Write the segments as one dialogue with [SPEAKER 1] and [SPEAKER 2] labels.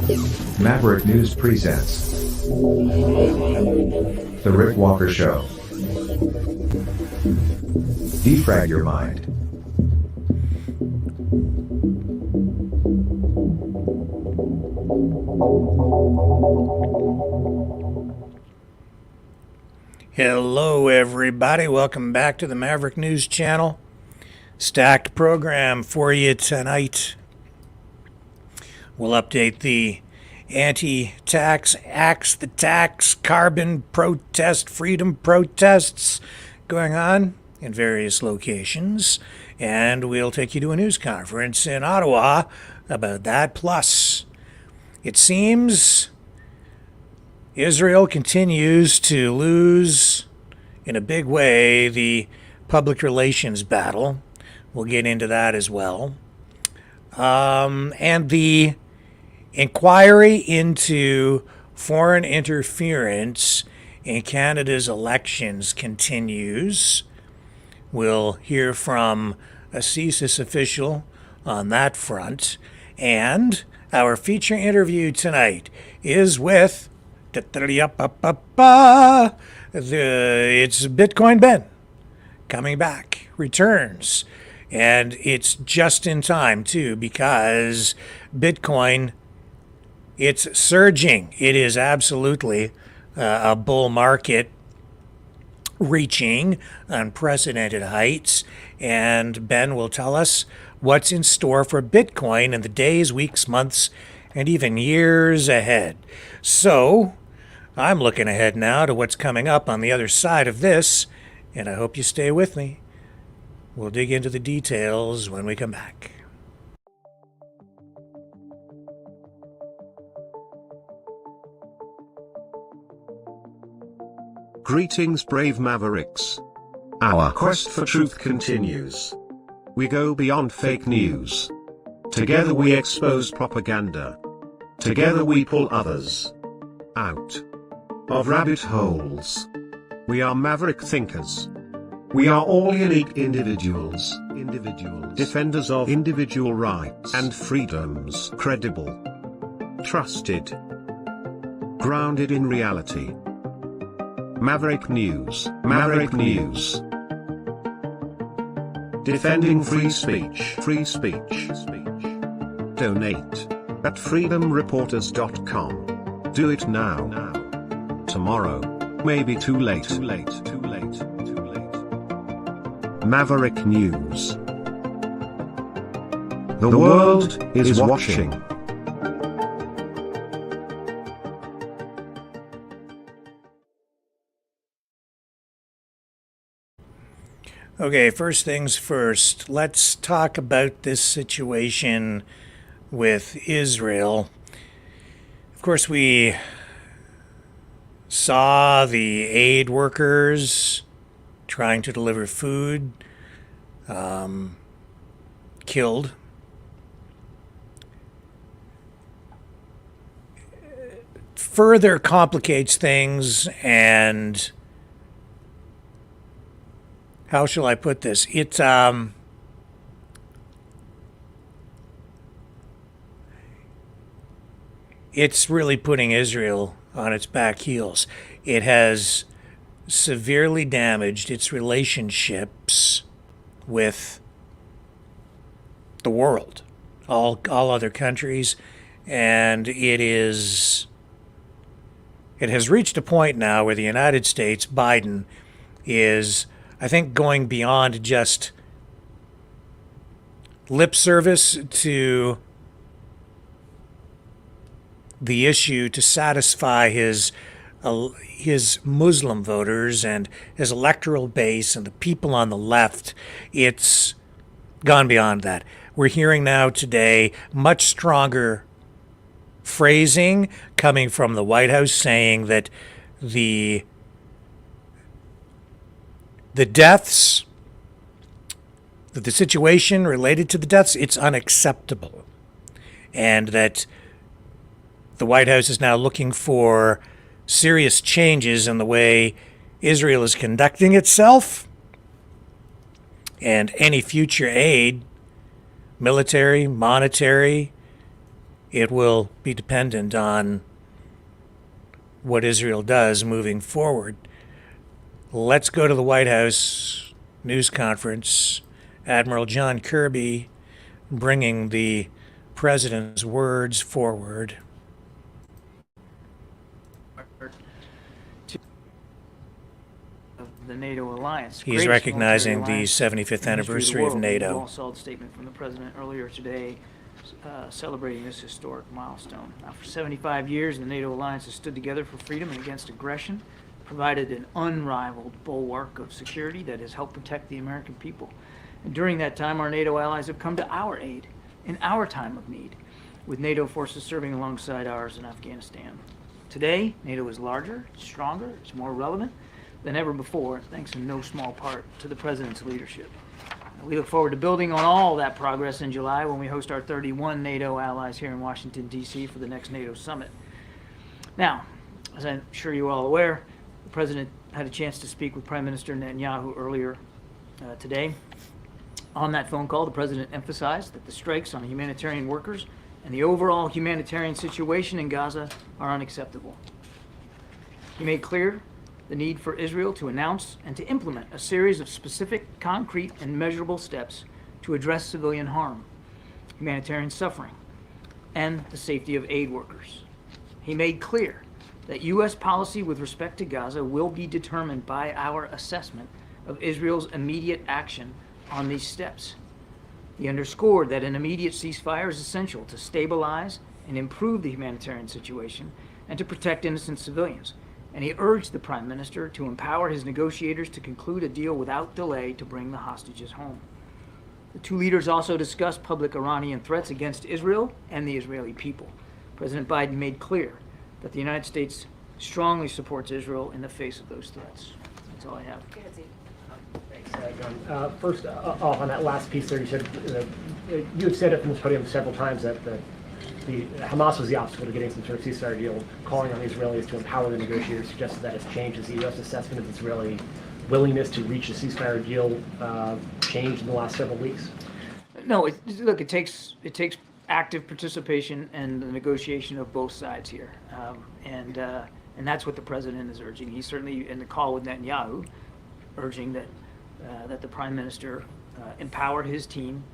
[SPEAKER 1] Maverick News presents The Rick Walker Show. Defrag your mind.
[SPEAKER 2] Hello everybody, welcome back to the Maverick News channel. Stacked program for you tonight. We'll update the anti-tax, axe the tax, carbon protest, freedom protests going on in various locations. And we'll take you to a news conference in Ottawa about that. Plus, it seems Israel continues to lose in a big way the public relations battle. We'll get into that as well. And the inquiry into foreign interference in Canada's elections continues. We'll hear from a CSIS official on that front. And our feature interview tonight is with it's Bitcoin Ben coming back, returns. And it's just in time, too, because Bitcoin, it's surging. It is absolutely a bull market reaching unprecedented heights. And Ben will tell us what's in store for Bitcoin in the days, weeks, months, and even years ahead. So I'm looking ahead now to what's coming up on the other side of this, and I hope you stay with me. We'll dig into the details when we come back.
[SPEAKER 3] Greetings, brave Mavericks. Our quest for truth continues. We go beyond fake news. Together we expose propaganda. Together we pull others out of rabbit holes. We are maverick thinkers. We are all unique individuals, defenders of individual rights and freedoms, credible, trusted, grounded in reality. Maverick News, Maverick News. Defending free speech, free speech. Donate at freedomreporters.com. Do it now. Tomorrow may be too late. Maverick News. The world is watching.
[SPEAKER 2] Okay, first things first. Let's talk about this situation with Israel. Of course, we saw the aid workers trying to deliver food killed. Further complicates things, and how shall I put this? It's really putting Israel on its back heels. It has severely damaged its relationships with the world, all other countries, and it has reached a point now where the United States, Biden, is, I think, going beyond just lip service to the issue to satisfy his Muslim voters and his electoral base and the people on the left. It's gone beyond that. We're hearing now today much stronger phrasing coming from the White House saying that the deaths, that the situation related to the deaths, it's unacceptable. And that the White House is now looking for serious changes in the way Israel is conducting itself, and any future aid, military, monetary, It will be dependent on what Israel does moving forward. Let's go to the White House news conference. Admiral John Kirby bringing the president's words forward.
[SPEAKER 4] Of the NATO alliance.
[SPEAKER 2] He's
[SPEAKER 4] Greatest
[SPEAKER 2] recognizing the
[SPEAKER 4] military alliance
[SPEAKER 2] 75th
[SPEAKER 4] in the history
[SPEAKER 2] anniversary
[SPEAKER 4] the
[SPEAKER 2] of
[SPEAKER 4] world.
[SPEAKER 2] NATO.
[SPEAKER 4] You all saw the statement from the president earlier today, celebrating this historic milestone. Now, for 75 years, the NATO alliance has stood together for freedom and against aggression, provided an unrivaled bulwark of security that has helped protect the American people. And during that time, our NATO allies have come to our aid in our time of need, with NATO forces serving alongside ours in Afghanistan. Today, NATO is larger, stronger, it's more relevant than ever before, thanks in no small part to the President's leadership. We look forward to building on all that progress in July when we host our 31 NATO allies here in Washington, D.C. for the next NATO summit. Now, as I'm sure you're all aware, the President had a chance to speak with Prime Minister Netanyahu earlier today. On that phone call, the President emphasized that the strikes on humanitarian workers and the overall humanitarian situation in Gaza are unacceptable. He made clear the need for Israel to announce and to implement a series of specific, concrete, and measurable steps to address civilian harm, humanitarian suffering, and the safety of aid workers. He made clear that U.S. policy with respect to Gaza will be determined by our assessment of Israel's immediate action on these steps. He underscored that an immediate ceasefire is essential to stabilize and improve the humanitarian situation and to protect innocent civilians. And he urged the Prime Minister to empower his negotiators to conclude a deal without delay to bring the hostages home. The two leaders also discussed public Iranian threats against Israel and the Israeli people. President Biden made clear that the United States strongly supports Israel in the face of those threats. That's all I have.
[SPEAKER 5] Thanks, John. First, off on that last piece there, you said you have said it from this podium several times that the Hamas was the obstacle to getting some sort of ceasefire deal, calling on the Israelis to empower the negotiators, suggested that has changed. Has the U.S. assessment of Israeli willingness to reach a ceasefire deal changed in the last several weeks?
[SPEAKER 4] No, look, it takes active participation and the negotiation of both sides here, and that's what the president is urging. He's certainly in the call with Netanyahu, urging that the prime minister empowered his team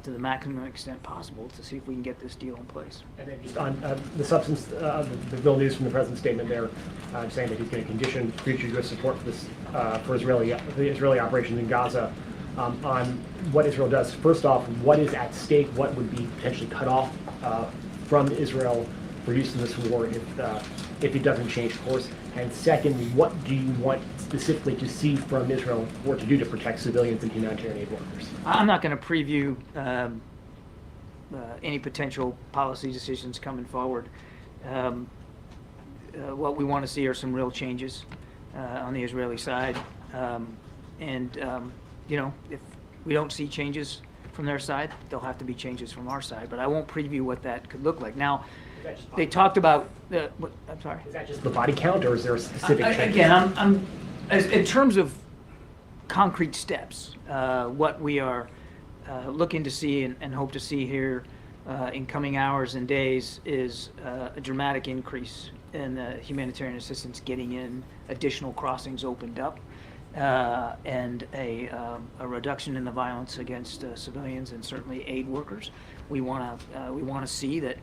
[SPEAKER 4] to the maximum extent possible to see if we can get this deal in place.
[SPEAKER 5] And then just on the substance of the real news from the president's statement there, saying that he's going to condition future U.S. support for this for the Israeli operations in Gaza on what Israel does. First off, what is at stake? What would be potentially cut off from Israel for use in this war if it doesn't change course? And second, what do you want specifically to see from Israel or to do to protect civilians and humanitarian aid workers?
[SPEAKER 4] I'm not going to preview any potential policy decisions coming forward. What we want to see are some real changes on the Israeli side. If we don't see changes from their side, there'll have to be changes from our side. But I won't preview what that could look like. Now, they talked about I'm sorry.
[SPEAKER 5] Is that just the body count, or is there a specific change?
[SPEAKER 4] Again, in terms of concrete steps, what we are looking to see and hope to see here in coming hours and days is a dramatic increase in humanitarian assistance getting in, additional crossings opened up, and a reduction in the violence against civilians and certainly aid workers. We want to see that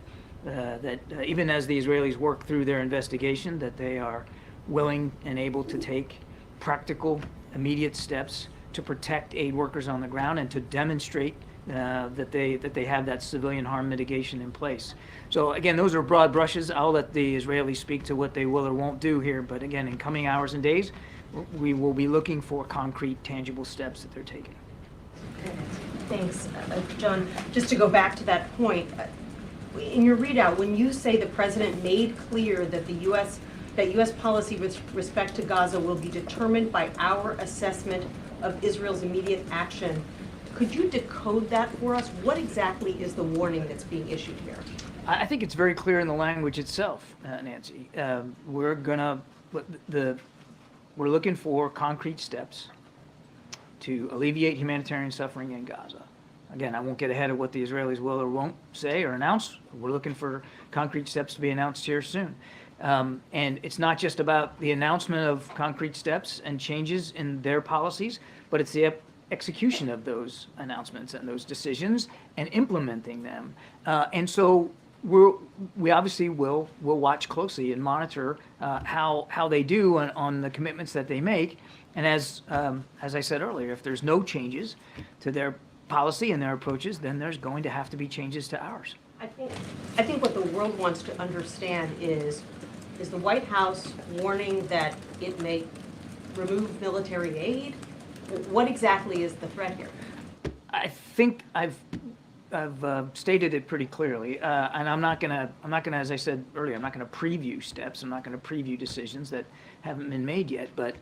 [SPEAKER 4] even as the Israelis work through their investigation, that they are willing and able to take practical, immediate steps to protect aid workers on the ground and to demonstrate that they have that civilian harm mitigation in place. So again, those are broad brushes. I'll let the Israelis speak to what they will or won't do here. But again, in coming hours and days, we will be looking for concrete, tangible steps that they're taking.
[SPEAKER 6] Thanks, John. Just to go back to that point, in your readout, when you say the president made clear that U.S. policy with respect to Gaza will be determined by our assessment of Israel's immediate action, could you decode that for us? What exactly is the warning that's being issued here?
[SPEAKER 4] I think it's very clear in the language itself, Nancy. We're looking for concrete steps to alleviate humanitarian suffering in Gaza, Again, I won't get ahead of what the Israelis will or won't say or announce. We're looking for concrete steps to be announced here soon. And it's not just about the announcement of concrete steps and changes in their policies, but it's the execution of those announcements and those decisions and implementing them. And so we obviously will watch closely and monitor how they do on the commitments that they make. And as I said earlier, if there's no changes to their policy and their approaches, then there's going to have to be changes to ours.
[SPEAKER 6] I think what the world wants to understand is the White House warning that it may remove military aid? What exactly is the threat here?
[SPEAKER 4] I think I've stated it pretty clearly, and I'm not gonna, as I said earlier, I'm not gonna preview steps. I'm not gonna preview decisions that haven't been made yet. But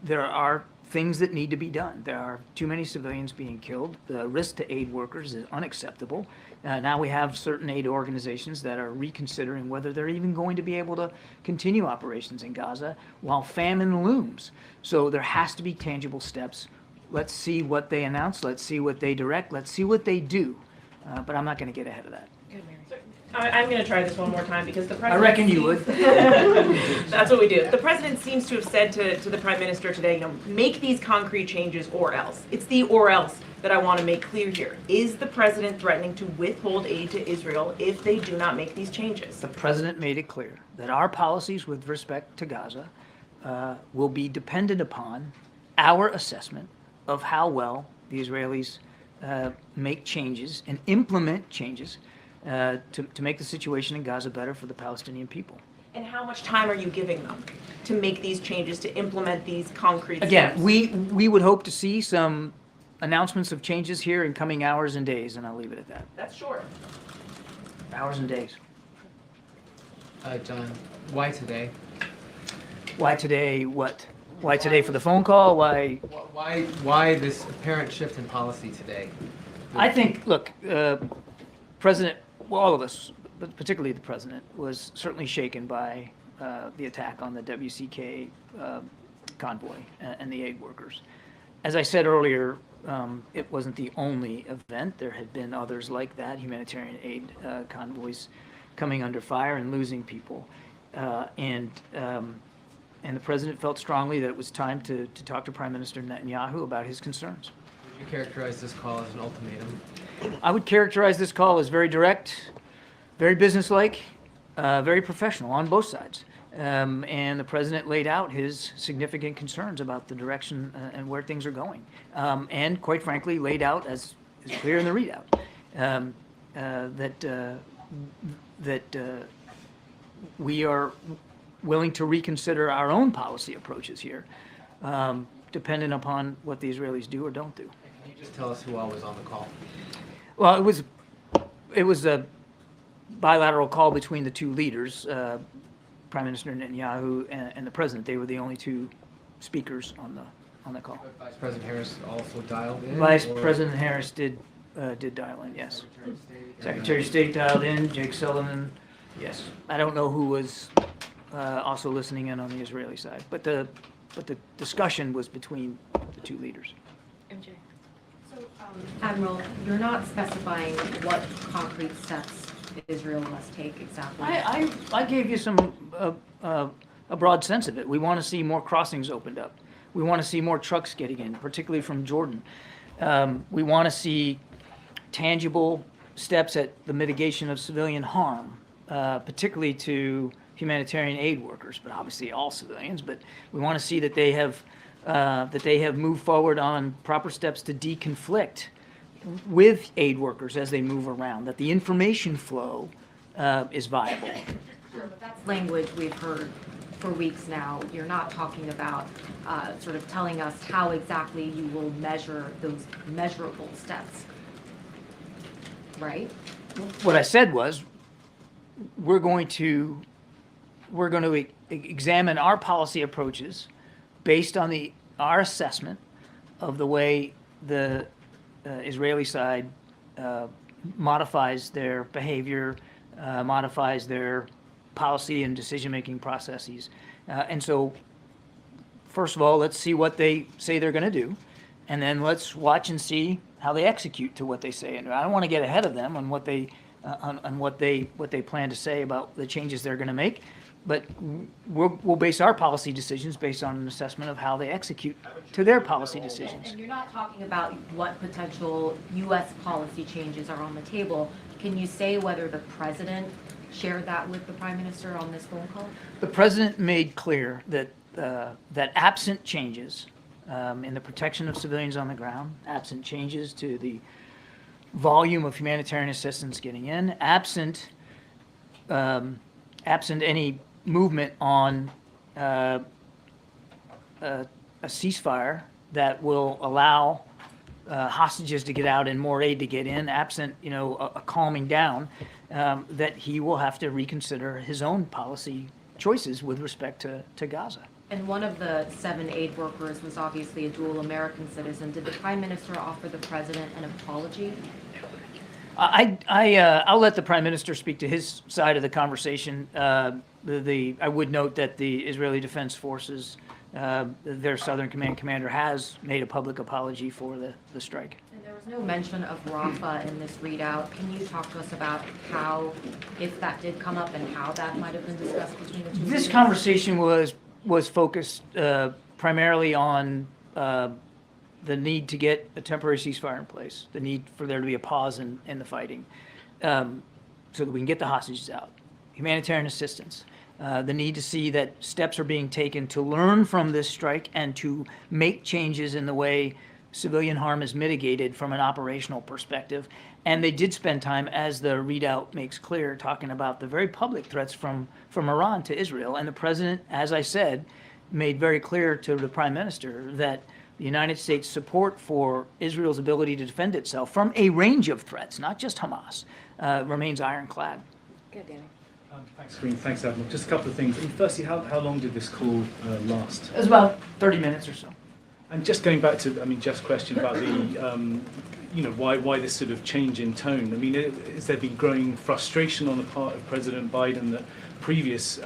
[SPEAKER 4] there are things that need to be done. There are too many civilians being killed. The risk to aid workers is unacceptable. Now we have certain aid organizations that are reconsidering whether they're even going to be able to continue operations in Gaza while famine looms. So there has to be tangible steps. Let's see what they announce. Let's see what they direct. Let's see what they do. But I'm not going to get ahead of that.
[SPEAKER 7] I'm going to try this one more time because the
[SPEAKER 4] I
[SPEAKER 7] president.
[SPEAKER 4] reckon you would.
[SPEAKER 7] That's what we do. The president seems to have said to the prime minister today, make these concrete changes or else. It's the or else that I want to make clear here. Is the president threatening to withhold aid to Israel if they do not make these changes?
[SPEAKER 4] The president made it clear that our policies with respect to Gaza will be dependent upon our assessment of how well the Israelis make changes and implement changes to make the situation in Gaza better for the Palestinian people.
[SPEAKER 7] And how much time are you giving them to make these changes, to implement these concrete
[SPEAKER 4] Again,
[SPEAKER 7] steps?
[SPEAKER 4] we would hope to see some announcements of changes here in coming hours and days, and I'll leave it at that.
[SPEAKER 7] That's short.
[SPEAKER 4] Hours and days.
[SPEAKER 8] John, why today?
[SPEAKER 4] Why today? What? Why today for the phone call? Why?
[SPEAKER 8] Why this apparent shift in policy today?
[SPEAKER 4] I think, look, President, well, all of us, but particularly the president, was certainly shaken by the attack on the WCK convoy and the aid workers. As I said earlier, it wasn't the only event. There had been others like that, humanitarian aid convoys coming under fire and losing people. And the president felt strongly that it was time to talk to Prime Minister Netanyahu about his concerns.
[SPEAKER 8] Would you characterize this call as an ultimatum?
[SPEAKER 4] I would characterize this call as very direct, very businesslike, very professional on both sides. And the president laid out his significant concerns about the direction and where things are going. And quite frankly, laid out, as is clear in the readout, that we are willing to reconsider our own policy approaches here, dependent upon what the Israelis do or don't do.
[SPEAKER 8] Can you just tell us who all was on the call?
[SPEAKER 4] Well, it was a bilateral call between the two leaders, Prime Minister Netanyahu and the president. They were the only two speakers on the call.
[SPEAKER 8] Vice President Harris also dialed in?
[SPEAKER 4] Vice
[SPEAKER 8] or
[SPEAKER 4] President Harris did dial in, yes.
[SPEAKER 8] Secretary of State?
[SPEAKER 4] Secretary of State dialed in, Jake Sullivan, yes. I don't know who was also listening in on the Israeli side, but the discussion was between the two leaders.
[SPEAKER 7] MJ.
[SPEAKER 6] Admiral, you're not specifying what concrete steps Israel must take exactly.
[SPEAKER 4] I gave you some a broad sense of it. We want to see more crossings opened up. We want to see more trucks getting in, particularly from Jordan. We want to see tangible steps at the mitigation of civilian harm, particularly to humanitarian aid workers, but obviously all civilians. But we want to see that they have moved forward on proper steps to deconflict with aid workers as they move around, that the information flow is viable.
[SPEAKER 6] But that's language we've heard for weeks now. You're not talking about sort of telling us how exactly you will measure those measurable steps, right?
[SPEAKER 4] What I said was, we're going to examine our policy approaches based on our assessment of the way the Israeli side modifies their behavior, modifies their policy and decision-making processes. And so, first of all, let's see what they say they're going to do, and then let's watch and see execute to what they say. And I don't want to get ahead of them on what they plan to say about the changes they're going to make. But we'll base our policy decisions based on an assessment of how they execute to their policy decisions.
[SPEAKER 9] And you're not talking about what potential U.S. policy changes are on the table. Can you say whether the president shared that with the prime minister on this phone call?
[SPEAKER 4] The president made clear that that absent changes in the protection of civilians on the ground, absent changes to the volume of humanitarian assistance getting in, absent any movement on a ceasefire that will allow hostages to get out and more aid to get in, absent a calming down, that he will have to reconsider his own policy choices with respect to Gaza.
[SPEAKER 9] And one of the 7 aid workers was obviously a dual American citizen. Did the prime minister offer the president an apology?
[SPEAKER 4] I'll let the prime minister speak to his side of the conversation. I would note that the Israeli Defense Forces, their Southern Command commander, has made a public apology for the strike.
[SPEAKER 9] And there was no mention of Rafah in this readout. Can you talk to us about how, if that did come up, and how that might have been discussed between the two?
[SPEAKER 4] This
[SPEAKER 9] leaders?
[SPEAKER 4] conversation was focused primarily on the need to get a temporary ceasefire in place, the need for there to be a pause in the fighting, so that we can get the hostages out, humanitarian assistance, the need to see that steps are being taken to learn from this strike and to make changes in the way civilian harm is mitigated from an operational perspective. And they did spend time, as the readout makes clear, talking about the very public threats from Iran to Israel. And the president, as I said, made very clear to the prime minister that the United States' support for Israel's ability to defend itself from a range of threats, not just Hamas, remains ironclad.
[SPEAKER 9] Good, Danny.
[SPEAKER 10] Thanks, Green. Thanks, Admiral. Just a couple of things. Firstly, how long did this call last?
[SPEAKER 4] It was about 30 minutes or so.
[SPEAKER 10] And just going back to, Jeff's question about the, why this sort of change in tone? I mean, has there been growing frustration on the part of President Biden that previous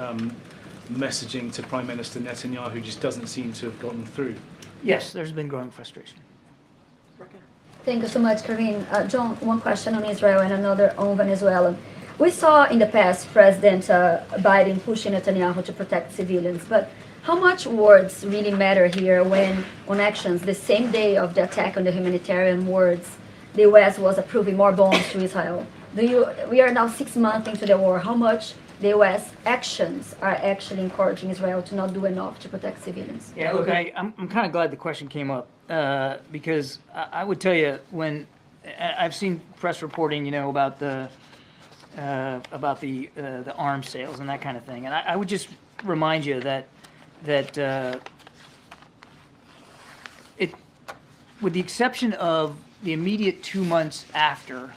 [SPEAKER 10] messaging to Prime Minister Netanyahu just doesn't seem to have gotten through?
[SPEAKER 4] Yes, there's been growing frustration.
[SPEAKER 11] Thank you so much, Kareem. John, one question on Israel and another on Venezuela. We saw in the past President Biden pushing Netanyahu to protect civilians, but how much words really matter here when, on actions, the same day of the attack on the humanitarian wards, the U.S. was approving more bombs to Israel? We are now 6 months into the war. How much the U.S. actions are actually encouraging Israel to not do enough to protect civilians?
[SPEAKER 4] Yeah, look, I'm kind of glad the question came up because I would tell you, when I've seen press reporting, about the arms sales and that kind of thing, and I would just remind you that it, with the exception of the immediate 2 months after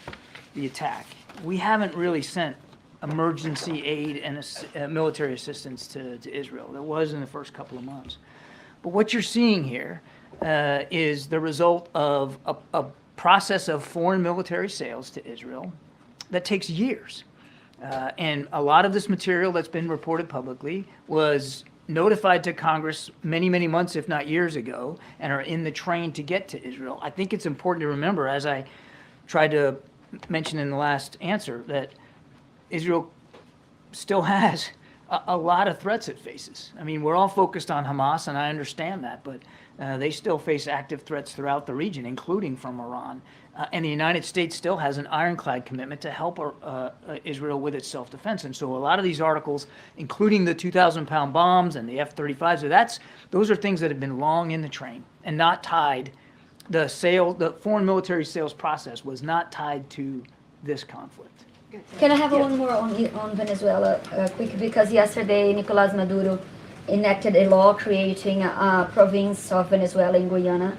[SPEAKER 4] the attack, we haven't really sent emergency aid and military assistance to Israel. There was in the first couple of months. But what you're seeing here is the result of a process of foreign military sales to Israel that takes years. And a lot of this material that's been reported publicly was notified to Congress many, many months, if not years ago, and are in the train to get to Israel. I think it's important to remember, as I tried to mention in the last answer, that Israel still has a lot of threats it faces. I mean, we're all focused on Hamas, and I understand that, but they still face active threats throughout the region, including from Iran. And the United States still has an ironclad commitment to help Israel with its self-defense. And so a lot of these articles, including the 2,000-pound bombs and the F-35s, those are things that have been long in the train and not tied. The foreign military sales process was not tied to this conflict.
[SPEAKER 11] Can I have one more on Venezuela quick? Because yesterday Nicolás Maduro enacted a law creating a province of Venezuela in Guyana,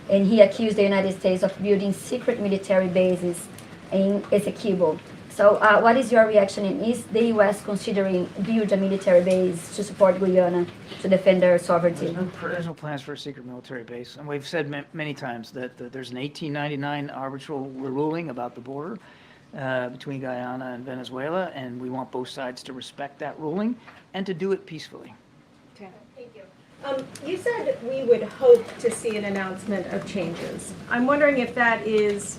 [SPEAKER 11] and he accused the United States of building secret military bases in Essequibo. So what is your reaction, and is the U.S. considering build a military base to support Guyana to defend their sovereignty?
[SPEAKER 4] There's no plans for a secret military base. And we've said many times that there's an 1899 arbitral ruling about the border between Guyana and Venezuela, and we want both sides to respect that ruling and to do it peacefully.
[SPEAKER 9] Okay. Thank you.
[SPEAKER 6] You said we would hope to see an announcement of changes. I'm wondering if that is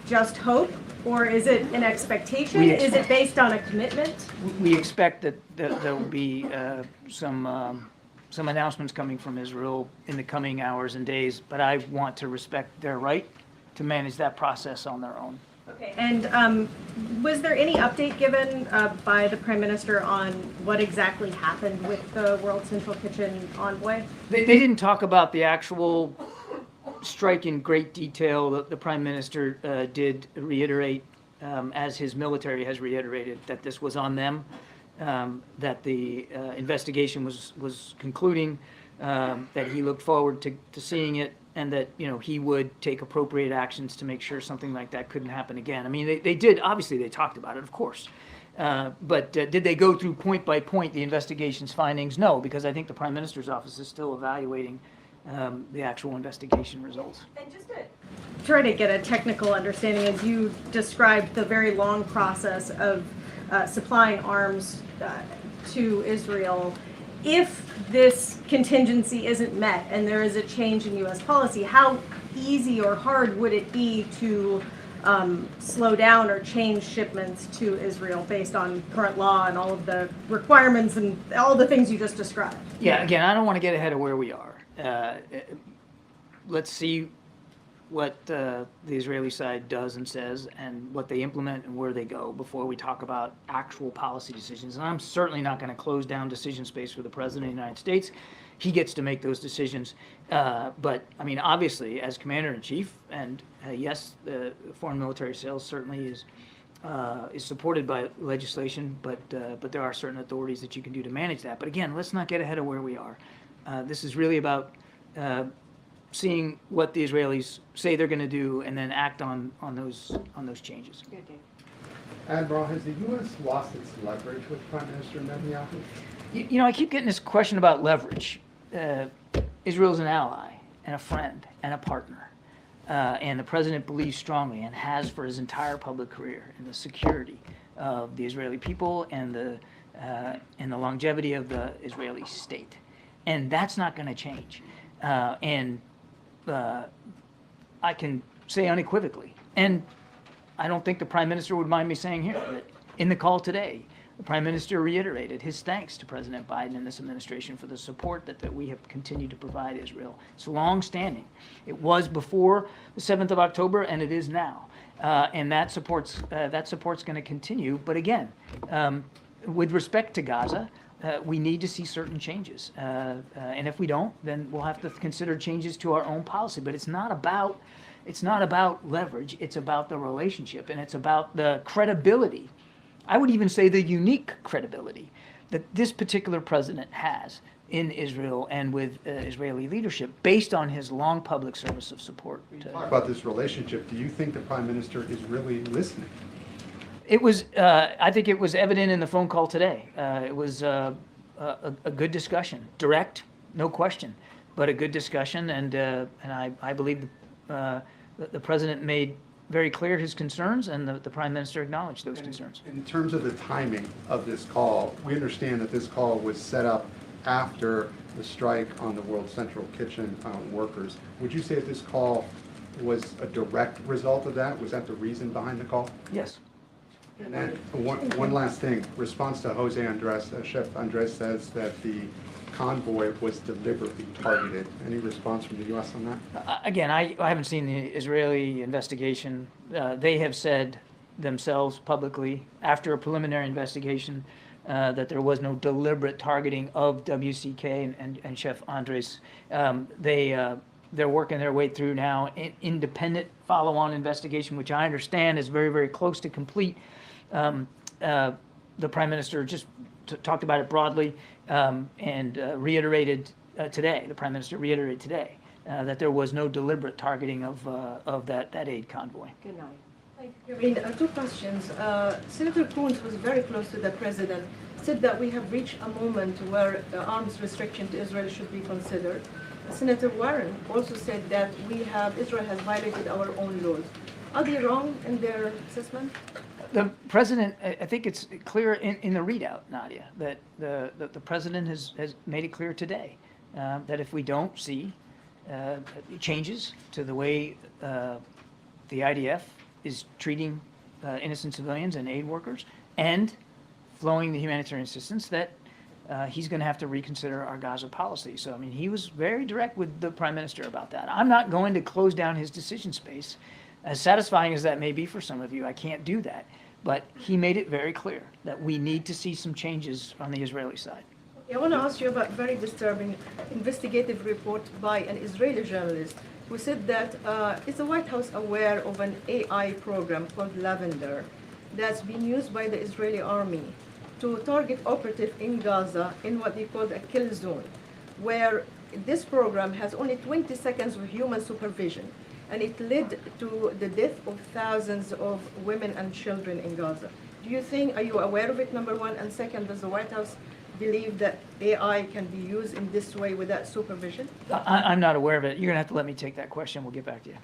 [SPEAKER 6] just hope, or is it an expectation? Is it based on a commitment?
[SPEAKER 4] We expect that there will be some announcements coming from Israel in the coming hours and days, but I want to respect their right to manage that process on their own.
[SPEAKER 6] Okay, and was there any update given by the Prime Minister on what exactly happened with the World Central Kitchen envoy?
[SPEAKER 4] They didn't talk about the actual strike in great detail. The Prime Minister did reiterate, as his military has reiterated, that this was on them, that the investigation was concluding, that he looked forward to seeing it, and that, you know, he would take appropriate actions to make sure something like that couldn't happen again. I mean, they did, obviously they talked about it, of course. But did they go through point by point the investigation's findings? No, because I think the Prime Minister's office is still evaluating the actual investigation results.
[SPEAKER 6] And just to try to get a technical understanding, as you described the very long process of supplying arms to Israel, if this contingency isn't met and there is a change in U.S. policy, how easy or hard would it be to slow down or change shipments to Israel based on current law and all of the requirements and all the things you just described?
[SPEAKER 4] Yeah, again, I don't want to get ahead of where we are. Let's see what the Israeli side does and says and what they implement and where they go before we talk about actual policy decisions. And I'm certainly not going to close down decision space for the President of the United States. He gets to make those decisions. But, I mean, obviously, as Commander-in-Chief, and yes, the foreign military sales certainly is supported by legislation, but there are certain authorities that you can do to manage that. But again, let's not get ahead of where we are. This is really about seeing what the Israelis say they're going to do and then act on those changes.
[SPEAKER 12] Admiral, has the U.S. lost its leverage with Prime Minister Netanyahu?
[SPEAKER 4] You know, I keep getting this question about leverage. Israel's an ally and a friend and a partner. And the president believes strongly and has for his entire public career in the security of the Israeli people and the longevity of the Israeli state. And that's not going to change. I can say unequivocally, and I don't think the Prime Minister would mind me saying here, that in the call today, the Prime Minister reiterated his thanks to President Biden and this administration for the support that we have continued to provide Israel. It's long-standing. It was before the 7th of October, and it is now. And that support's going to continue. But again, with respect to Gaza, we need to see certain changes. And if we don't, then we'll have to consider changes to our own policy. But it's not about leverage. It's about the relationship, and it's about the credibility. I would even say the unique credibility that this particular president has in Israel and with Israeli leadership based on his long public service of support.
[SPEAKER 12] Talk about this relationship. Do you think the Prime Minister is really listening?
[SPEAKER 4] It was, I think it was evident in the phone call today. It was a good discussion, direct, no question, but a good discussion, and I believe the president made very clear his concerns, and the Prime Minister acknowledged those concerns.
[SPEAKER 12] In terms of the timing of this call, we understand that this call was set up after the strike on the World Central Kitchen workers. Would you say that this call was a direct result of that? Was that the reason behind the call?
[SPEAKER 4] Yes.
[SPEAKER 12] And then one last thing. Response to Jose Andres, Chef Andres says that the convoy was deliberately targeted. Any response from the U.S. on that?
[SPEAKER 4] Again, I haven't seen the Israeli investigation. They have said themselves publicly, after a preliminary investigation, that there was no deliberate targeting of WCK and Chef Andres. They're working their way through now an independent follow-on investigation, which I understand is very, very close to complete. The Prime Minister just talked about it broadly and reiterated today, the Prime Minister reiterated today, that there was no deliberate targeting of that aid convoy.
[SPEAKER 13] Good night. Two questions. Senator Coons was very close to the president, said that we have reached a moment where arms restriction to Israel should be considered. Senator Warren also said that Israel has violated our own laws. Are they wrong in their assessment?
[SPEAKER 4] The president, I think it's clear in the readout, Nadia, that the president has made it clear today that if we don't see changes to the way the IDF is treating innocent civilians and aid workers and flowing the humanitarian assistance, that he's going to have to reconsider our Gaza policy. So, I mean, he was very direct with the prime minister about that. I'm not going to close down his decision space. As satisfying as that may be for some of you, I can't do that. But he made it very clear that we need to see some changes on the Israeli side.
[SPEAKER 13] I want to ask you about very disturbing investigative report by an Israeli journalist who said that is the White House aware of an AI program called Lavender that's been used by the Israeli army to target operatives in Gaza in what they call a kill zone, where this program has only 20 seconds of human supervision, and it led to the death of thousands of women and children in Gaza. Do you think, are you aware of it, number one? And second, does the White House believe that AI can be used in this way without supervision?
[SPEAKER 4] I'm not aware of it. You're going to have to let me take that question. We'll get back to you.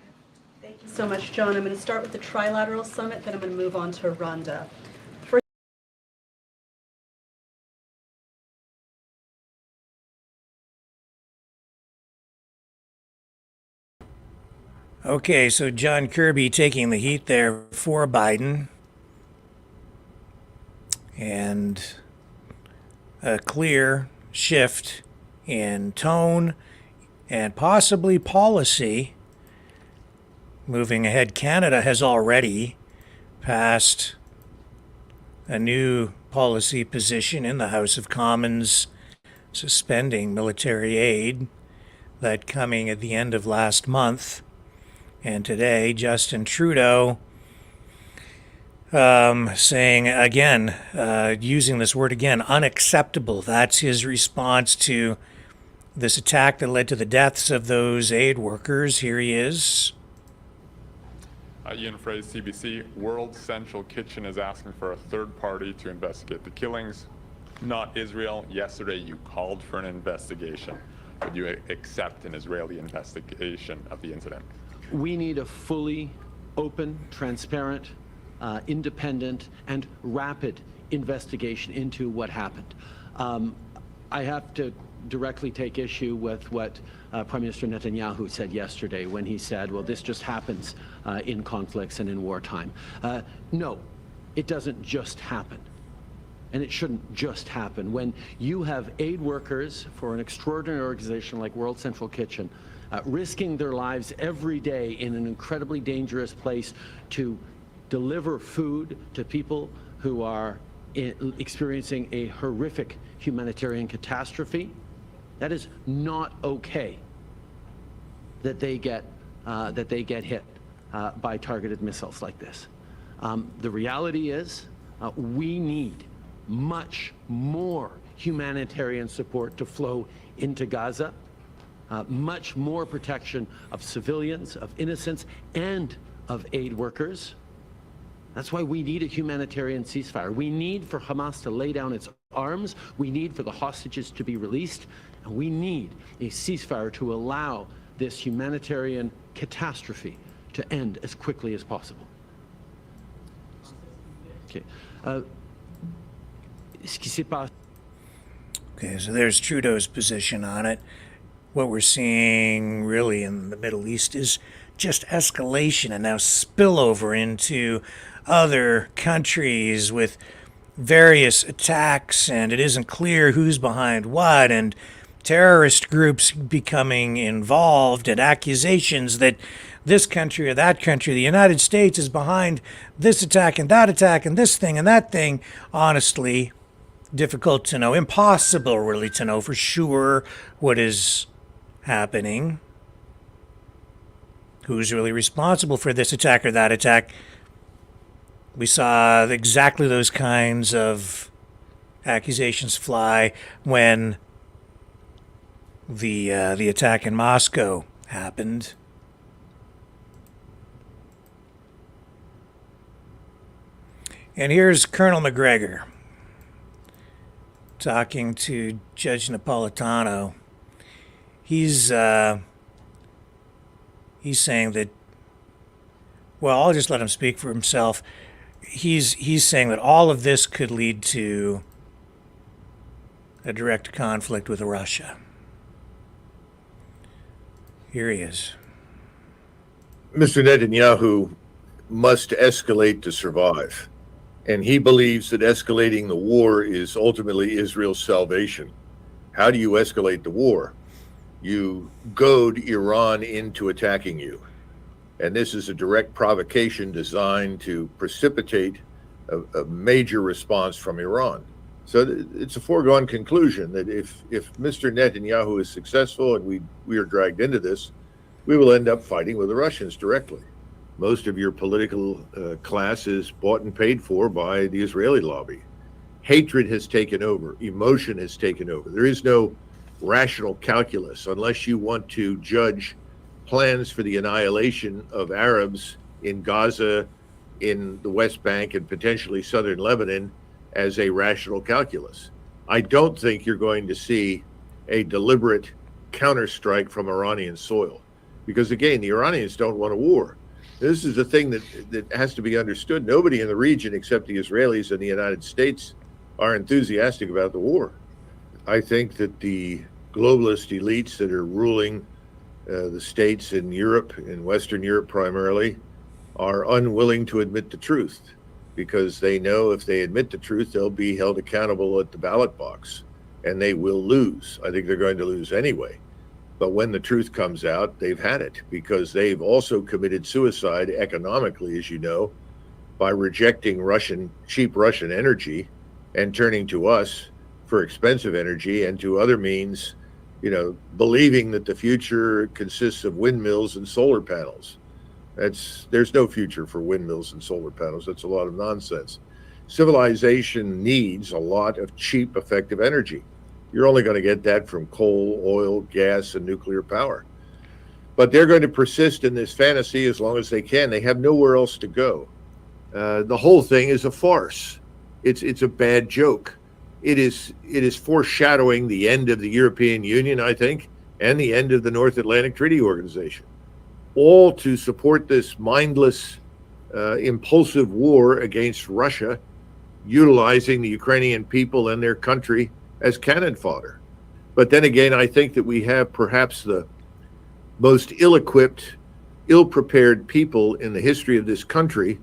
[SPEAKER 14] Thank you so much, John. I'm going to start with the Trilateral Summit, then I'm going to move on to Rwanda.
[SPEAKER 2] Okay, so John Kirby taking the heat there for Biden. And a clear shift in tone and possibly policy. Moving ahead, Canada has already passed a new policy position in the House of Commons suspending military aid, that coming at the end of last month. And today, Justin Trudeau saying again, using this word again, unacceptable. That's his response to this attack that led to the deaths of those aid workers. Here he is.
[SPEAKER 15] Ian Frey, CBC. World Central Kitchen is asking for a third party to investigate the killings, not Israel. Yesterday, you called for an investigation. Would you accept an Israeli investigation of the incident?
[SPEAKER 16] We need a fully open, transparent, independent, and rapid investigation into what happened. I have to directly take issue with what Prime Minister Netanyahu said yesterday when he said, well, this just happens in conflicts and in wartime. No, it doesn't just happen. And it shouldn't just happen. When you have aid workers for an extraordinary organization like World Central Kitchen risking their lives every day in an incredibly dangerous place to deliver food to people who are experiencing a horrific humanitarian catastrophe, that is not okay that they get hit by targeted missiles like this. The reality is we need much more humanitarian support to flow into Gaza, much more protection of civilians, of innocents, and of aid workers. That's why we need a humanitarian ceasefire. We need for Hamas to lay down its arms. We need for the hostages to be released. And we need a ceasefire to allow this humanitarian catastrophe to end as quickly as possible. Okay.
[SPEAKER 2] Okay, so there's Trudeau's position on it. What we're seeing really in the Middle East is just escalation and now spillover into other countries with various attacks, and it isn't clear who's behind what, and terrorist groups becoming involved, and accusations that this country or that country, the United States, is behind this attack and this thing and that thing. Honestly, difficult to know, impossible really to know for sure what is happening. Who's really responsible for this attack or that attack? We saw exactly those kinds of accusations fly when the attack in Moscow happened. And here's Colonel McGregor talking to Judge Napolitano. He's saying that, well, I'll just let him speak for himself. He's saying that all of this could lead to a direct conflict with Russia. Here he is.
[SPEAKER 17] Mr. Netanyahu must escalate to survive. And he believes that escalating the war is ultimately Israel's salvation. How do you escalate the war? You goad Iran into attacking you. And this is a direct provocation designed to precipitate a major response from Iran. So it's a foregone conclusion that if Mr. Netanyahu is successful and we are dragged into this, we will end up fighting with the Russians directly. Most of your political class is bought and paid for by the Israeli lobby. Hatred has taken over. Emotion has taken over. There is no rational calculus unless you want to judge plans for the annihilation of Arabs in Gaza, in the West Bank, and potentially southern Lebanon as a rational calculus. I don't think you're going to see a deliberate counterstrike from Iranian soil. Because again, the Iranians don't want a war. This is the thing that has to be understood. Nobody in the region except the Israelis and the United States are enthusiastic about the war. I think that the globalist elites that are ruling the states in Europe, in Western Europe primarily, are unwilling to admit the truth because they know if they admit the truth, they'll be held accountable at the ballot box and they will lose. I think they're going to lose anyway. But when the truth comes out, they've had it because they've also committed suicide economically, as you know, by rejecting cheap Russian energy and turning to us for expensive energy and to other means, believing that the future consists of windmills and solar panels. There's no future for windmills and solar panels. That's a lot of nonsense. Civilization needs a lot of cheap, effective energy. You're only going to get that from coal, oil, gas, and nuclear power. But they're going to persist in this fantasy as long as they can. They have nowhere else to go. The whole thing is a farce. It's a bad joke. It is foreshadowing the end of the European Union, I think, and the end of the North Atlantic Treaty Organization, all to support this mindless, impulsive war against Russia, utilizing the Ukrainian people and their country as cannon fodder. But then again, I think that we have perhaps the most ill-equipped, ill-prepared people in the history of this country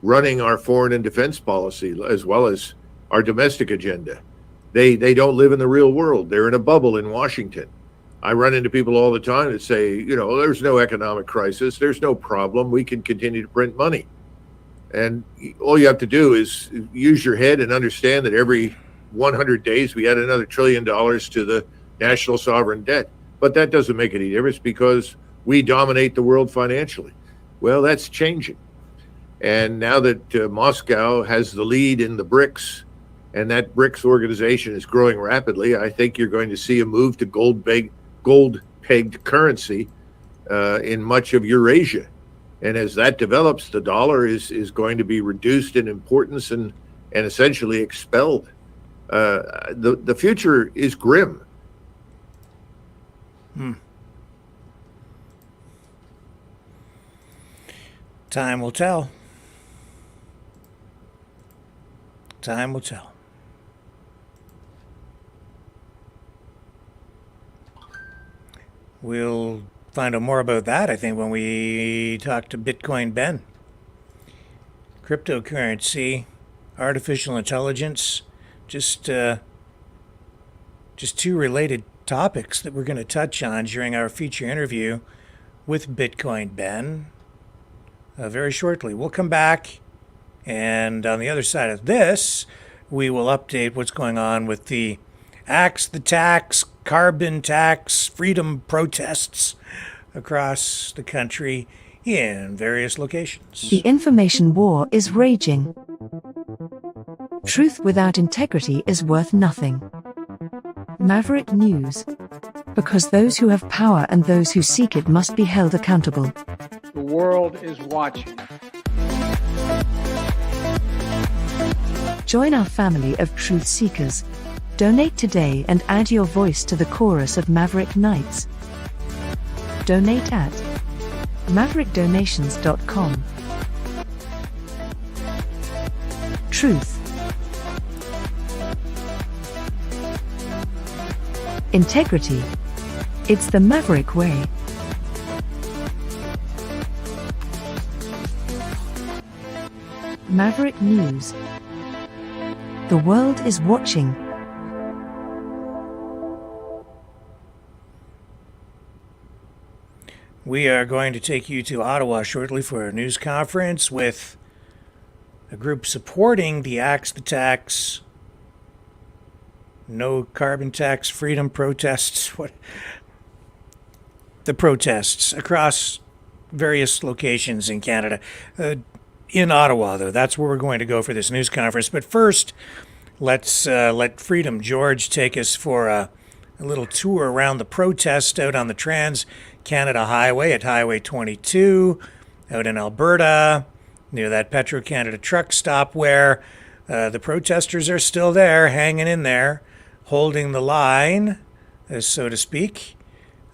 [SPEAKER 17] running our foreign and defense policy as well as our domestic agenda. They don't live in the real world. They're in a bubble in Washington. I run into people all the time that say, there's no economic crisis. There's no problem. We can continue to print money. And all you have to do is use your head and understand that every 100 days we add another $1 trillion to the national sovereign debt. But that doesn't make any difference because we dominate the world financially. Well, that's changing. And now that Moscow has the lead in the BRICS, and that BRICS organization is growing rapidly, I think you're going to see a move to gold-pegged currency in much of Eurasia. And as that develops, the dollar is going to be reduced in importance and essentially expelled. The future is grim.
[SPEAKER 2] Time will tell. Time will tell. We'll find out more about that, I think, when we talk to Bitcoin Ben. Cryptocurrency, artificial intelligence, just two related topics that we're going to touch on during our feature interview with Bitcoin Ben very shortly. We'll come back, and on the other side of this, we will update what's going on with the Axe the Tax, carbon tax, freedom protests across the country in various locations.
[SPEAKER 18] The information war is raging. Truth without integrity is worth nothing. Maverick News. Because those who have power and those who seek it must be held accountable.
[SPEAKER 19] The world is watching.
[SPEAKER 18] Join our family of truth seekers. Donate today and add your voice to the chorus of Maverick Knights. Donate at maverickdonations.com. Truth. Integrity. It's the Maverick way. Maverick News. The world is watching.
[SPEAKER 2] We are going to take you to Ottawa shortly for a news conference with a group supporting the Axe the Tax, no carbon tax freedom protests. The protests across various locations in Canada. In Ottawa, though, that's where we're going to go for this news conference. But first, let's let Freedom George take us for a little tour around the protest out on the Trans-Canada Highway at Highway 22, out in Alberta, near that Petro-Canada truck stop where the protesters are still there, hanging in there, holding the line, so to speak,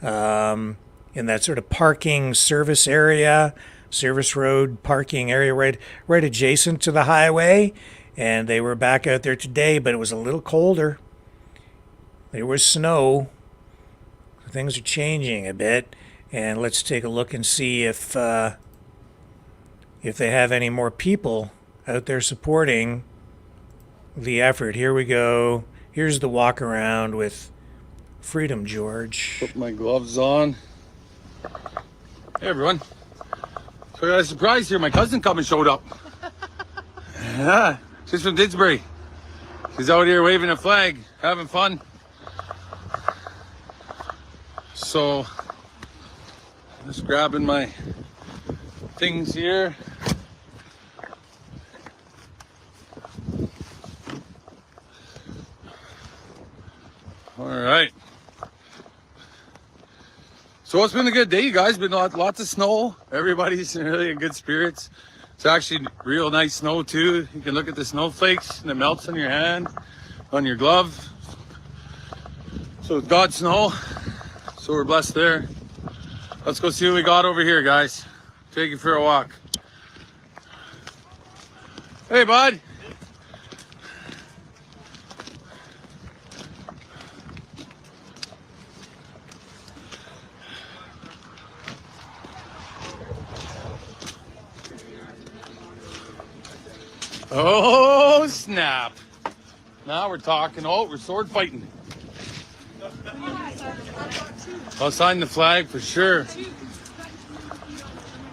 [SPEAKER 2] in that sort of parking service area, service road parking area right adjacent to the highway. And they were back out there today, but it was a little colder. There was snow. Things are changing a bit. And let's take a look and see if they have any more people out there supporting the effort. Here we go. Here's the walk around with Freedom George.
[SPEAKER 20] Put my gloves on. Hey everyone. So I got a surprise here. My cousin come and showed up. Yeah, she's from Didsbury. She's out here waving a flag, having fun. So, just grabbing my things here. All right. So it's been a good day, you guys. Been lots of snow. Everybody's really in good spirits. It's actually real nice snow too. You can look at the snowflakes and it melts on your hand, on your glove. So it's God's snow. So we're blessed there. Let's go see what we got over here, guys. Take you for a walk. Hey, bud. Oh, snap. Now we're talking. Oh, we're sword fighting. I'll sign the flag for sure. We're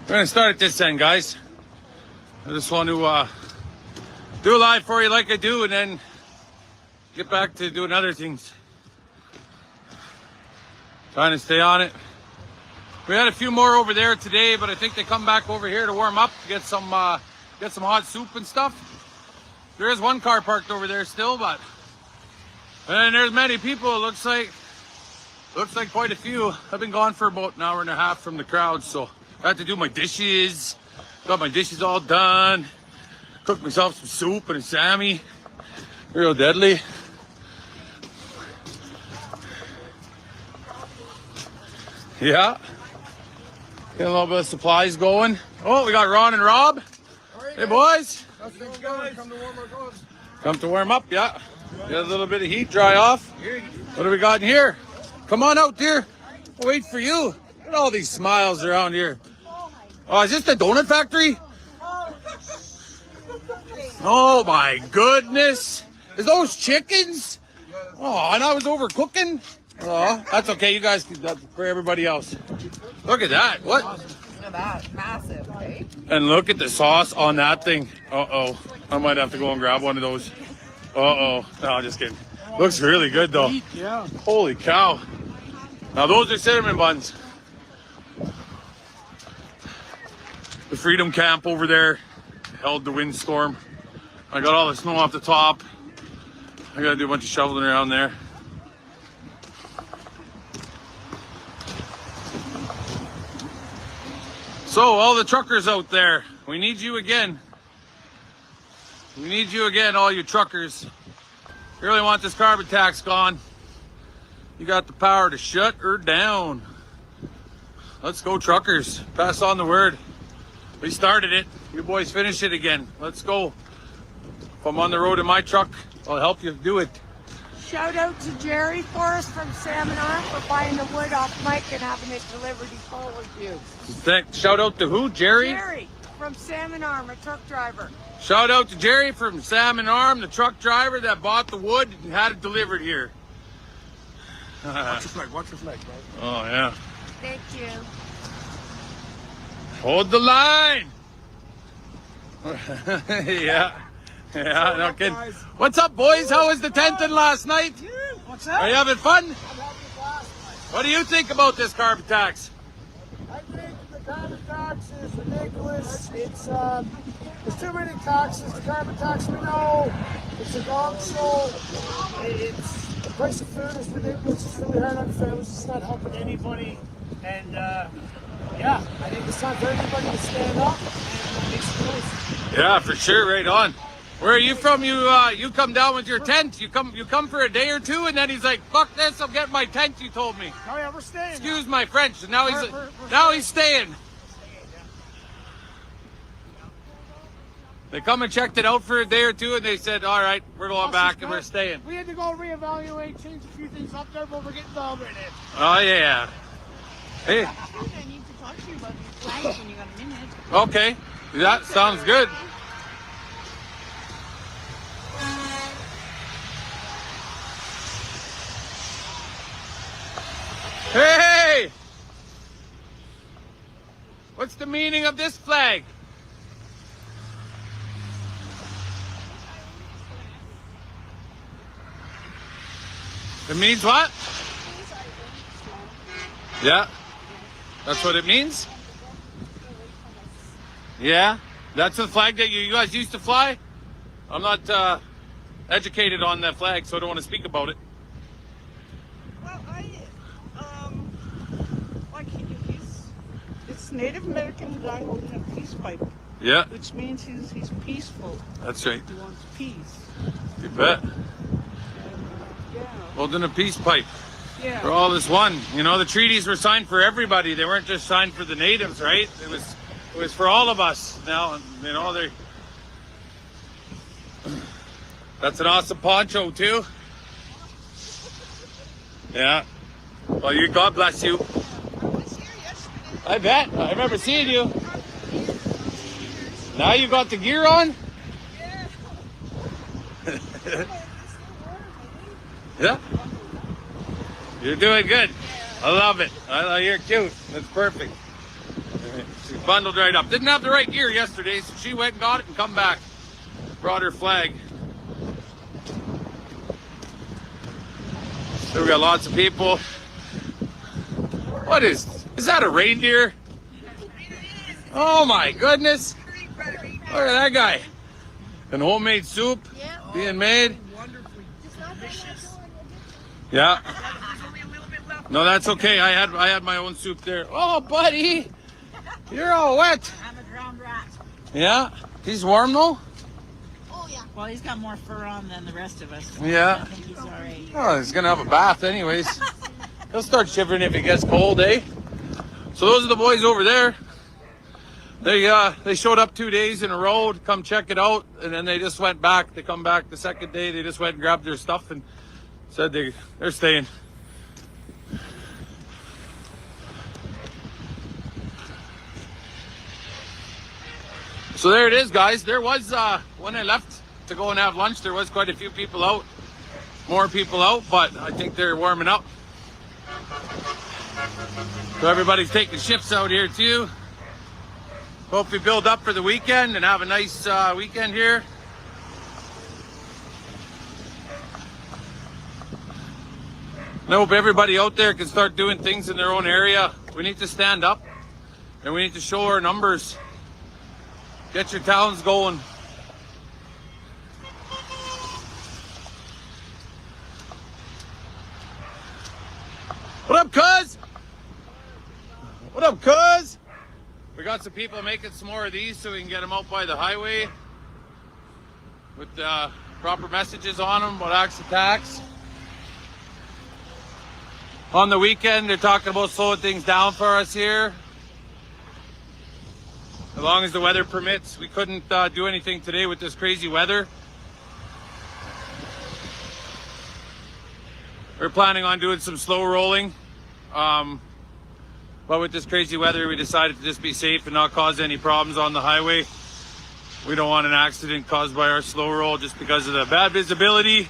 [SPEAKER 20] going to start at this end, guys. I just want to do a live for you like I do and then get back to doing other things. Trying to stay on it. We had a few more over there today, but I think they come back over here to warm up, get some hot soup and stuff. There is one car parked over there still, but and there's many people. It looks like quite a few. I've been gone for about an hour and a half from the crowd, so I had to do my dishes. Got my dishes all done. Cooked myself some soup and a Sammy. Real deadly. Yeah. Get a little bit of supplies going. Oh, we got Ron and Rob. Hey, boys. Come to warm up, yeah. Get a little bit of heat, dry off. What do we got in here? Come on out, dear. I'll wait for you. Look at all these smiles around here. Oh, is this the donut factory? Oh my goodness. Is those chickens? Oh, and I was overcooking? Oh, that's okay. You guys, that's for everybody else. Look at that. What?
[SPEAKER 21] Look at that. Massive, right?
[SPEAKER 20] And look at the sauce on that thing. Uh-oh. I might have to go and grab one of those. Uh-oh. No, just kidding. Looks really good, though.
[SPEAKER 21] Yeah.
[SPEAKER 20] Holy cow. Now, those are cinnamon buns. The Freedom Camp over there held the windstorm. I got all the snow off the top. I got to do a bunch of shoveling around there. So, all the truckers out there, we need you again. We need you again, all you truckers. You really want this carbon tax gone. You got the power to shut her down. Let's go, truckers. Pass on the word. We started it. You boys finish it again. Let's go. If I'm on the road in my truck, I'll help you do it.
[SPEAKER 21] Shout out to Jerry Forrest from Salmon Arm for buying the wood off Mike and having it delivered. He followed you.
[SPEAKER 20] Shout out to who? Jerry?
[SPEAKER 21] Jerry from Salmon Arm, a truck driver.
[SPEAKER 20] Shout out to Jerry from Salmon Arm, the truck driver that bought the wood and had it delivered here.
[SPEAKER 1] Watch your flag, bro.
[SPEAKER 20] Oh, yeah.
[SPEAKER 21] Thank you.
[SPEAKER 20] Hold the line. Yeah. Yeah, no kidding. What's up, boys? How was the tenting last night?
[SPEAKER 21] What's up?
[SPEAKER 20] Are you having fun? What do you think about this carbon tax?
[SPEAKER 21] I think the carbon tax is ridiculous. There's too many taxes. The carbon tax, we know, it's a dog show. The price of food is ridiculous. It's really hard on families. It's not helping anybody. And yeah, I think it's time for everybody to stand up and make some noise.
[SPEAKER 20] Yeah, for sure. Right on. Where are you from? You come down with your tent. You come for a day or two, and then he's like, "Fuck this! I'm getting my tent." You told me.
[SPEAKER 21] Oh yeah, we're staying.
[SPEAKER 20] Excuse my French. And now he's staying. They come and checked it out for a day or two, and they said, "All right, we're going back and we're staying."
[SPEAKER 21] We had to go reevaluate, change a few things up there, but we're getting all right in.
[SPEAKER 20] Oh yeah. Hey.
[SPEAKER 21] I need to talk to you about these flags when you got a minute.
[SPEAKER 20] Okay, that sounds good. Hey! What's the meaning of this flag? It means what? Yeah, that's what it means? Yeah, that's the flag that you guys used to fly? I'm not educated on that flag, so I don't want to speak about it.
[SPEAKER 21] Well, it's Native American guy holding a peace pipe.
[SPEAKER 20] Yeah.
[SPEAKER 21] Which means he's peaceful.
[SPEAKER 20] That's right.
[SPEAKER 21] He wants peace.
[SPEAKER 20] You bet.
[SPEAKER 21] Yeah.
[SPEAKER 20] Holding a peace pipe.
[SPEAKER 21] Yeah.
[SPEAKER 20] For all is one. You know, the treaties were signed for everybody. They weren't just signed for the natives, right? It was for all of us. Now, you know, that's an awesome poncho too. Yeah. Well, God bless you. I bet. I remember seeing you. Now you got the gear on? Yeah. You're doing good. I love it. You're cute. That's perfect. She's bundled right up. Didn't have the right gear yesterday, so she went and got it and come back. Brought her flag. So we got lots of people. What is that a reindeer? Oh my goodness. Look at that guy. An homemade soup being made. Yeah. No, that's okay. I had my own soup there. Oh, buddy. You're all wet.
[SPEAKER 21] I'm a drowned rat.
[SPEAKER 20] Yeah. He's warm though?
[SPEAKER 21] Oh yeah. Well, he's got more fur on than the rest of us.
[SPEAKER 20] Yeah.
[SPEAKER 21] I think he's all right.
[SPEAKER 20] Oh, he's gonna have a bath anyways. He'll start shivering if it gets cold, eh? So those are the boys over there. They showed up 2 days in a row to come check it out, and then they just went back. They come back the second day. They just went and grabbed their stuff and said they're staying. So there it is, guys. There was, when I left to go and have lunch, there was quite a few people out. More people out, but I think they're warming up. So everybody's taking shifts out here too. Hope we build up for the weekend and have a nice weekend here. I hope everybody out there can start doing things in their own area. We need to stand up and we need to show our numbers. Get your towns going. What up, cuz? What up, cuz? We got some people making some more of these so we can get them out by the highway with proper messages on them about acts of tax. On the weekend, they're talking about slowing things down for us here. As long as the weather permits. We couldn't do anything today with this crazy weather. We're planning on doing some slow rolling. But with this crazy weather, we decided to just be safe and not cause any problems on the highway. We don't want an accident caused by our slow roll just because of the bad visibility,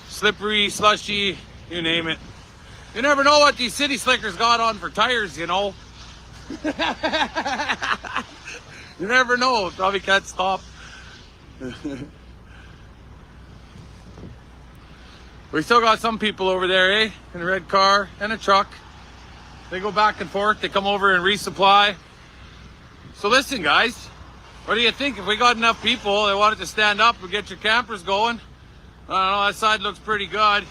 [SPEAKER 20] slippery, slushy, you name it. You never know what these city slickers got on for tires, you know. You never know. Probably can't stop. We still got some people over there, eh? In a red car and a truck. They go back and forth. They come over and resupply. So listen, guys. What do you think? If we got enough people that wanted to stand up and get your campers going, I don't know, that side looks pretty good.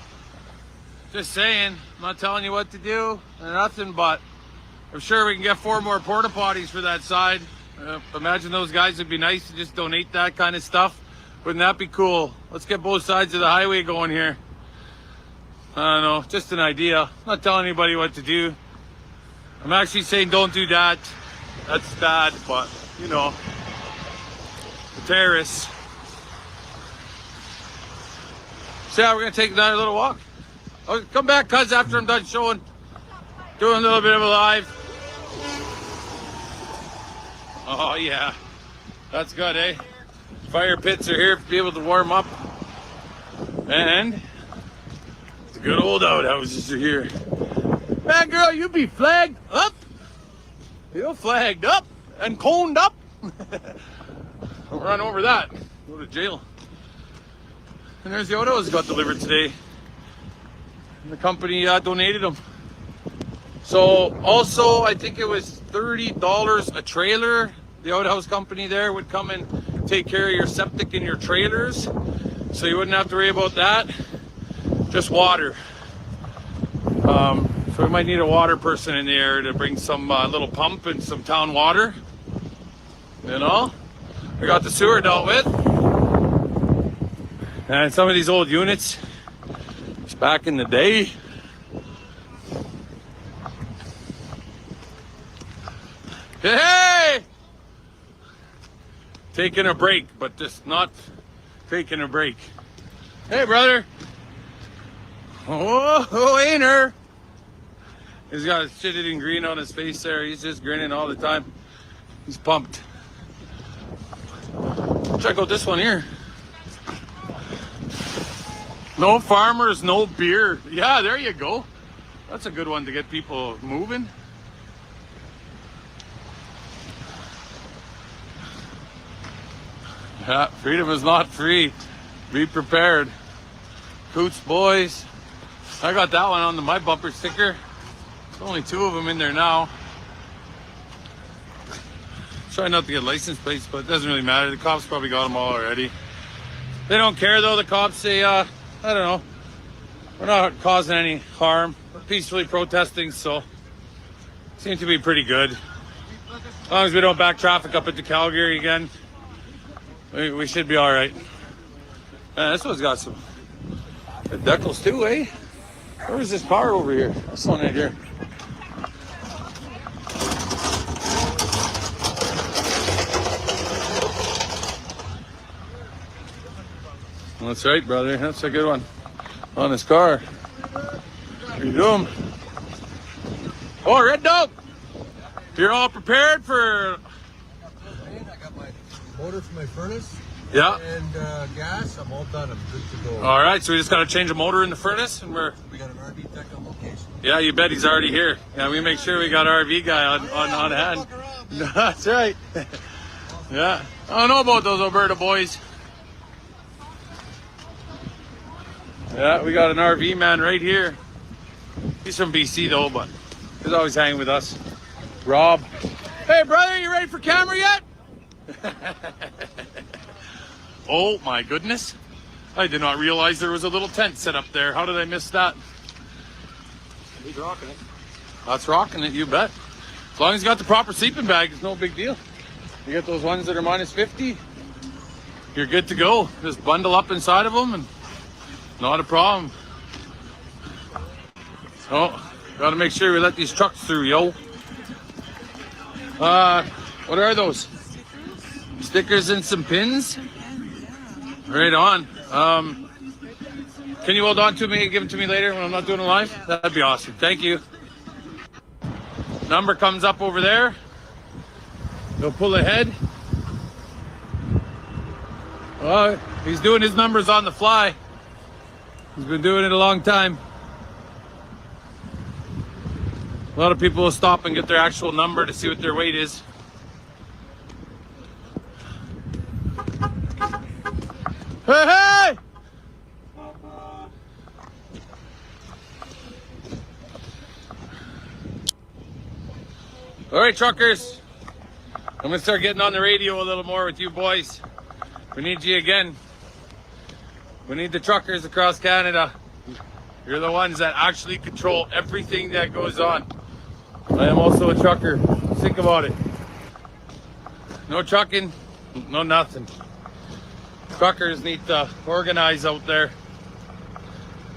[SPEAKER 20] Just saying, I'm not telling you what to do or nothing, but I'm sure we can get 4 more porta potties for that side. Imagine those guys would be nice to just donate that kind of stuff. Wouldn't that be cool? Let's get both sides of the highway going here. I don't know, just an idea. I'm not telling anybody what to do. I'm actually saying don't do that. That's bad, but you know. The terrorists. So yeah, we're gonna take another little walk. Oh, come back, cuz, after I'm done showing. Doing a little bit of a live. Oh yeah, that's good, eh? Fire pits are here for people to warm up. And the good old outhouses are here. Man, girl, you be flagged up. You're flagged up and coned up. Don't run over that. Go to jail. And there's the autos got delivered today. And the company donated them. So also, I think it was $30 a trailer. The outhouse company there would come and take care of your septic in your trailers. So you wouldn't have to worry about that. Just water. So we might need a water person in there to bring some little pump and some town water. You know? We got the sewer dealt with. And some of these old units, it's back in the day. Hey! Taking a break, but just not taking a break. Hey, brother. Oh, ain't her? He's got shit-eating green on his face there. He's just grinning all the time. He's pumped. Check out this one here. No farmers, no beer. Yeah, there you go. That's a good one to get people moving. Yeah, freedom is not free. Be prepared. Coots boys. I got that one on my bumper sticker. There's only 2 of them in there now. Try not to get license plates, but it doesn't really matter. The cops probably got them all already. They don't care though. The cops say, I don't know. We're not causing any harm. We're peacefully protesting, so seem to be pretty good. As long as we don't back traffic up into Calgary again, we should be all right. This one's got some decals too, eh? Where's this car over here? This one right here. That's right, brother. That's a good one. On his car. How you doing? Oh, Red Dog! You're all prepared for...
[SPEAKER 3] I got my motor for my furnace.
[SPEAKER 20] Yeah.
[SPEAKER 3] And gas. I'm all done. I'm good to go.
[SPEAKER 20] All right, so we just got to change a motor in the furnace, and
[SPEAKER 3] We got an RV tech on location.
[SPEAKER 20] Yeah, you bet he's already here. Yeah, we make sure we got our RV guy on hand. That's right. Yeah. I don't know about those Alberta boys. Yeah, we got an RV man right here. He's from BC though, but he's always hanging with us. Rob. Hey brother, you ready for camera yet? Oh my goodness. I did not realize there was a little tent set up there. How did I miss that? He's rocking it. That's rocking it, you bet. As long as you got the proper sleeping bag, it's no big deal. You get those ones that are minus 50, you're good to go. Just bundle up inside of them and not a problem. So, gotta make sure we let these trucks through, yo. What are those? Stickers and some pins? Right on. Can you hold on to me and give them to me later when I'm not doing it live? That'd be awesome. Thank you. Number comes up over there. They'll pull ahead. Well, he's doing his numbers on the fly. He's been doing it a long time. A lot of people will stop and get their actual number to see what their weight is. Hey, hey! All right, truckers. I'm gonna start getting on the radio a little more with you boys. We need you again. We need the truckers across Canada. You're the ones that actually control everything that goes on. I am also a trucker. Think about it. No trucking, no nothing. Truckers need to organize out there.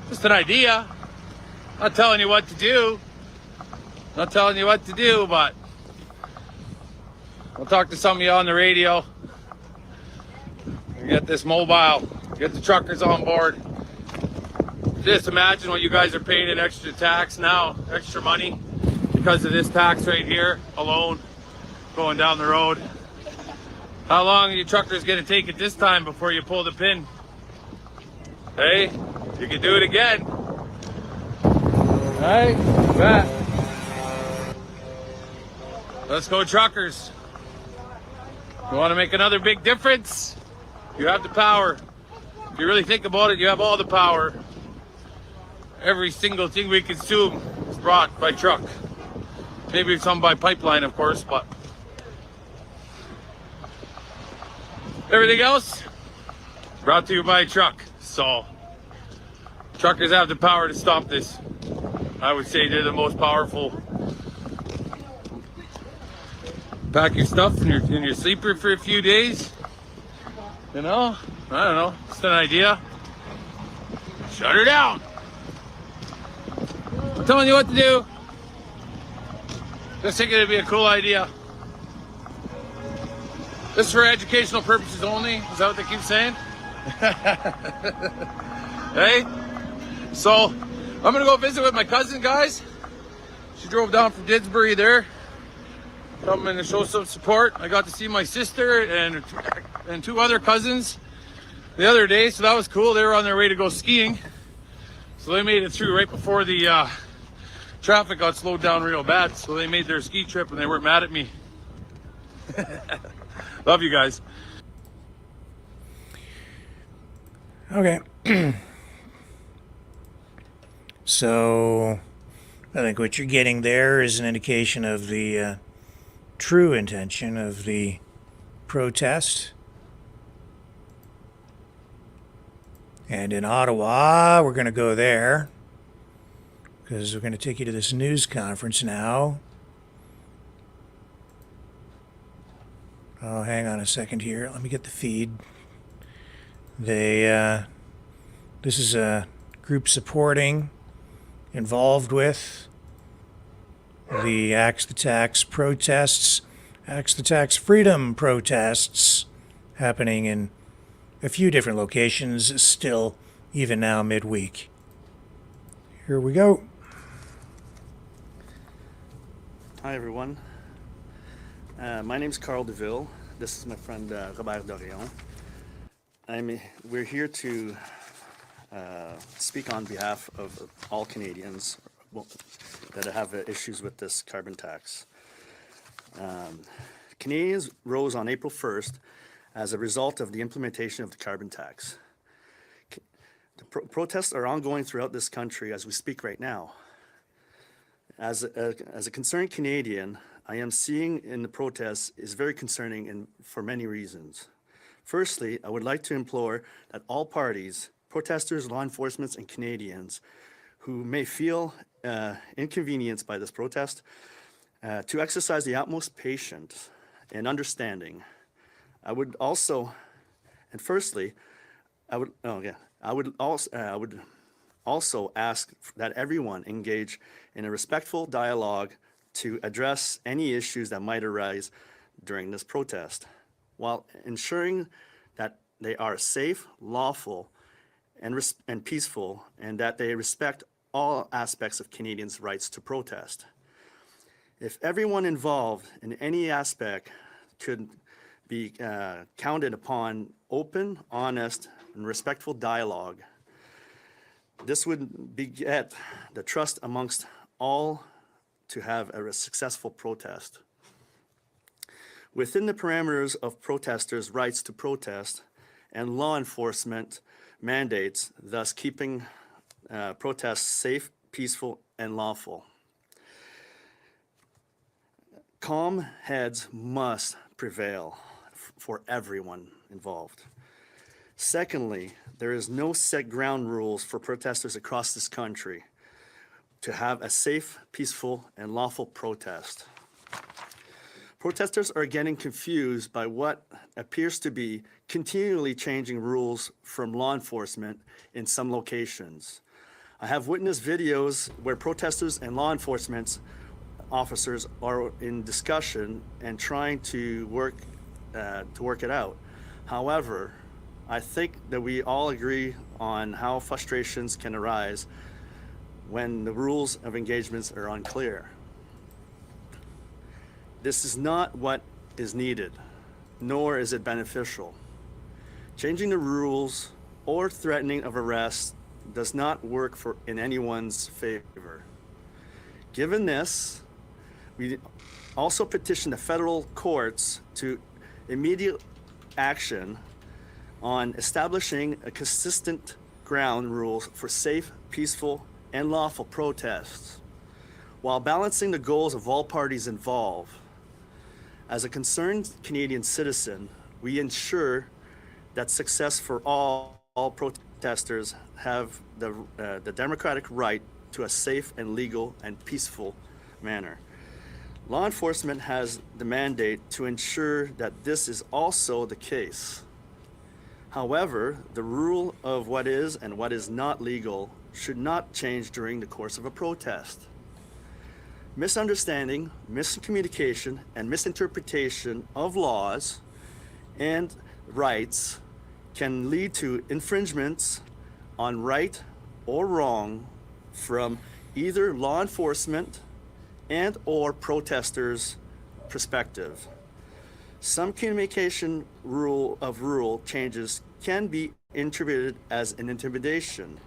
[SPEAKER 20] Just an idea. Not telling you what to do. Not telling you what to do, but I'll talk to some of you on the radio. Get this mobile. Get the truckers on board. Just imagine what you guys are paying in extra tax now, extra money, because of this tax right here alone, going down the road. How long are you truckers gonna take it this time before you pull the pin? Hey, you can do it again. Hey, bet. Let's go, truckers. You wanna make another big difference? You have the power. If you really think about it, you have all the power. Every single thing we consume is brought by truck. Maybe some by pipeline, of course, but everything else brought to you by truck. So truckers have the power to stop this. I would say they're the most powerful. Pack your stuff in your sleeper for a few days. You know, I don't know, just an idea. Shut her down. I'm telling you what to do. Just think it'd be a cool idea. This is for educational purposes only. Is that what they keep saying? Hey, so I'm gonna go visit with my cousin, guys. She drove down from Didsbury there. Coming to show some support. I got to see my sister and two other cousins the other day, so that was cool. They were on their way to go skiing, so they made it through right before the traffic got slowed down real bad. So they made their ski trip and they weren't mad at me. Love you guys.
[SPEAKER 2] Okay. So I think what you're getting there is an indication of the true intention of the protest. And in Ottawa, we're going to go there because we're going to take you to this news conference now. Oh, hang on a second here. Let me get the feed. This is a group supporting, involved with the Axe the Tax protests, Axe the Tax freedom protests happening in a few different locations still, even now midweek. Here we go.
[SPEAKER 5] Hi everyone. My name's Carl DeVille. This is my friend Robert Dorion. We're here to speak on behalf of all Canadians that have issues with this carbon tax. Canadians rose on April 1st as a result of the implementation of the carbon tax. The protests are ongoing throughout this country as we speak right now. As a concerned Canadian, I am seeing in the protests is very concerning for many reasons. Firstly, I would like to implore that all parties, protesters, law enforcement, and Canadians who may feel inconvenienced by this protest, to exercise the utmost patience and understanding. I would also ask that everyone engage in a respectful dialogue to address any issues that might arise during this protest, while ensuring that they are safe, lawful, and peaceful, and that they respect all aspects of Canadians' rights to protest. If everyone involved in any aspect could be counted upon open, honest, and respectful dialogue. This would beget the trust amongst all to have a successful protest. Within the parameters of protesters' rights to protest and law enforcement mandates, thus keeping protests safe, peaceful, and lawful. Calm heads must prevail for everyone involved. Secondly, there is no set ground rules for protesters across this country to have a safe, peaceful, and lawful protest. Protesters are getting confused by what appears to be continually changing rules from law enforcement in some locations. I have witnessed videos where protesters and law enforcement officers are in discussion and trying to work it out. However, I think that we all agree on how frustrations can arise when the rules of engagements are unclear. This is not what is needed, nor is it beneficial. Changing the rules or threatening of arrest does not work in anyone's favor. Given this, we also petition the federal courts to immediate action on establishing a consistent ground rules for safe, peaceful, and lawful protests, while balancing the goals of all parties involved. As a concerned Canadian citizen, we ensure that success for all protesters have the democratic right to a safe and legal and peaceful manner. Law enforcement has the mandate to ensure that this is also the case. However, the rule of what is and what is not legal should not change during the course of a protest. Misunderstanding, miscommunication, and misinterpretation of laws and rights can lead to infringements on right or wrong from either law enforcement and or protesters' perspective. Some communication rule changes can be interpreted as an intimidation.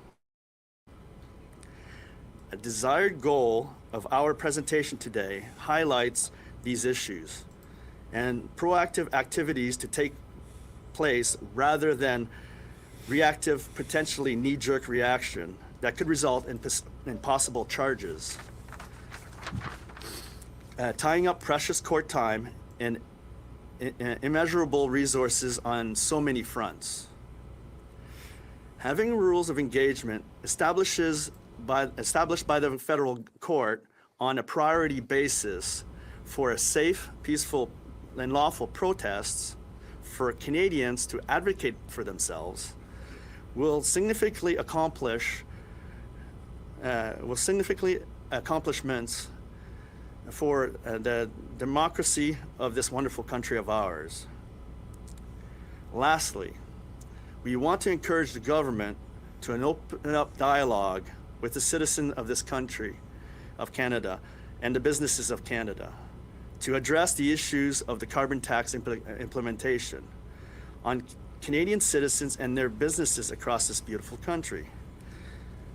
[SPEAKER 5] A desired goal of our presentation today highlights these issues and proactive activities to take place rather than reactive, potentially knee-jerk reaction that could result in possible charges. Tying up precious court time and immeasurable resources on so many fronts. Having rules of engagement established by the federal court on a priority basis for a safe, peaceful, and lawful protests for Canadians to advocate for themselves will significantly accomplish accomplishments for the democracy of this wonderful country of ours. Lastly, we want to encourage the government to an open up dialogue with the citizens of this country, of Canada, and the businesses of Canada to address the issues of the carbon tax implementation on Canadian citizens and their businesses across this beautiful country.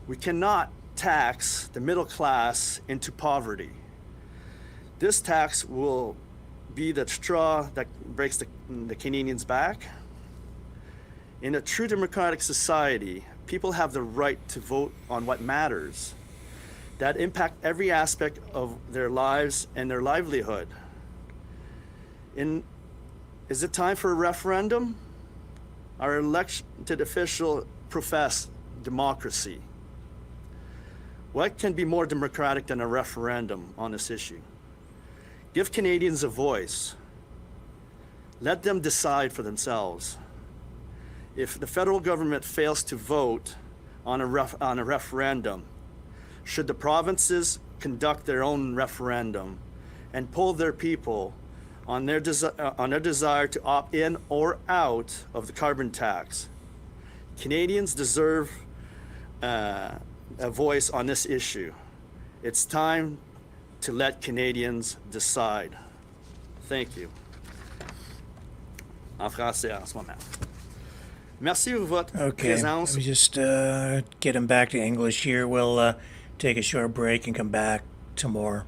[SPEAKER 5] We cannot tax the middle class into poverty. This tax will be the straw that breaks the Canadians' back. In a true democratic society, people have the right to vote on what matters that impact every aspect of their lives and their livelihood. Is it time for a referendum? Our elected official profess democracy. What can be more democratic than a referendum on this issue? Give Canadians a voice. Let them decide for themselves. If the federal government fails to vote on a referendum, should the provinces conduct their own referendum and poll their people on their desire to opt in or out of the carbon tax? Canadians deserve a voice on this issue. It's time to let Canadians decide. Thank you. en français en ce moment. Merci de votre
[SPEAKER 2] Okay,
[SPEAKER 5] présence.
[SPEAKER 2] let me just get him back to English here. We'll take a short break and come back to more.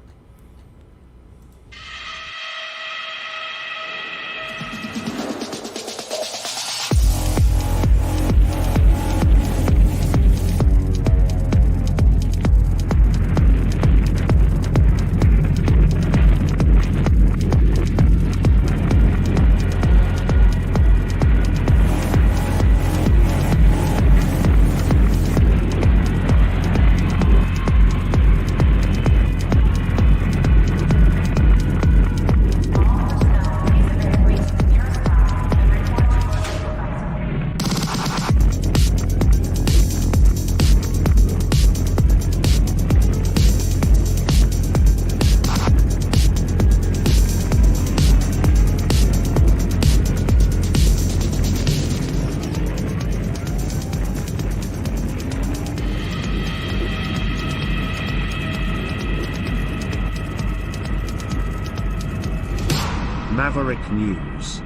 [SPEAKER 8] Maverick News.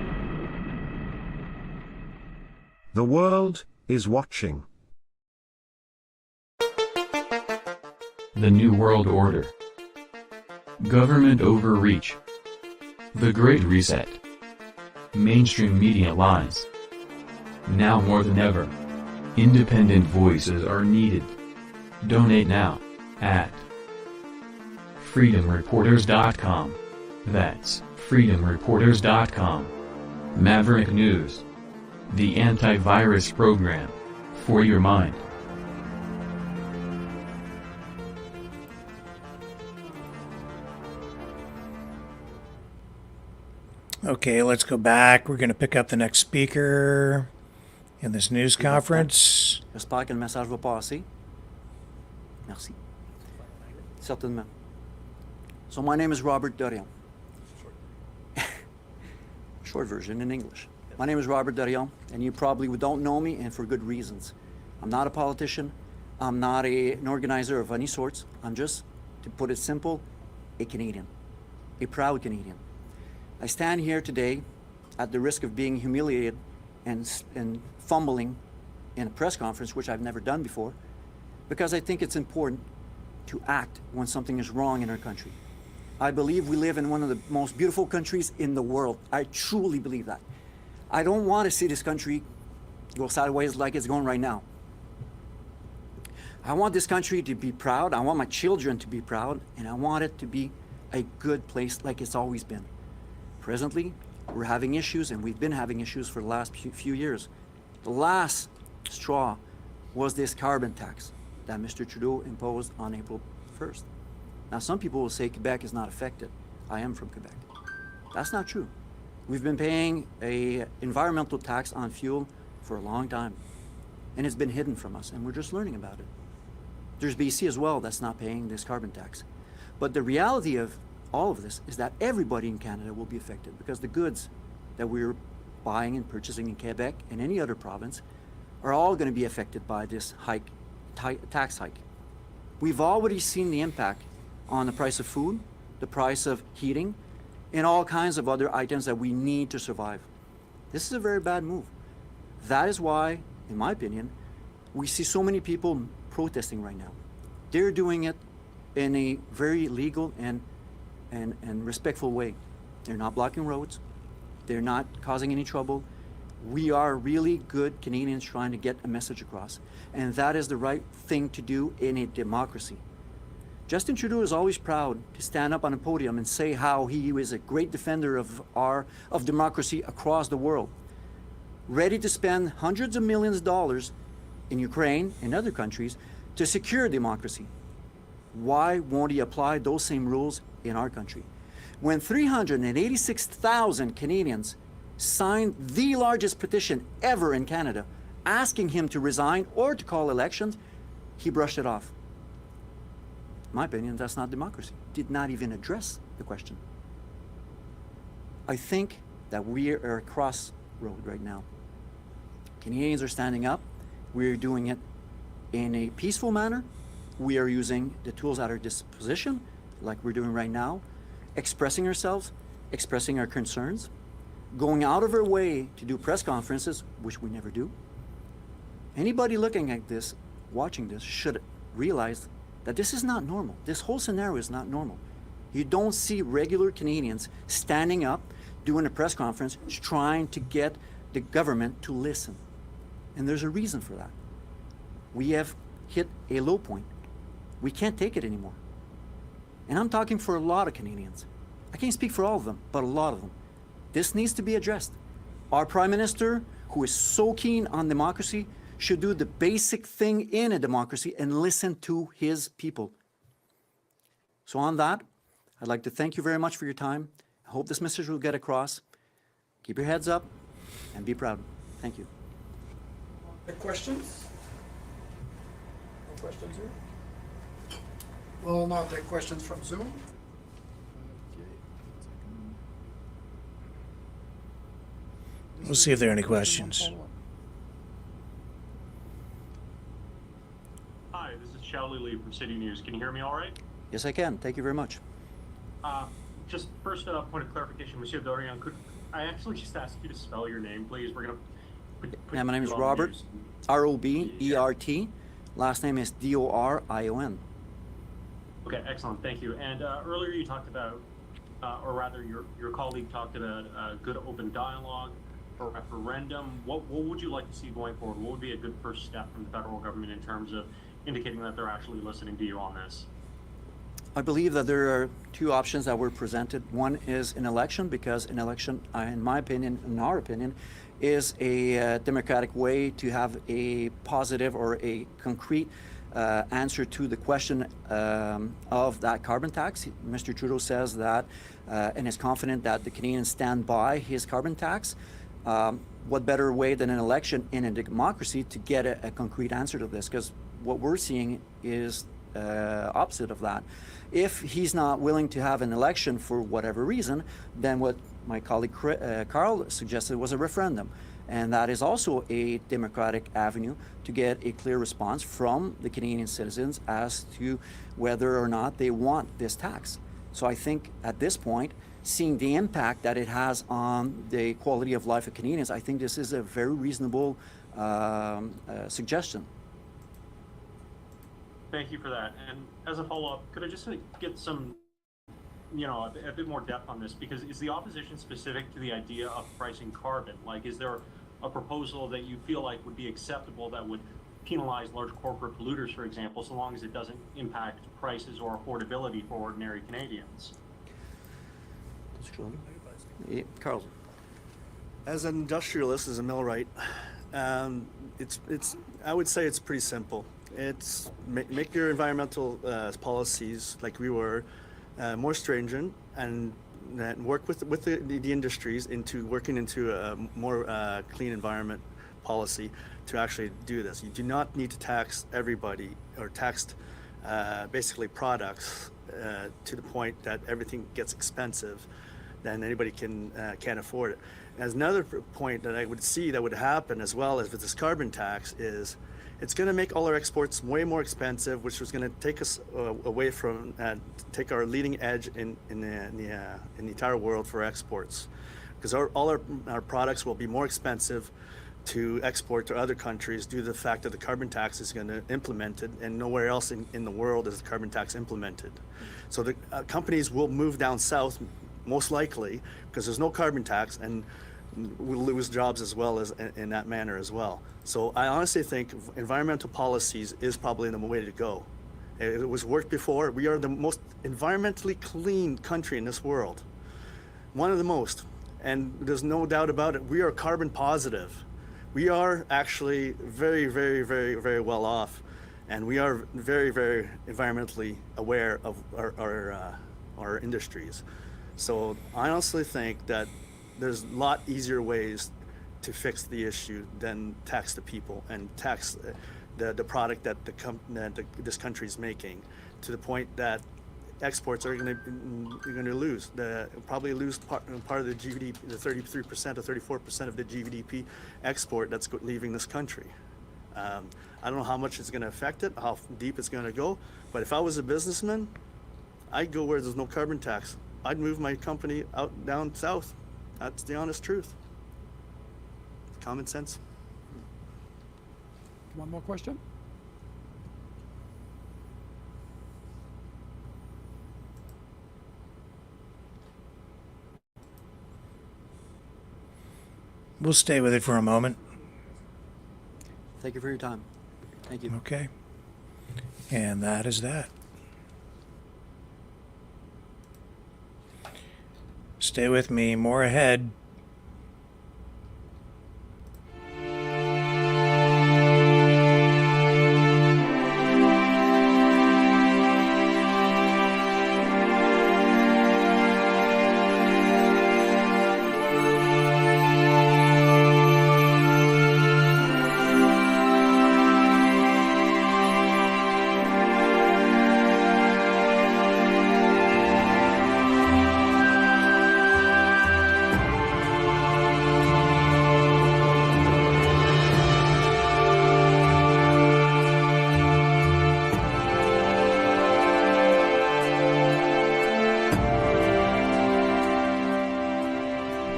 [SPEAKER 8] The world is watching.
[SPEAKER 22] The New World Order. Government overreach. The Great Reset. Mainstream media lies. Now more than ever, independent voices are needed. Donate now, at freedomreporters.com. That's freedomreporters.com. Maverick News. The antivirus program. For your mind.
[SPEAKER 2] Okay, let's go back. We're going to pick up the next speaker in this news conference.
[SPEAKER 5] J'espère que le message va passer. Merci. Certainement. So my name is Robert Durion. Short version in English. My name is Robert Durion, and you probably don't know me, and for good reasons. I'm not a politician. I'm not an organizer of any sorts. I'm just, to put it simple, a Canadian, a proud Canadian. I stand here today at the risk of being humiliated and fumbling in a press conference, which I've never done before, because I think it's important to act when something is wrong in our country. I believe we live in one of the most beautiful countries in the world. I truly believe that. I don't want to see this country go sideways like it's going right now. I want this country to be proud. I want my children to be proud, and I want it to be a good place like it's always been. Presently, we're having issues, and we've been having issues for the last few years. The last straw was this carbon tax that Mr. Trudeau imposed on April 1st. Now, some people will say Quebec is not affected. I am from Quebec. That's not true. We've been paying an environmental tax on fuel for a long time, and it's been hidden from us, and we're just learning about it. There's BC as well that's not paying this carbon tax. But the reality of all of this is that everybody in Canada will be affected, because the goods that we're buying and purchasing in Quebec and any other province are all going to be affected by this tax hike. We've already seen the impact on the price of food, the price of heating, and all kinds of other items that we need to survive. This is a very bad move. That is why, in my opinion, we see so many people protesting right now. They're doing it in a very legal and respectful way. They're not blocking roads. They're not causing any trouble. We are really good Canadians trying to get a message across. And that is the right thing to do in a democracy. Justin Trudeau is always proud to stand up on a podium and say how he is a great defender of democracy across the world, ready to spend hundreds of millions of dollars in Ukraine and other countries to secure democracy. Why won't he apply those same rules in our country? When 386,000 Canadians signed the largest petition ever in Canada, asking him to resign or to call elections, he brushed it off. In my opinion, that's not democracy. Did not even address the question. I think that we are at a crossroad right now. Canadians are standing up. We're doing it in a peaceful manner. We are using the tools at our disposition, like we're doing right now, expressing ourselves, expressing our concerns.
[SPEAKER 7] going out of her way to do press conferences, which we never do. Anybody looking at this, watching this, should realize that this is not normal. This whole scenario is not normal. You don't see regular Canadians standing up, doing a press conference, trying to get the government to listen. And there's a reason for that. We have hit a low point. We can't take it anymore. And I'm talking for a lot of Canadians. I can't speak for all of them, but a lot of them. This needs to be addressed. Our Prime Minister, who is so keen on democracy, should do the basic thing in a democracy and listen to his people. So on that, I'd like to thank you very much for your time. I hope this message will get across. Keep your heads up and be proud. Thank you.
[SPEAKER 1] Any questions? No questions here? We'll now take questions from Zoom.
[SPEAKER 2] We'll see if there are any questions.
[SPEAKER 10] Hi, this is Charlie Lee from City News. Can you hear me all right?
[SPEAKER 7] Yes, I can. Thank you very much.
[SPEAKER 10] Just first point of clarification, Monsieur Dorian, could I actually just ask you to spell your name, please? We're going to
[SPEAKER 7] Yeah, my name is Robert, R-O-B-E-R-T. Last name is D-O-R-I-O-N.
[SPEAKER 10] Okay, excellent. Thank you. And earlier you talked about, or rather your colleague talked about good open dialogue for referendum. What would you like to see going forward? What would be a good first step from the federal government in terms of indicating that they're actually listening to you on this?
[SPEAKER 7] I believe that there are two options that were presented. One is an election, because an election, in my opinion, in our opinion, is a democratic way to have a positive or a concrete answer to the question of that carbon tax. Mr. Trudeau says that and is confident that the Canadians stand by his carbon tax. What better way than an election in a democracy to get a concrete answer to this? Because what we're seeing is opposite of that. If he's not willing to have an election for whatever reason, then what my colleague Carl suggested was a referendum. And that is also a democratic avenue to get a clear response from the Canadian citizens as to whether or not they want this tax. So I think at this point, seeing the impact that it has on the quality of life of Canadians, I think this is a very reasonable suggestion.
[SPEAKER 10] Thank you for that. And as a follow-up, could I just get some, a bit more depth on this? Because is the opposition specific to the idea of pricing carbon? Like, is there a proposal that you feel like would be acceptable that would penalize large corporate polluters, for example, so long as it doesn't impact prices or affordability for ordinary Canadians?
[SPEAKER 7] Yeah, Carl.
[SPEAKER 5] As an industrialist, as a millwright, I would say it's pretty simple. It's make your environmental policies, like we were, more stringent, and work with the industries into working into a more clean environment policy to actually do this. You do not need to tax everybody or tax basically products to the point that everything gets expensive, then anybody can't afford it. As another point that I would see that would happen as well as with this carbon tax is it's going to make all our exports way more expensive, which is going to take us away from, take our leading edge in the entire world for exports. Because all our products will be more expensive to export to other countries due to the fact that the carbon tax is going to implement it, and nowhere else in the world is the carbon tax implemented. So the companies will move down south, most likely, because there's no carbon tax, and we'll lose jobs as well as in that manner as well. So I honestly think environmental policies is probably the way to go. It was worked before. We are the most environmentally clean country in this world. One of the most. And there's no doubt about it. We are carbon positive. We are actually very, very, very, very well off. And we are very, very environmentally aware of our industries. So I honestly think that there's a lot easier ways to fix the issue than tax the people and tax the product that this country is making, to the point that exports are going to lose. Probably lose part of the GDP, the 33% or 34% of the GDP export that's leaving this country. I don't know how much it's going to affect it, how deep it's going to go, but if I was a businessman, I'd go where there's no carbon tax. I'd move my company out down south That's the honest truth. Common sense.
[SPEAKER 1] One more question?
[SPEAKER 2] We'll stay with it for a moment.
[SPEAKER 7] Thank you for your time. Thank you.
[SPEAKER 2] Okay. And that is that. Stay with me. More ahead.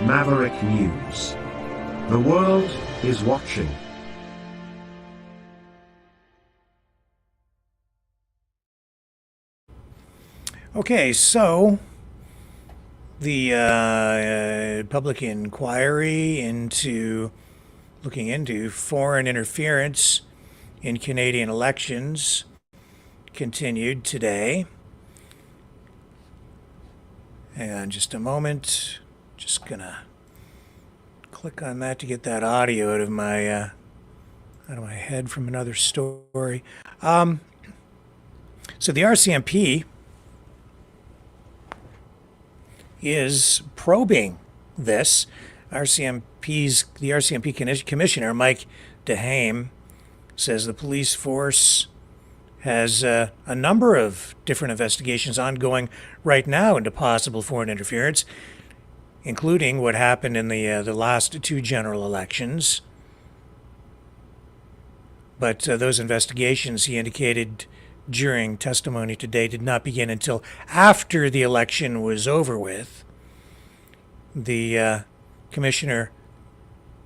[SPEAKER 8] Maverick News. The world is watching.
[SPEAKER 2] Okay, so the public inquiry into looking into foreign interference in Canadian elections continued today. And just a moment, just gonna click on that to get that audio out of my head from another story. So the RCMP is probing this. The RCMP Commissioner Mike DeHame says the police force has a number of different investigations ongoing right now into possible foreign interference, including what happened in the last two general elections. But those investigations, he indicated during testimony today, did not begin until after the election was over with. The commissioner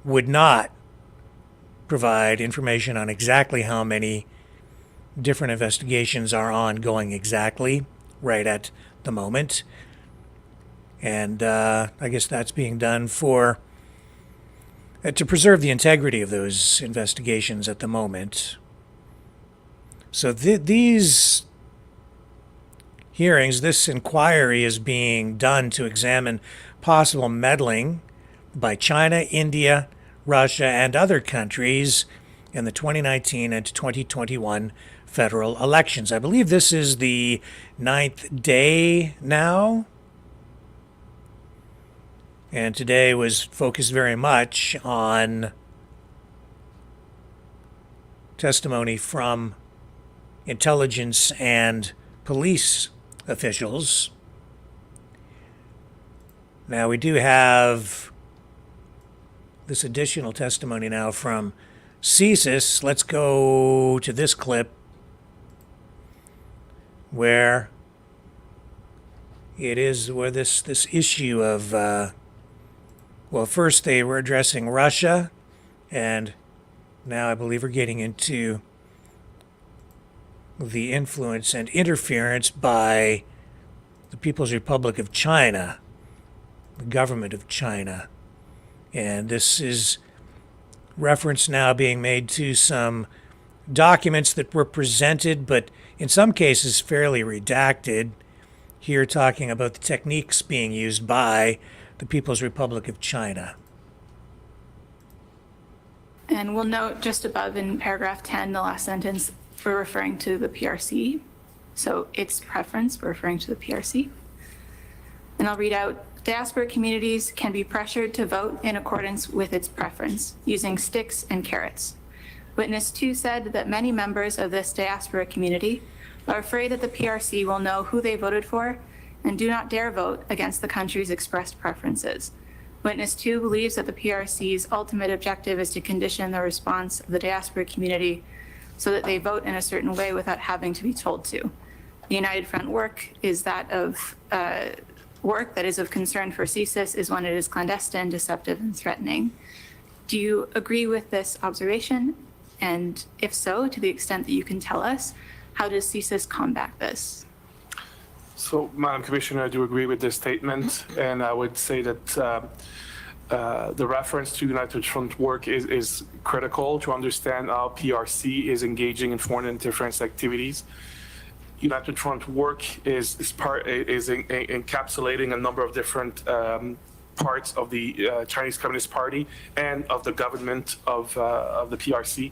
[SPEAKER 2] would not provide information on exactly how many different investigations are ongoing exactly right at the moment. And I guess that's being done for to preserve the integrity of those investigations at the moment. So these hearings, this inquiry is being done to examine possible meddling by China, India, Russia, and other countries in the 2019 and 2021 federal elections. I believe this is the 9th day now. And today was focused very much on testimony from intelligence and police officials. Now we do have this additional testimony now from CSIS. Let's go to this clip where it is where this issue of well, first they were addressing Russia, and now I believe we're getting into the influence and interference by the People's Republic of China, the government of China. And this is reference now being made to some documents that were presented, but in some cases fairly redacted. Here talking about the techniques being used by the People's Republic of China.
[SPEAKER 9] And we'll note just above in paragraph 10, the last sentence, we're referring to the PRC. So its preference, we're referring to the PRC. And I'll read out, diaspora communities can be pressured to vote in accordance with its preference, using sticks and carrots. Witness 2 said that many members of this diaspora community are afraid that the PRC will know who they voted for and do not dare vote against the country's expressed preferences. Witness 2 believes that the PRC's ultimate objective is to condition the response of the diaspora community so that they vote in a certain way without having to be told to. The United Front work is that of work that is of concern for CSIS is when it is clandestine, deceptive, and threatening. Do you agree with this observation? And if so, to the extent that you can tell us, how does CSIS combat this?
[SPEAKER 6] So, Madam Commissioner, I do agree with this statement, and I would say that the reference to United Front work is critical to understand how PRC is engaging in foreign interference activities. United Front work is encapsulating a number of different parts of the Chinese Communist Party and of the government of the PRC.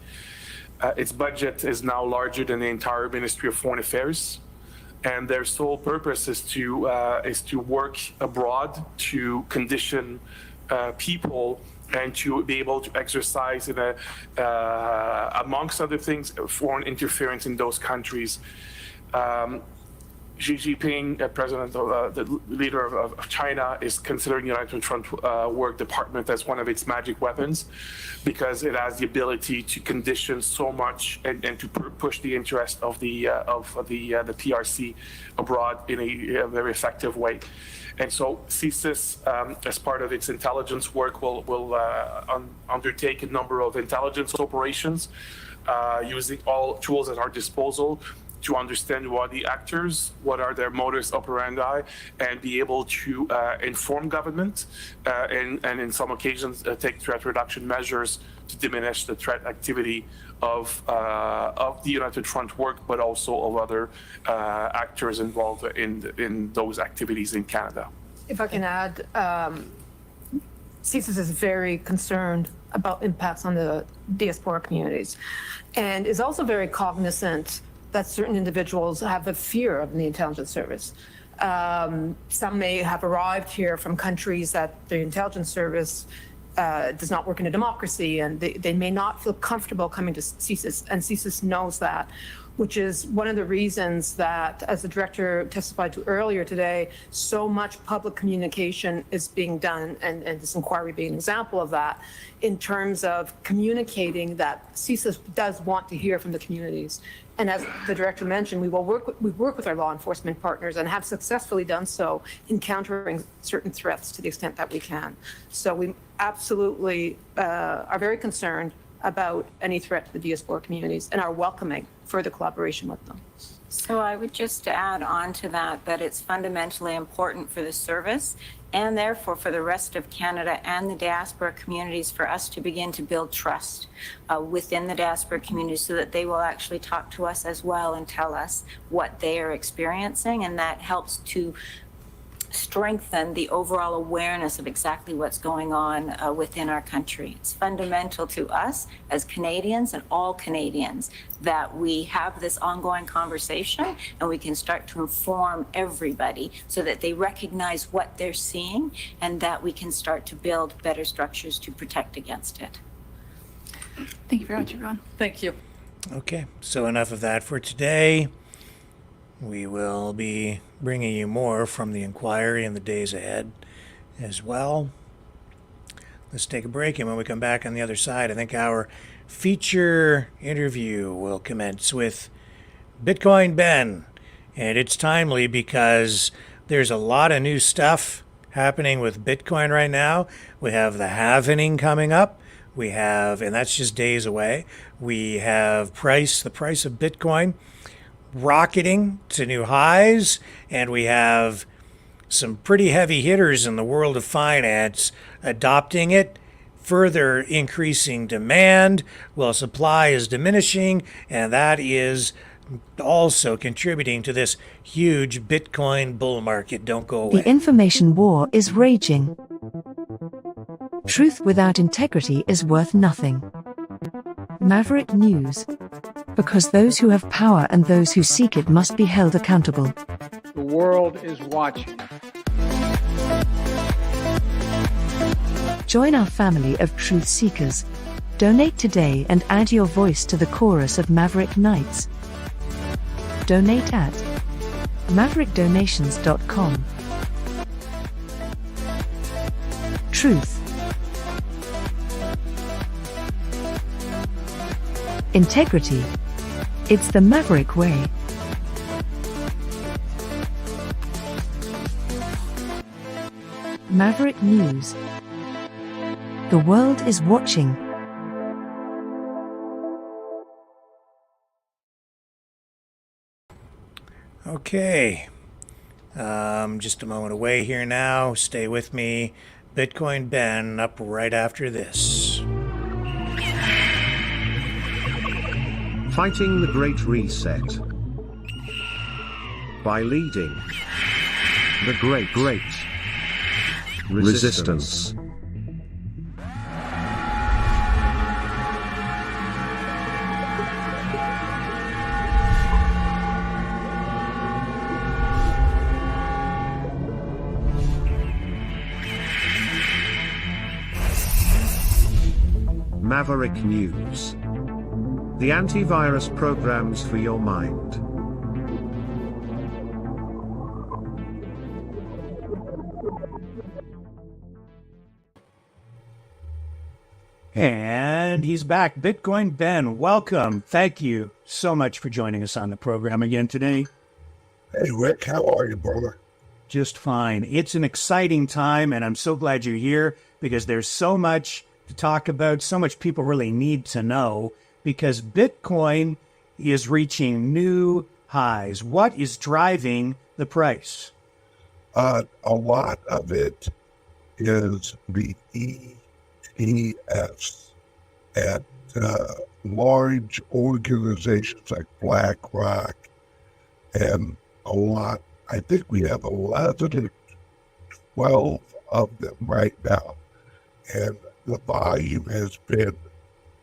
[SPEAKER 6] Its budget is now larger than the entire Ministry of Foreign Affairs, and their sole purpose is to work abroad to condition people and to be able to exercise in amongst other things, foreign interference in those countries. Xi Jinping, president of the leader of China, is considering United Front Work Department as one of its magic weapons, because it has the ability to condition so much and to push the interest of the PRC abroad in a very effective way. And so CSIS, as part of its intelligence work, will undertake a number of intelligence operations using all tools at our disposal to understand what are the actors, what are their modus operandi, and be able to inform government and in some occasions take threat reduction measures to diminish the threat activity of the United Front work, but also of other actors involved in those activities in Canada.
[SPEAKER 11] If I can add, CSIS is very concerned about impacts on the diaspora communities, and is also very cognizant that certain individuals have a fear of the intelligence service. Some may have arrived here from countries that the intelligence service does not work in a democracy, and they may not feel comfortable coming to CSIS, and CSIS knows that, which is one of the reasons that, as the director testified to earlier today, so much public communication is being done, and this inquiry being an example of that, in terms of communicating that CSIS does want to hear from the communities. And as the director mentioned, we work with our law enforcement partners and have successfully done so in countering certain threats to the extent that we can. So we absolutely are very concerned about any threat to the diaspora communities and are welcoming further collaboration with them.
[SPEAKER 23] So I would just add on to that it's fundamentally important for the service and therefore for the rest of Canada and the diaspora communities for us to begin to build trust within the diaspora community so that they will actually talk to us as well and tell us what they are experiencing, and that helps to strengthen the overall awareness of exactly what's going on within our country. It's fundamental to us as Canadians and all Canadians that we have this ongoing conversation and we can start to inform everybody so that they recognize what they're seeing and that we can start to build better structures to protect against it.
[SPEAKER 9] Thank you very much, everyone.
[SPEAKER 14] Thank you.
[SPEAKER 2] Okay, so enough of that for today. We will be bringing you more from the inquiry in the days ahead as well. Let's take a break, and when we come back on the other side, I think our feature interview will commence with Bitcoin Ben. And it's timely because there's a lot of new stuff happening with Bitcoin right now. We have the halvening coming up. We have, and that's just days away, we have the price of Bitcoin rocketing to new highs, and we have some pretty heavy hitters in the world of finance adopting it, further increasing demand while supply is diminishing, and that is also contributing to this huge Bitcoin bull market. Don't go away.
[SPEAKER 18] The information war is raging. Truth without integrity is worth nothing. Maverick News. Because those who have power and those who seek it must be held accountable.
[SPEAKER 19] The world is watching.
[SPEAKER 18] Join our family of truth seekers. Donate today and add your voice to the chorus of Maverick Knights. Donate at maverickdonations.com. Truth. Integrity. It's the Maverick way. Maverick News. The world is watching.
[SPEAKER 2] Okay. Just a moment away here now. Stay with me. Bitcoin Ben up right after this.
[SPEAKER 8] Fighting the Great Reset. By leading the Great Resistance. Maverick News. The antivirus programs for your mind.
[SPEAKER 2] And he's back. Bitcoin Ben, welcome. Thank you so much for joining us on the program again today.
[SPEAKER 4] Hey, Rick, how are you, brother?
[SPEAKER 2] Just fine. It's an exciting time, and I'm so glad you're here because there's so much to talk about, so much people really need to know, because Bitcoin is reaching new highs. What is driving the price?
[SPEAKER 4] A lot of it is the ETFs at large organizations like BlackRock, and a lot, I think we have 11 or 12 of them right now, and the volume has been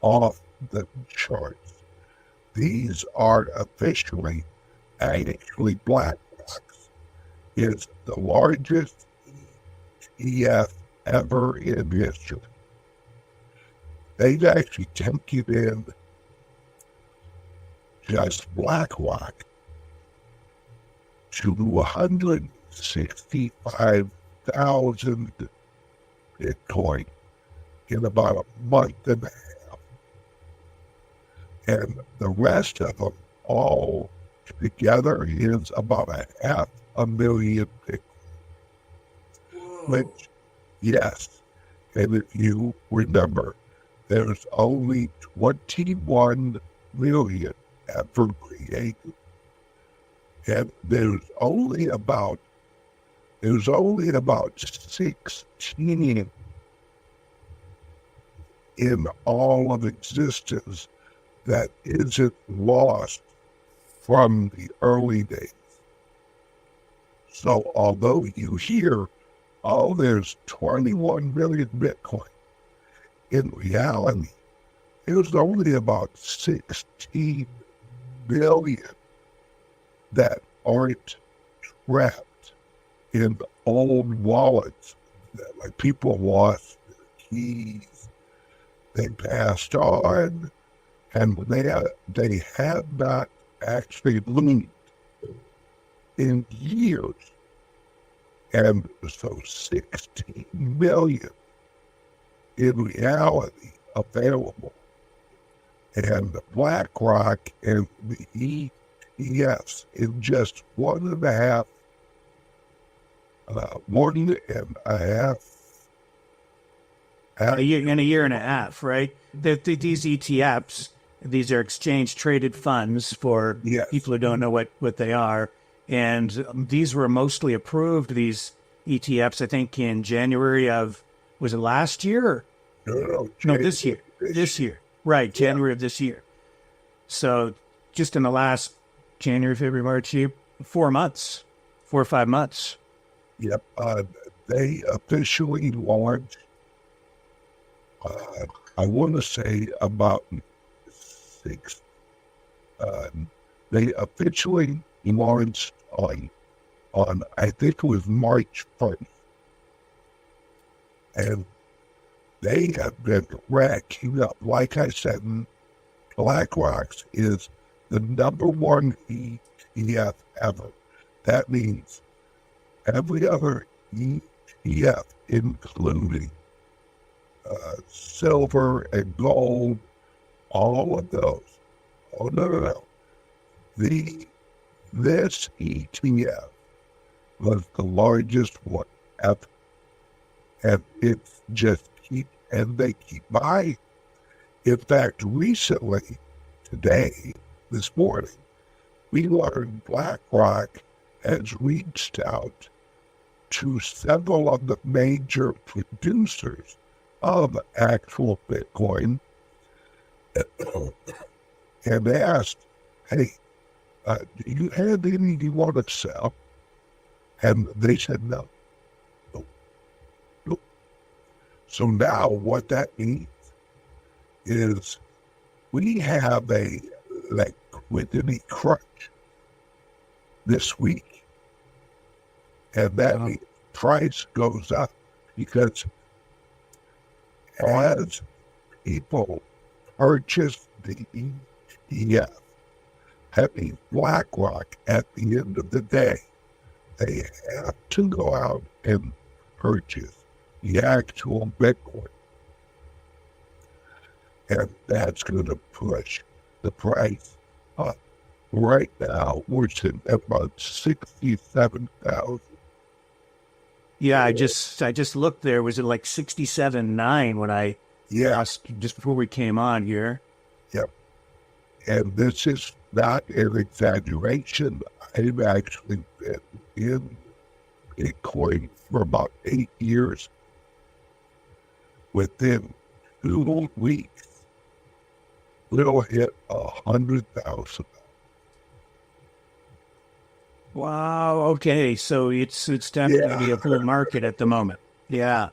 [SPEAKER 4] off the charts. These are officially, actually BlackRock's is the largest ETF ever in history. They've actually taken in just BlackRock to 165,000 Bitcoin in about a month and a half. And the rest of them all together is about 500,000 Bitcoin. Which, yes, and if you remember, there's only 21 million ever created. And there's only about 16 in all of existence that isn't lost from the early days. So although you hear, oh, there's 21 million Bitcoin, in reality, there's only about 16 billion that aren't trapped in old wallets that, like, people lost their keys, they passed on, and they have not actually leaked in years. And so 16 million in reality available. And the BlackRock and the ETFs in just 1.5
[SPEAKER 2] a year and a half, right? These ETFs, these are exchange traded funds for people who don't know what they are. And these were mostly approved, these ETFs, I think in January of, was it last year?
[SPEAKER 4] No,
[SPEAKER 2] this year. This year. Right, January of this year. So just in the last January, February, March, 4 months, 4 or 5 months.
[SPEAKER 4] Yep. They officially launched, I want to say about 6. They officially launched on I think it was March 1st. And they have been racking up. Like I said, BlackRock's is the #1 ETF ever. That means every other ETF, including silver and gold, all of those. Oh, no. This ETF was the largest one ever. And it's just they keep buying. In fact, recently, today, this morning, we learned BlackRock has reached out to several of the major producers of actual Bitcoin and asked, hey, do you have any you want to sell? And they said no. Nope. So now what that means is we have a liquidity crunch this week. And that means price goes up because as people purchase the ETF, having BlackRock at the end of the day, they have to go out and purchase the actual Bitcoin. And that's going to push the price up. Right now, we're sitting at about 67,000.
[SPEAKER 2] Yeah, I just looked there. Was it like 67.9 when I asked just before we came on here?
[SPEAKER 4] Yep. And this is not an exaggeration. I've actually been in Bitcoin for about 8 years. Within 2 weeks, we'll hit 100,000.
[SPEAKER 2] Wow. Okay. So it's definitely a bull market at the moment. Yeah.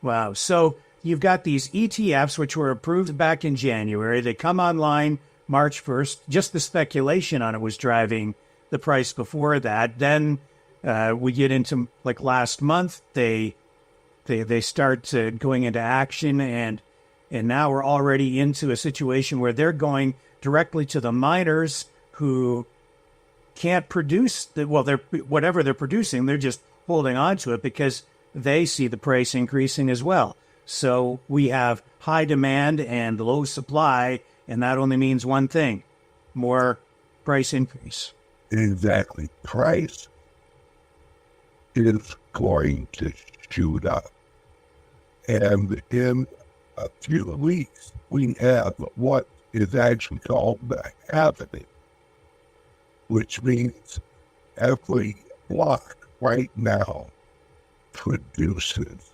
[SPEAKER 2] Wow. So you've got these ETFs, which were approved back in January. They come online March 1st. Just the speculation on it was driving the price before that. Then we get into like last month, they start going into action, and now we're already into a situation where they're going directly to the miners who can't produce whatever they're producing. They're just holding on to it because they see the price increasing as well. So we have high demand and low supply, and that only means one thing: more price increase.
[SPEAKER 4] Exactly. Price is going to shoot up. And in a few weeks, we have what is actually called the Halvening, which means every block right now produces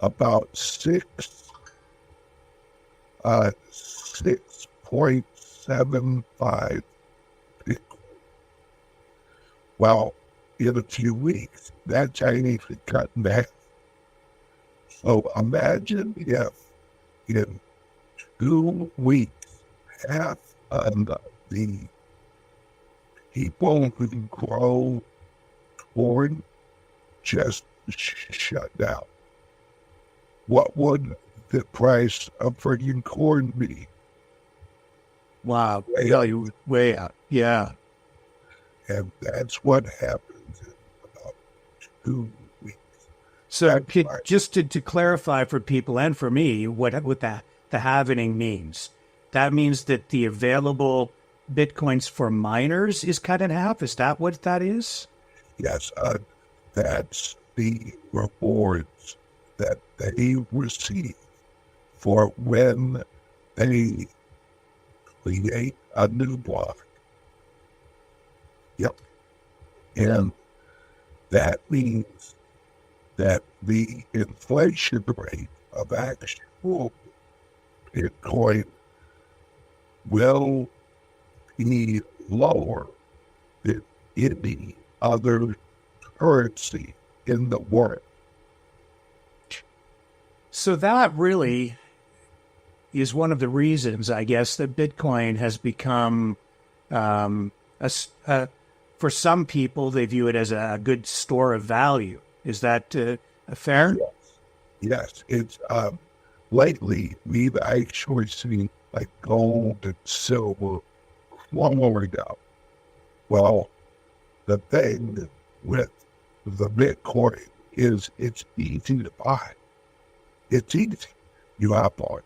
[SPEAKER 4] about 6.75 Bitcoin. Well, in a few weeks, that's actually cut in half. So imagine if in 2 weeks, half of the people who grow corn just shut down. What would the price of freaking corn be?
[SPEAKER 2] Wow. Way out. Yeah.
[SPEAKER 4] And that's what happens in about 2 weeks.
[SPEAKER 2] So just to clarify for people and for me, what the halvening means. That means that the available Bitcoins for miners is cut in half. Is that what that is?
[SPEAKER 4] Yes, that's the rewards that they receive for when they create a new block. Yep. And that means that the inflation rate of actual Bitcoin will be lower than any other currency in the world.
[SPEAKER 2] So that really is one of the reasons, I guess, that Bitcoin has become, for some people, they view it as a good store of value. Is that fair?
[SPEAKER 4] Yes. It's lately we've actually seen like gold and silver flowing up. Well, the thing with the Bitcoin is it's easy to buy. It's easy. You hop on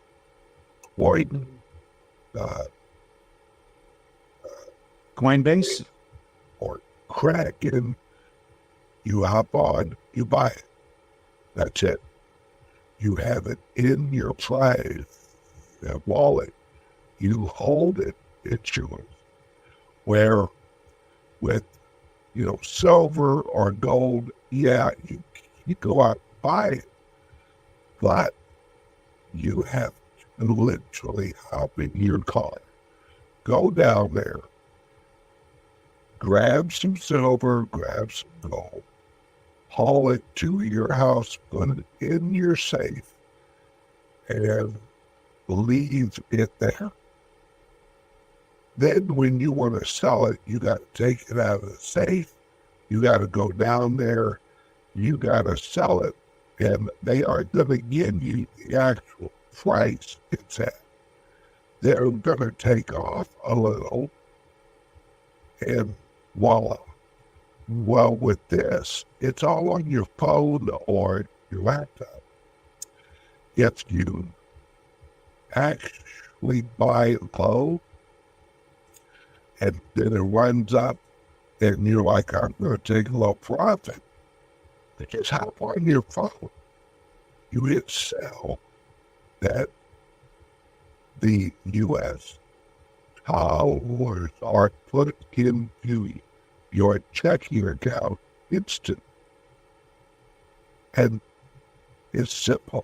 [SPEAKER 2] Coinbase
[SPEAKER 4] or Kraken. You hop on, you buy it. That's it. You have it in your private wallet. You hold it. It's yours. Where with, silver or gold, yeah, you go out and buy it, but you have to literally hop in your car, go down there, grab some silver, grab some gold, haul it to your house, put it in your safe, and leave it there. Then when you want to sell it, you got to take it out of the safe. You got to go down there. You got to sell it. And they are going to give you the actual price it's at. They're going to take off a little. And voila. Well, with this, it's all on your phone or your laptop. If you actually buy low, and then it runs up, and you're like, I'm going to take a low profit. Just hop on your phone. You hit sell. That the U.S. dollars are put into your checking account instant. And it's simple.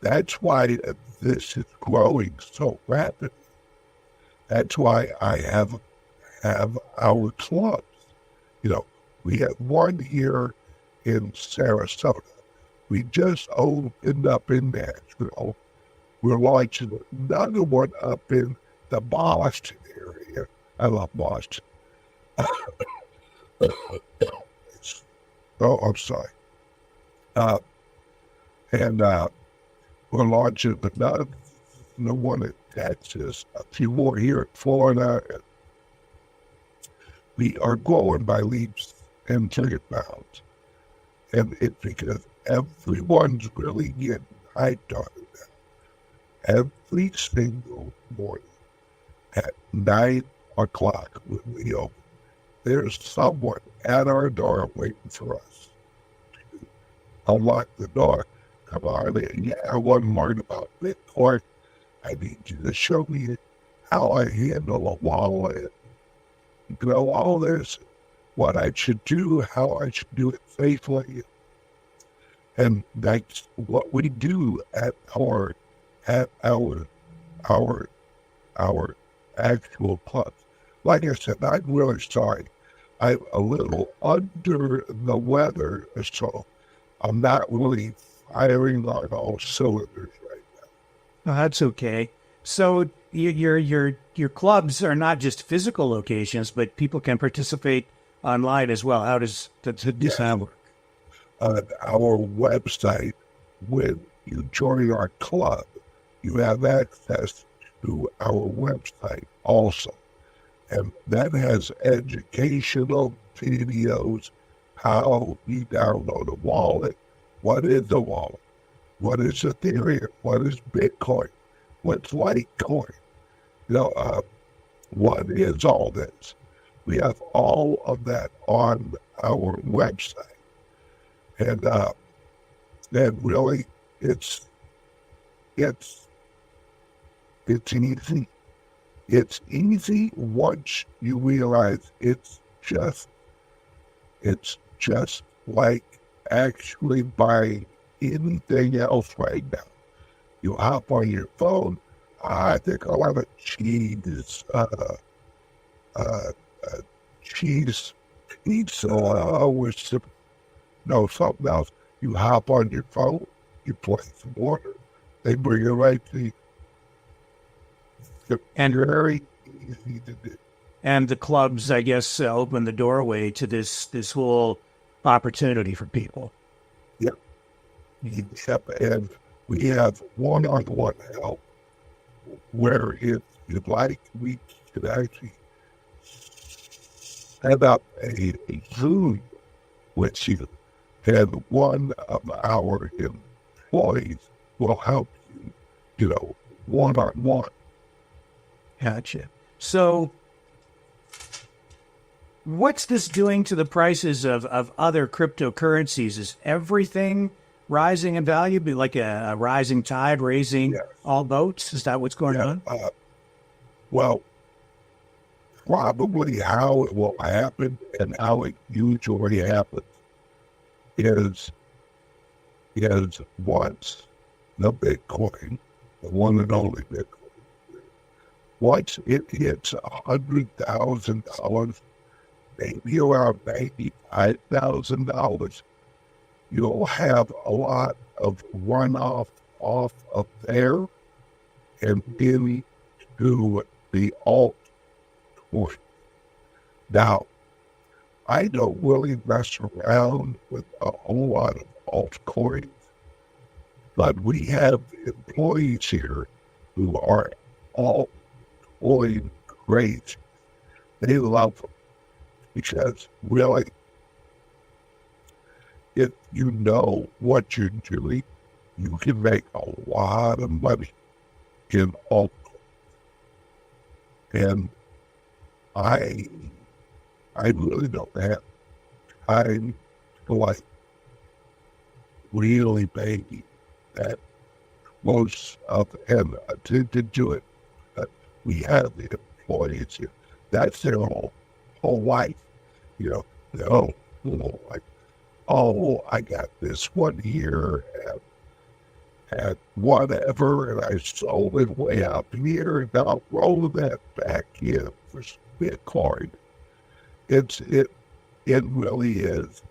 [SPEAKER 4] That's why this is growing so rapidly. That's why I have our clubs. We have one here in Sarasota. We just opened up in Nashville. We're launching another one up in the Boston area. I love Boston. Oh, I'm sorry. And we're launching another one in Texas, a few more here in Florida. We are growing by leaps and bounds. And it's because everyone's really getting hyped on it now. Every single morning at 9 o'clock when we open, there's someone at our door waiting for us to unlock the door. Come on in. Yeah, I want to learn about Bitcoin. I need you to show me how I handle a wallet. All this, what I should do, how I should do it safely. And that's what we do at our actual clubs. Like I said, I'm really sorry. I'm a little under the weather, so I'm not really firing on all cylinders right now.
[SPEAKER 2] Oh, that's okay. So your clubs are not just physical locations, but people can participate online as well. How does this work?
[SPEAKER 4] Our website, when you join our club, you have access to our website also. And that has educational videos, how you download a wallet, what is a wallet, what is Ethereum, what is Bitcoin, what's Litecoin, what is all this. We have all of that on our website. And really, it's easy. It's easy once you realize it's just like actually buying anything else right now. You hop on your phone. I think I want a cheese pizza with something else. You hop on your phone, you place some order, they bring it right to you.
[SPEAKER 2] And
[SPEAKER 4] very easy to do.
[SPEAKER 2] And the clubs, I guess, open the doorway to this whole opportunity for people.
[SPEAKER 4] Yep. And we have one-on-one help where if you'd like, we could actually set up a Zoom with you, and one of our employees will help you, one-on-one.
[SPEAKER 2] Gotcha. So what's this doing to the prices of other cryptocurrencies? Is everything rising in value? Be like a rising tide raising all boats? Is that what's going on?
[SPEAKER 4] Well, probably how it will happen and how it usually happens is once the Bitcoin, the one and only Bitcoin, once it hits $100,000, maybe around $95,000, you'll have a lot of runoff off of there and into the altcoin. Now, I don't really mess around with a whole lot of altcoins, but we have employees here who are altcoin crazy. They love them because really, if you know what you're doing, you can make a lot of money in altcoins. And I really don't have time to like really make that close of and to do it. But we have the employees here. That's their whole life. You know, like, oh, I got this one here and whatever, and I sold it way out here, and I'll roll that back in for Bitcoin. It really is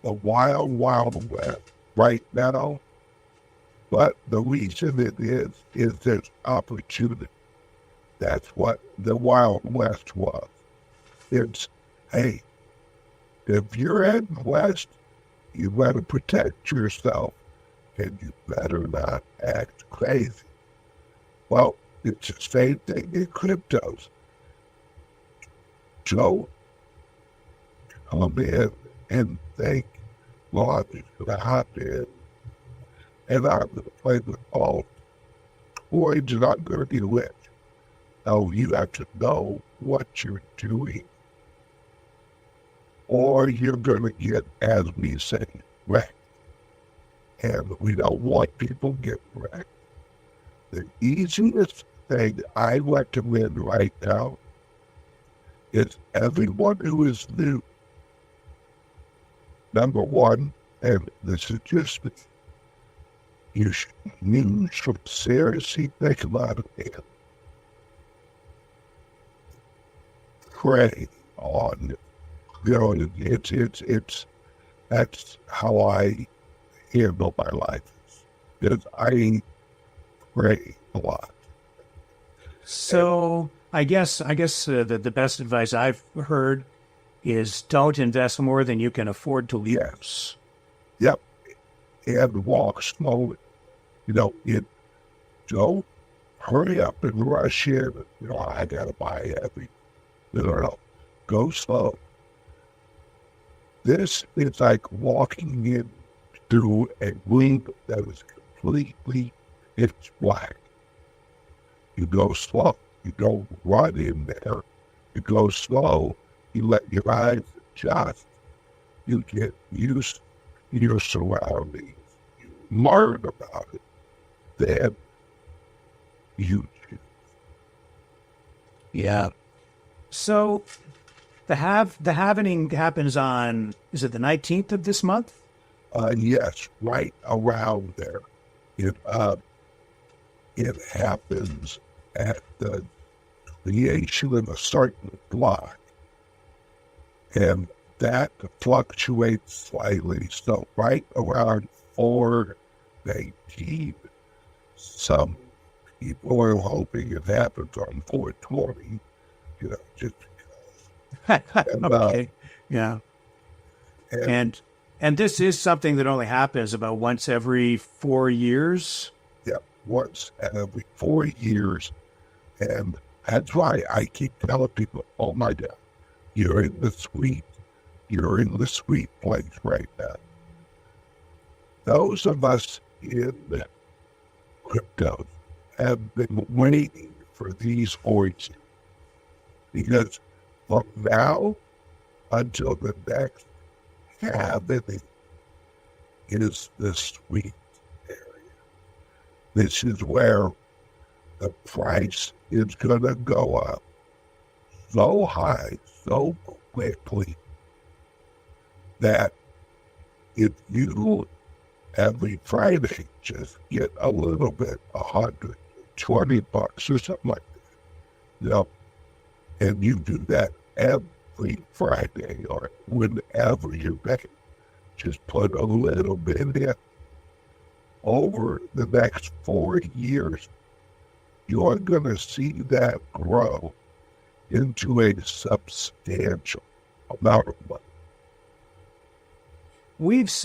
[SPEAKER 4] the wild west right now. But the reason it is there's opportunity. That's what the Wild West was. It's, hey, if you're in the West, you better protect yourself and you better not act crazy. Well, it's the same thing in cryptos. Joe, come in and think, well, I'm just going to hop in and I'm going to play the ball. Coins are not going to be rich. No, you have to know what you're doing. Or you're going to get, as we say, wrecked. And we don't want people to get wrecked. The easiest thing I recommend right now is everyone who is new. Number one, and this is just me, you should seriously think about it and pray on it. You know, it's that's how I handle my life. Because I pray a lot.
[SPEAKER 2] So I guess the best advice I've heard is don't invest more than you can afford to lose.
[SPEAKER 4] Yes. Yep. And walk slowly. You know, don't hurry up and rush in. You know, I gotta buy everything. No. Go slow. This is like walking in through a room that is completely pitch black. You go slow. You don't run in there. You go slow. You let your eyes adjust. You get used to your surroundings. You learn about it. Then you choose.
[SPEAKER 2] Yeah. So the halvening happens on, is it the 19th of this month?
[SPEAKER 4] Yes, right around there. It happens at the creation of a certain block, and that fluctuates slightly. So right around 4:18, some people are hoping it happens on 4:20. You know, just because.
[SPEAKER 2] Okay. Yeah. And this is something that only happens about once every 4 years.
[SPEAKER 4] Yeah, once every 4 years. And that's why I keep telling people, oh my God, you're in the sweet place right now. Those of us in the crypto have been waiting for these 4 years. Because from now until the next halvening is the sweet area. This is where the price is going to go up so high, so quickly, that if you every Friday just get a little bit, $120 or something like that, you know, and you do that every Friday or whenever you're back, just put a little bit in. Over the next 4 years, you're going to see that grow into a substantial amount of money.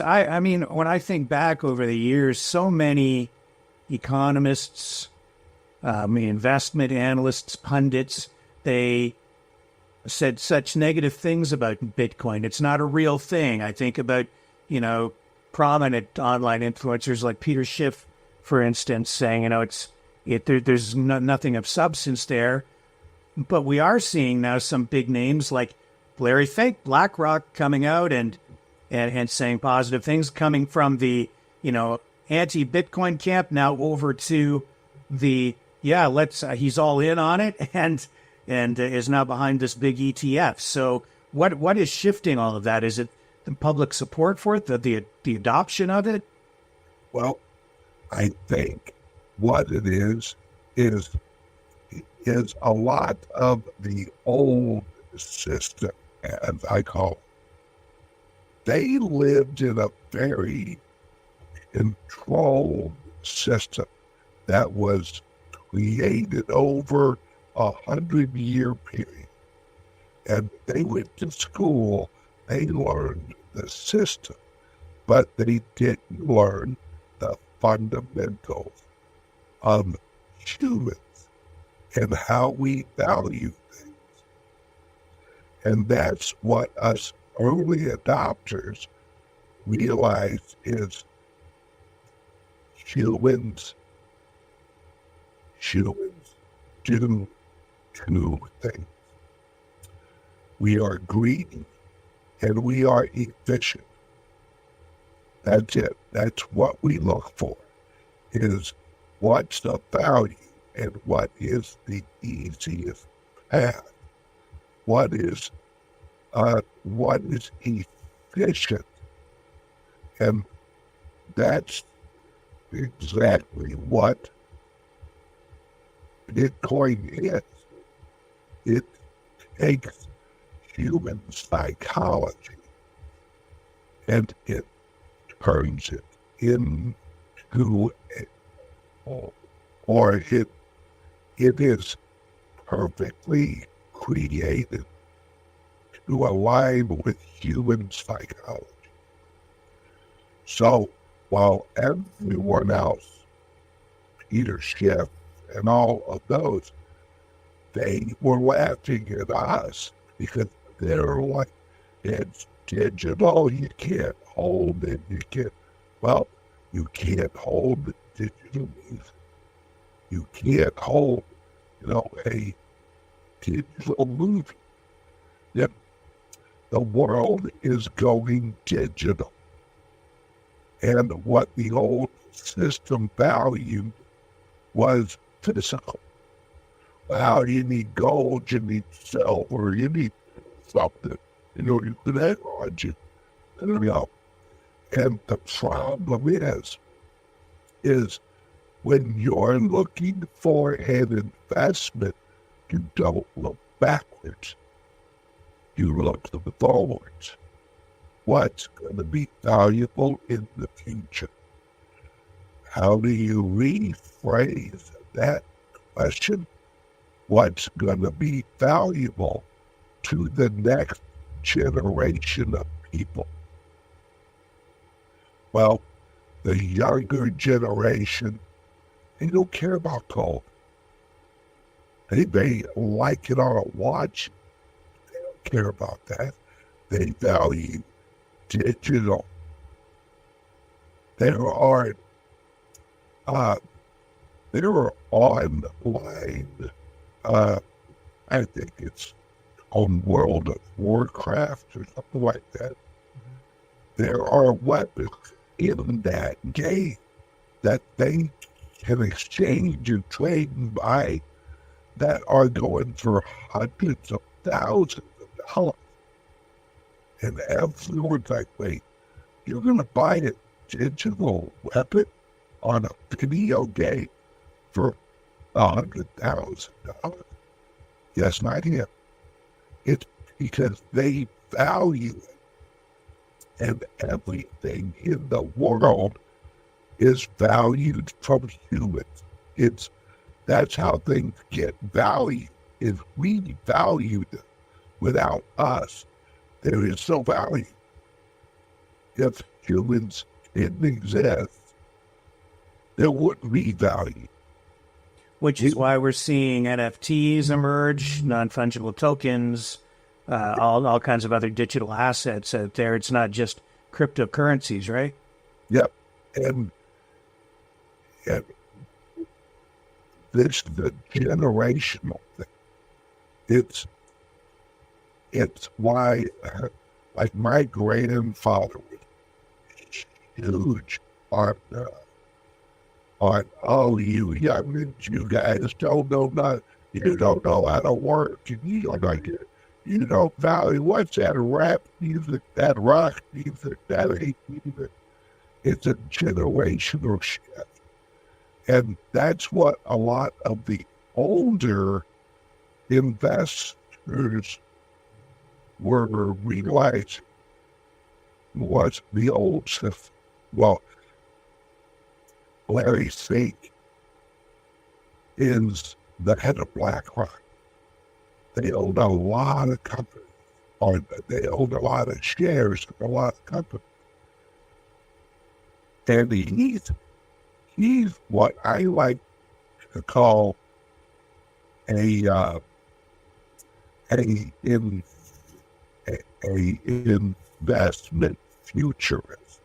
[SPEAKER 2] I mean, when I think back over the years, so many economists, investment analysts, pundits, they said such negative things about Bitcoin. It's not a real thing. I think about, prominent online influencers like Peter Schiff, for instance, saying, there's nothing of substance there. But we are seeing now some big names like Larry Fink, BlackRock, coming out and saying positive things, coming from the, anti-Bitcoin camp now over to the, he's all in on it and is now behind this big ETF. So what is shifting all of that? Is it the public support for it, the adoption of it?
[SPEAKER 4] Well, I think what it is a lot of the old system, as I call it. They lived in a very controlled system that was created over 100-year period. And they went to school, they learned the system, but they didn't learn the fundamentals of humans and how we value things. And that's what us early adopters realize is humans do two things. We are greedy and we are efficient. That's it. That's what we look for, is what's the value and what is the easiest path. What is efficient. And that's exactly what Bitcoin is. It takes human psychology and it turns it into, or it is perfectly created to align with human psychology. So while everyone else, Peter Schiff and all of those, they were laughing at us because they're like, it's digital, you can't hold it, you can't hold the digital music. You can't hold, a digital movie. Yep. The world is going digital. And what the old system valued was physical. Well, you need gold, you need silver, you need something in order to technology. And the problem is when you're looking for an investment, you don't look backwards. You look forwards. What's going to be valuable in the future? How do you rephrase that question? What's going to be valuable to the next generation of people? Well, the younger generation, they don't care about gold. They may like it on a watch. They don't care about that. They value digital. There are online, I think it's on World of Warcraft or something like that, there are weapons in that game that they can exchange and trade and buy that are going for hundreds of thousands of dollars. And everyone's like, wait, you're going to buy a digital weapon on a video game for $100,000? Yes, not him. It's because they value it. And everything in the world is valued from humans. That's how things get valued, is we value them. Without us, there is no value. If humans didn't exist, there wouldn't be value.
[SPEAKER 2] Which is why we're seeing NFTs emerge, non-fungible tokens, all kinds of other digital assets out there. It's not just cryptocurrencies, right?
[SPEAKER 4] Yep. And this is a generational thing. It's why, like my grandfather was huge on oh, you guys don't know nothing. You don't know how to work. And you don't value what's that rap music, that rock music, that hate music. It's a generational shift. And that's what a lot of the older investors were realizing was the old system. Well, Larry Fink is the head of BlackRock. They own a lot of companies, or they own a lot of shares of a lot of companies. And he's what I like to call a investment futurist.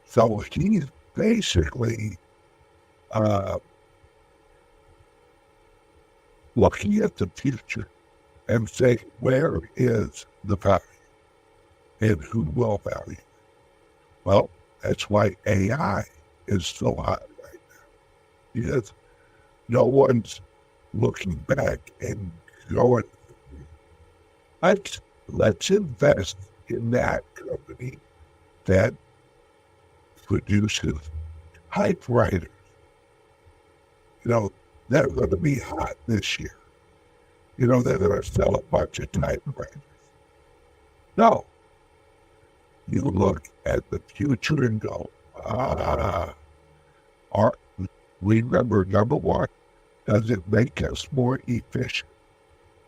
[SPEAKER 4] So he's basically looking at the future and saying, where is the value and who will value? Well, that's why AI is so hot right now. Because no one's looking back and going, let's invest in that company that produces typewriters. They're going to be hot this year. They're going to sell a bunch of typewriters. No. You look at the future and go, remember, number one, does it make us more efficient?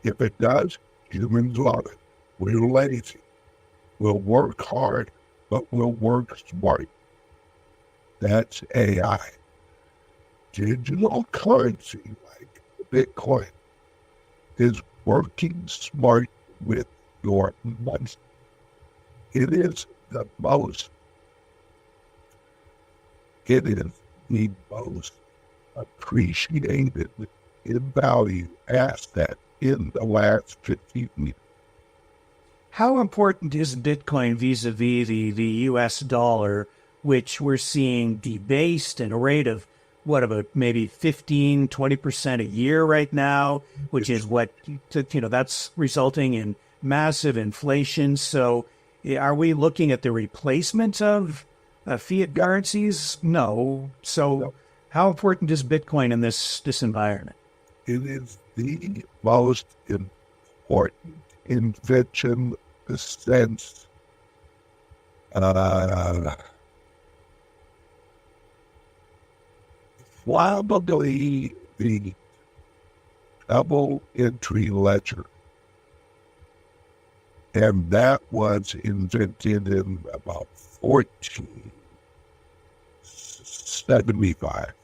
[SPEAKER 4] If it does, humans love it. We're lazy. We'll work hard, but we'll work smart. That's AI. Digital currency, like Bitcoin, is working smart with your money. It is the most appreciated in value asset in the last 15 years.
[SPEAKER 2] How important is Bitcoin vis-a-vis the U.S. dollar, which we're seeing debased at a rate of, about maybe 15, 20% a year right now, which is that's resulting in massive inflation. So are we looking at the replacement of fiat currencies? No. So how important is Bitcoin in this environment?
[SPEAKER 4] It is the most important invention since probably the double entry ledger. And that was invented in about 1475.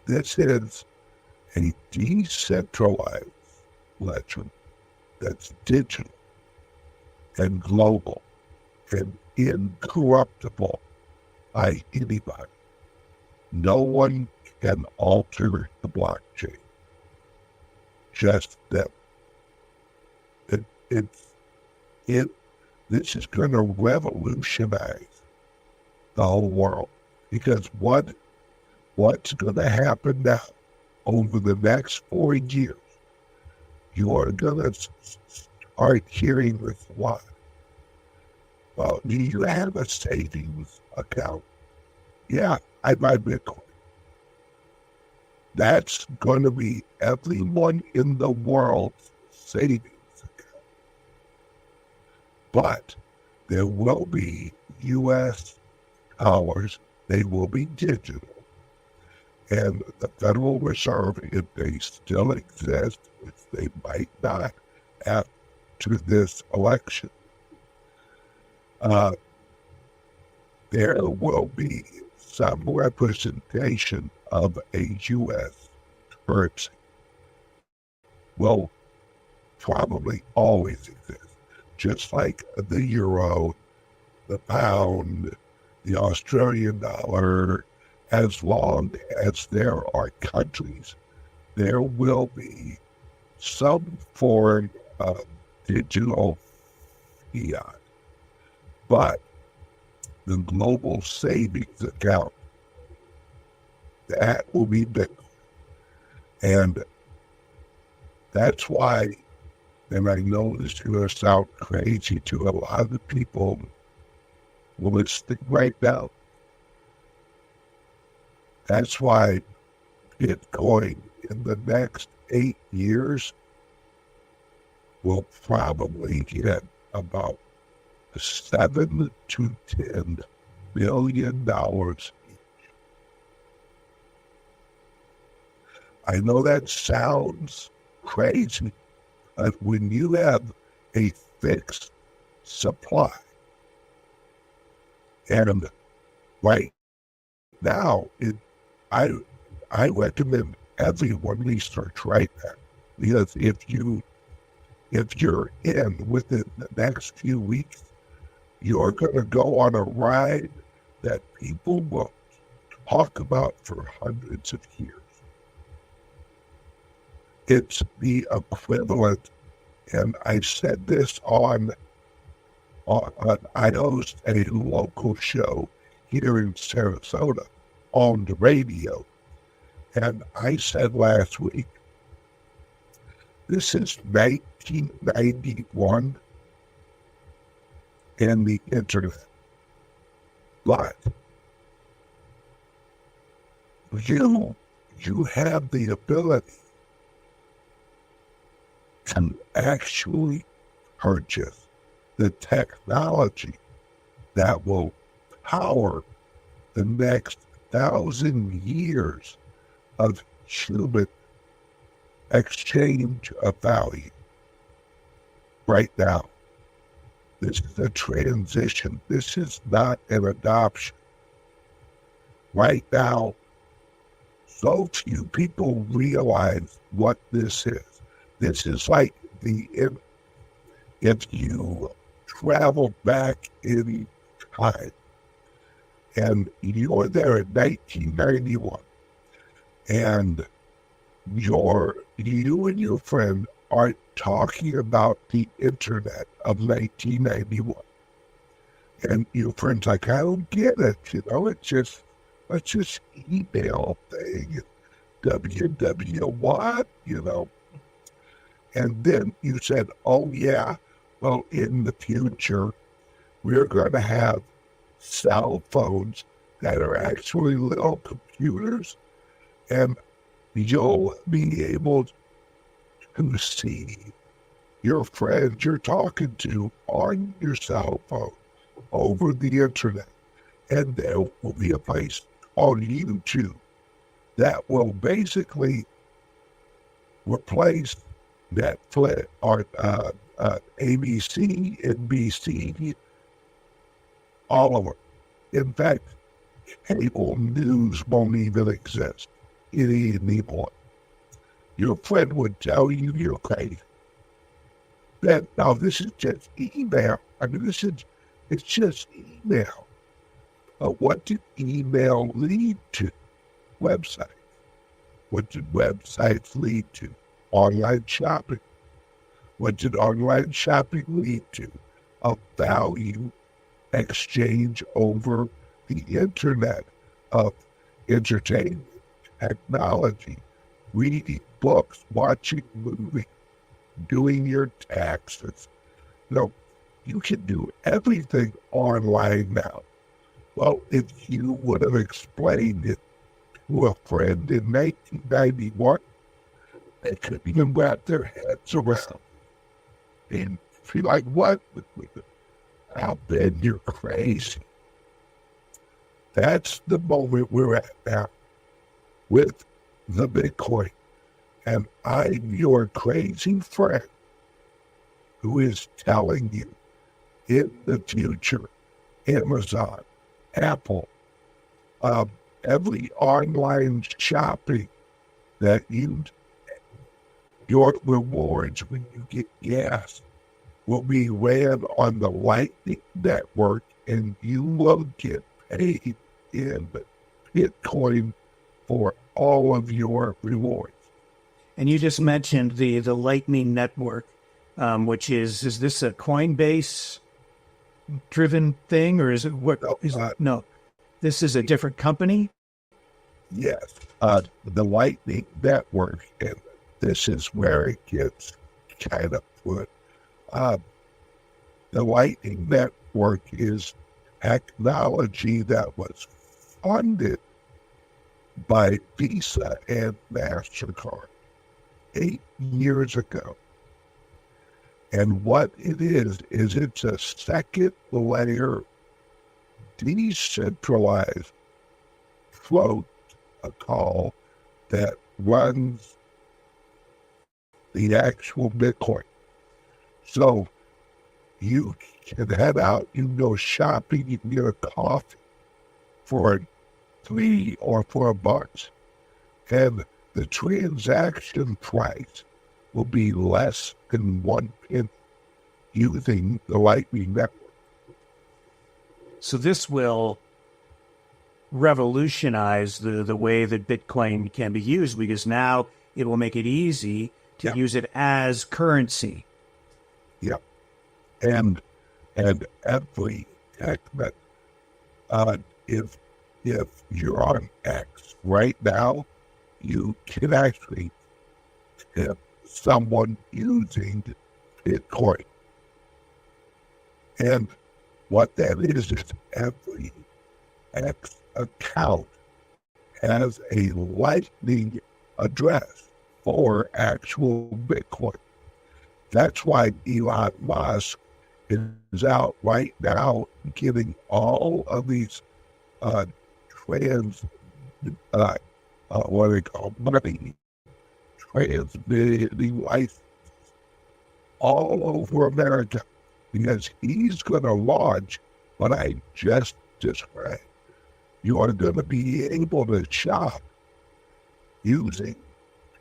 [SPEAKER 4] This is a decentralized ledger that's digital and global and incorruptible by anybody. No one can alter the blockchain. just them. This is going to revolutionize the whole world, because what's going to happen now over the next 4 years, you are going to start hearing this a lot. Well, do you have a savings account? Yeah, I buy Bitcoin. That's going to be everyone in the world's savings account. But there will be U.S. dollars. They will be digital. And the Federal Reserve, if they still exist, which they might not after this election, there will be some representation of a U.S. currency. Will probably always exist, just like the euro, the pound, the Australian dollar. As long as there are countries, there will be some form of digital fiat. But the global savings account, that will be Bitcoin. And that's why, and I know this is going to sound crazy to a lot of the people listening right now, that's why Bitcoin in the next 8 years will probably get about $7 to $10 billion each. I know that sounds crazy, but when you have a fixed supply, and right now, I recommend everyone research right now, because if you're in within the next few weeks, you're going to go on a ride that people will talk about for hundreds of years. It's the equivalent, and I said this on I host a local show here in Sarasota on the radio, and I said last week, this is 1991 and the internet. But you have the ability to actually purchase the technology that will power the next 1,000 years of human exchange of value. Right now, this is a transition. This is not an adoption. Right now, so few people realize what this is. This is like if you travel back in time and you're there in 1991 and you and your friend are talking about the internet of 1991. And your friend's like, I don't get it, it's just email thing, www what, And then you said, oh yeah, well, in the future, we're going to have cell phones that are actually little computers, and you'll be able to see your friends you're talking to on your cell phone over the internet. And there will be a place on YouTube that will basically replace Netflix or ABC, NBC, all of it. In fact, cable news won't even exist anymore. Your friend would tell you you're crazy. That now this is just email. I mean, it's just email. What did email lead to? Websites. What did websites lead to? online shopping. What did online shopping lead to? A value exchange over the internet of entertainment, technology, reading books, watching movies, doing your taxes. No, you can do everything online now. Well, if you would have explained it to a friend in 1991, they couldn't even wrap their heads around it. And be like, what? Now, Ben, you're crazy. That's the moment we're at now with the Bitcoin. And I'm your crazy friend who is telling you in the future, Amazon, Apple, every online shopping that your rewards when you get gas will be ran on the Lightning Network, and you will get paid in Bitcoin for all of your rewards.
[SPEAKER 2] And you just mentioned the Lightning Network, which is this a Coinbase driven thing, or is it what? No, this is a different company.
[SPEAKER 4] Yes, the Lightning Network, and this is where it gets kind of put. The Lightning Network is technology that was funded by Visa and MasterCard 8 years ago. And what it is it's a second layer decentralized protocol that runs the actual Bitcoin. So you can head out, you can go shopping, you can get a coffee for $3 or $4, and the transaction price will be less than 1 penny using the Lightning Network.
[SPEAKER 2] So this will revolutionize the way that Bitcoin can be used, because now it will make it easy to use it as currency.
[SPEAKER 4] Yeah. And every segment, if you're on X right now, you can actually tip someone using Bitcoin. And what that is every X account has a Lightning address for actual Bitcoin. That's why Elon Musk is out right now giving all of these what they call money transmitting licenses all over America, because he's going to launch what I just described. You are going to be able to shop using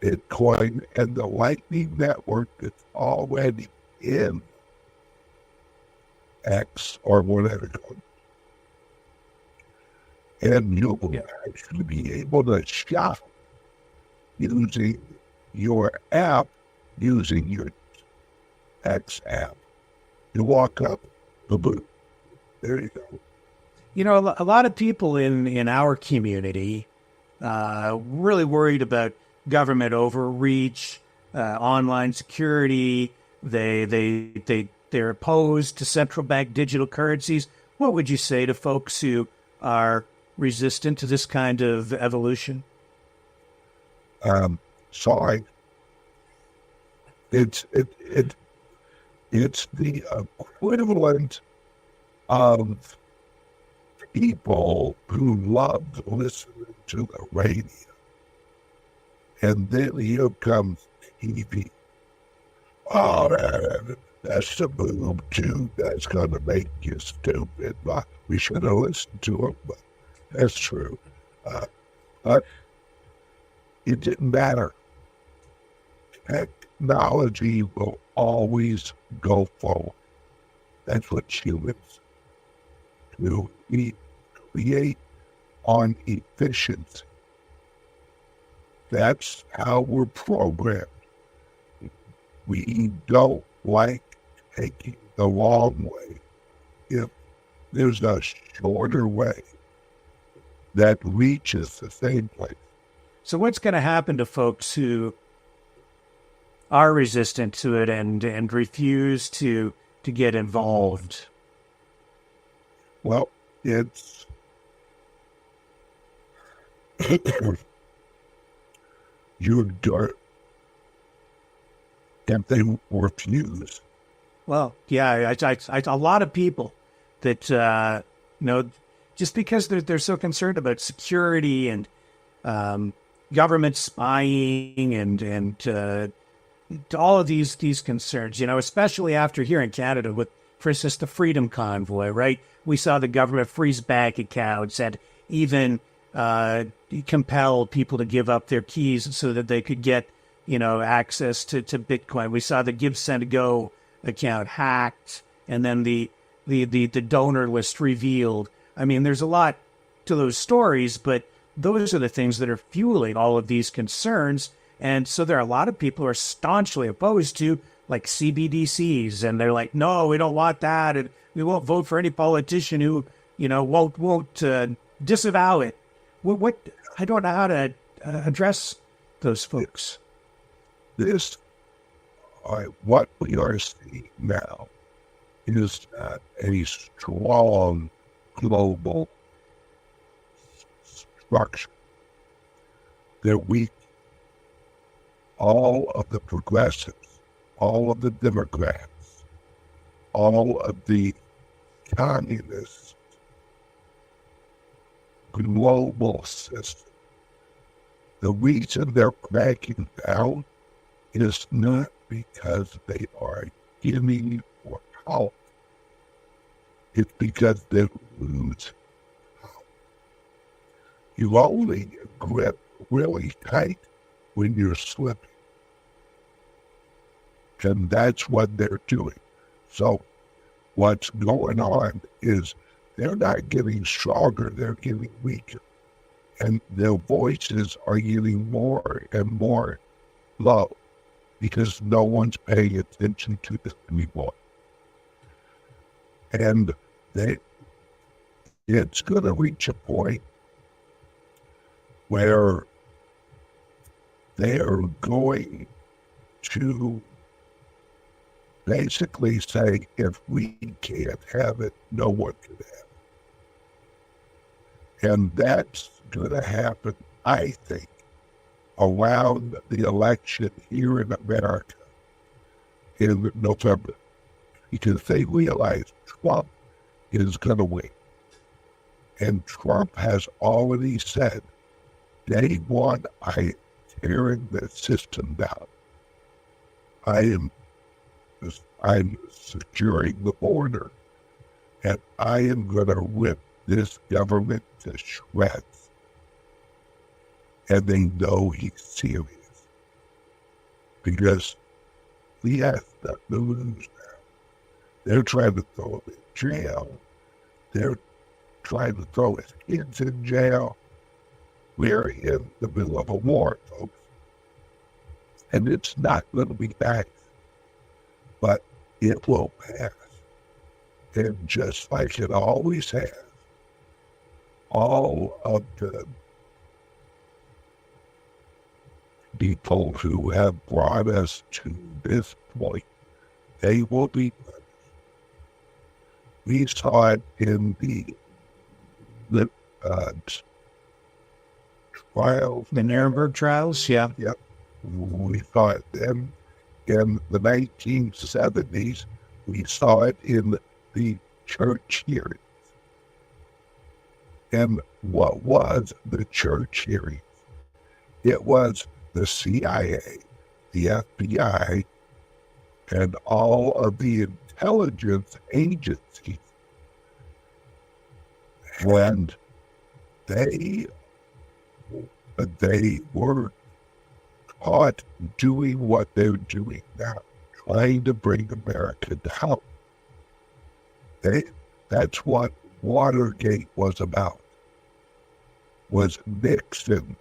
[SPEAKER 4] Bitcoin and the Lightning Network that's already in X or whatever it's called. And you'll actually be able to shop using your app, using your X app. You walk up, boom, there you go.
[SPEAKER 2] You know, a lot of people in our community really worried about government overreach, online security. They're opposed to central bank digital currencies. What would you say to folks who are resistant to this kind of evolution?
[SPEAKER 4] Sorry. It's the equivalent of people who love listening to the radio. And then here comes TV. Oh, that's the boob tube that's going to make you stupid. We should have listened to it, but that's true. But it didn't matter. Technology will always go forward. That's what humans do. We create on efficiency. That's how we're programmed. we don't like taking the long way. If there's a shorter way that reaches the same place.
[SPEAKER 2] So what's going to happen to folks who are resistant to it and refuse to get involved?
[SPEAKER 4] Well, it's you're dirt. And they refuse.
[SPEAKER 2] Well, yeah, a lot of people that, just because they're so concerned about security and government spying and all of these concerns, especially after here in Canada with, for instance, the Freedom Convoy, right? We saw the government freeze bank accounts and even compel people to give up their keys so that they could get, access to Bitcoin. We saw the Give, Send, Go account hacked, and then the donor list revealed. I mean, there's a lot to those stories, but those are the things that are fueling all of these concerns. And so there are a lot of people who are staunchly opposed to like CBDCs, and they're like, no, we don't want that, and we won't vote for any politician who, won't disavow it. What I don't know how to address those folks.
[SPEAKER 4] What we are seeing now is that a strong global structure that all of the progressives, all of the Democrats, all of the communists, global system, the reason they're cracking down is not because they are giving for help. It's because they lose help. You only grip really tight when you're slipping. And that's what they're doing. So what's going on is they're not getting stronger, they're getting weaker. And their voices are getting more and more low because no one's paying attention to this anymore. And it's going to reach a point where they are going to basically say, if we can't have it, no one can have it. And that's going to happen, I think, around the election here in America in November, because they realize Trump is going to win. And Trump has already said, day one, I am tearing the system down. I'm securing the border, and I am going to rip this government to shreds. And they know he's serious, because he has nothing to lose now. They're trying to throw him in jail. They're trying to throw his kids in jail. We're in the middle of a war, folks. And it's not going to be nice, but it will pass. And just like it always has, all of the people who have brought us to this point, they will be punished. We saw it in the trials.
[SPEAKER 2] The Nuremberg trials, yeah.
[SPEAKER 4] Yep. We saw it then in the 1970s. We saw it in the church hearings. And what was the church hearings? It was the CIA, the FBI, and all of the intelligence agencies. And they were caught doing what they're doing now, trying to bring America down. That's what Watergate was about, was Nixon.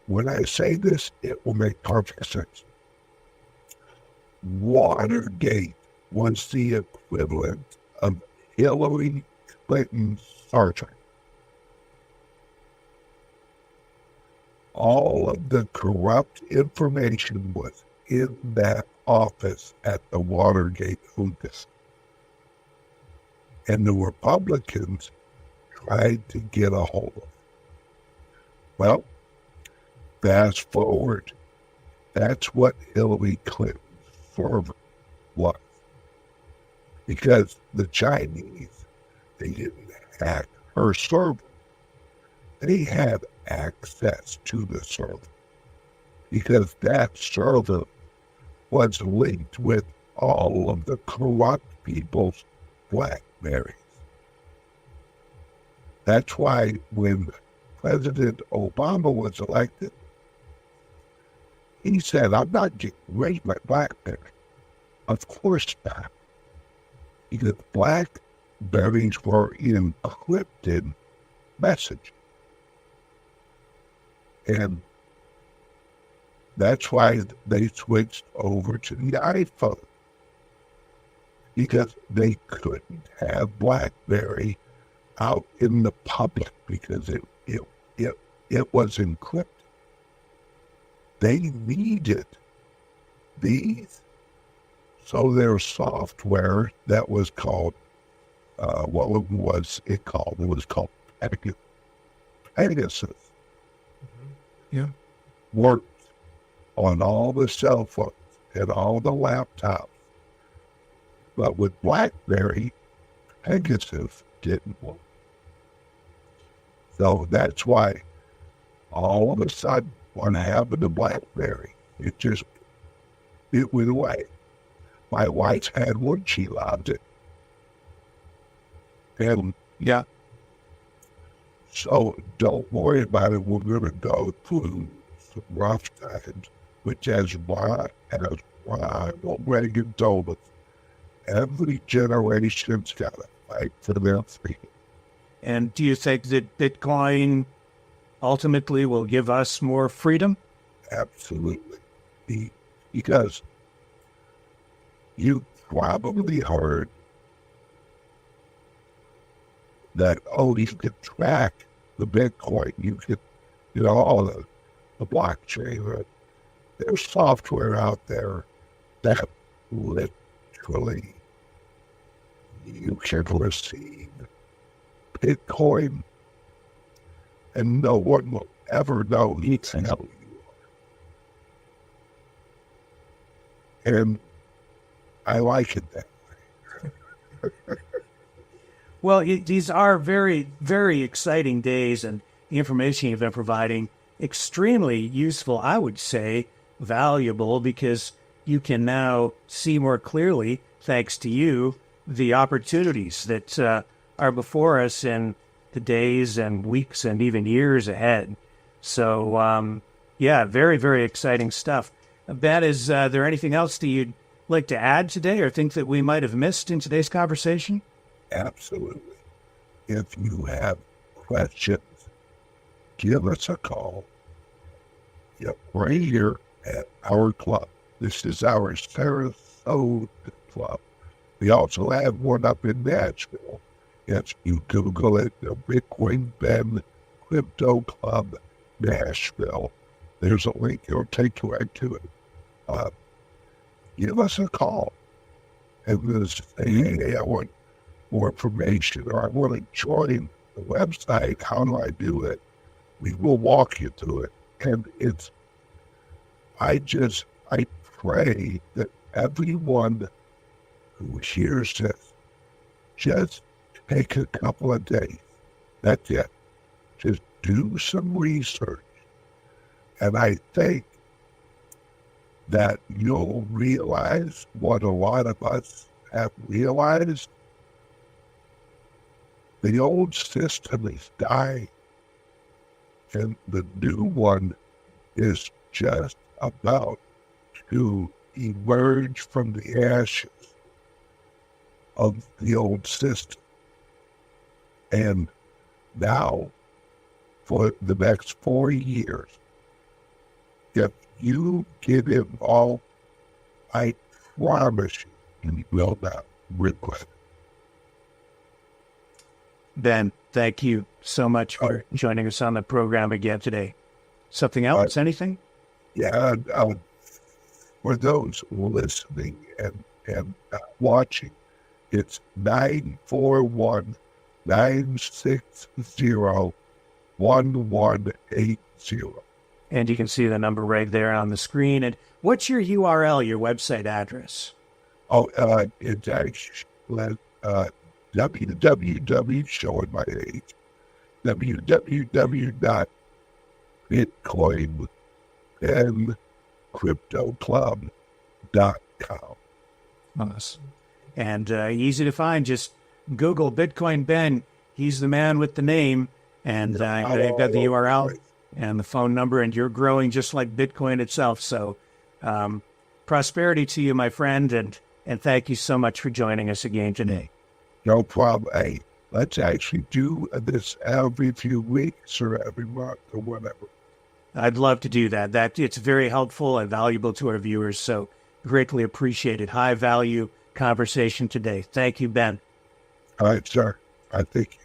[SPEAKER 4] When I say this, it will make perfect sense. Watergate was the equivalent of Hillary Clinton's surgery. All of the corrupt information was in that office at the Watergate Hookahs. And the Republicans tried to get a hold of it. Well, fast forward, that's what Hillary Clinton's server was. Because the Chinese, they didn't hack her server. They had access to the server. Because that server was linked with all of the corrupt people's BlackBerries. That's why when President Obama was elected, he said, I'm not getting rid of my BlackBerry. Of course not. Because BlackBerries were encrypted messages. And that's why they switched over to the iPhone. Because they couldn't have BlackBerry out in the public because it was encrypted. They needed these. So their software that was called, what was it called? It was called Pegasus.
[SPEAKER 2] Yeah.
[SPEAKER 4] Worked on all the cell phones and all the laptops. But with BlackBerry, Pegasus didn't work. So that's why all of a sudden, what happened to BlackBerry, it went away. My wife had one, she loved it. And
[SPEAKER 2] yeah.
[SPEAKER 4] So don't worry about it. We're going to go through some rough times, which as Ronald Reagan told us, every generation's got to fight for their freedom.
[SPEAKER 2] And do you think that Bitcoin ultimately will give us more freedom?
[SPEAKER 4] Absolutely. Because you probably heard that, you can track the Bitcoin. You can, all the blockchain. There's software out there that literally you can receive Bitcoin and no one will ever know it's how you are. And I like it that way.
[SPEAKER 2] Well, these are very, very exciting days, and the information you've been providing, extremely useful, I would say, valuable, because you can now see more clearly, thanks to you, the opportunities that are before us in the days and weeks and even years ahead. So, very, very exciting stuff. Ben, is there anything else that you'd like to add today or think that we might have missed in today's conversation?
[SPEAKER 4] Absolutely. If you have questions, give us a call. Right here at our club. This is our Sarasota club. We also have one up in Nashville. If you Google it, the Bitcoin Ben Crypto Club Nashville, there's a link. It'll take you right to it. Give us a call and just say, hey, I want more information, or I want to join the website. How do I do it? We will walk you through it. And I pray that everyone who hears this just take a couple of days. That's it. Just do some research. And I think that you'll realize what a lot of us have realized. The old system is dying, and the new one is just about to emerge from the ashes of the old system. And now, for the next 4 years, if you get involved, I promise you will not regret it.
[SPEAKER 2] Ben, thank you so much for joining us on the program again today. Something else? Anything?
[SPEAKER 4] Yeah, for those listening and watching, it's 941-960-1180.
[SPEAKER 2] And you can see the number right there on the screen. And what's your URL, your website address?
[SPEAKER 4] Oh, it's actually www, showing my age, www.bitcoinandcryptoclub.com.
[SPEAKER 2] Awesome. And easy to find. Just Google Bitcoin Ben. He's the man with the name. And they've got the URL and the phone number. And you're growing just like Bitcoin itself. So prosperity to you, my friend. And thank you so much for joining us again today.
[SPEAKER 4] No problem. Hey, let's actually do this every few weeks or every month or whatever.
[SPEAKER 2] I'd love to do that. It's very helpful and valuable to our viewers. So greatly appreciated. High value conversation today. Thank you, Ben.
[SPEAKER 4] All right, sir. I think.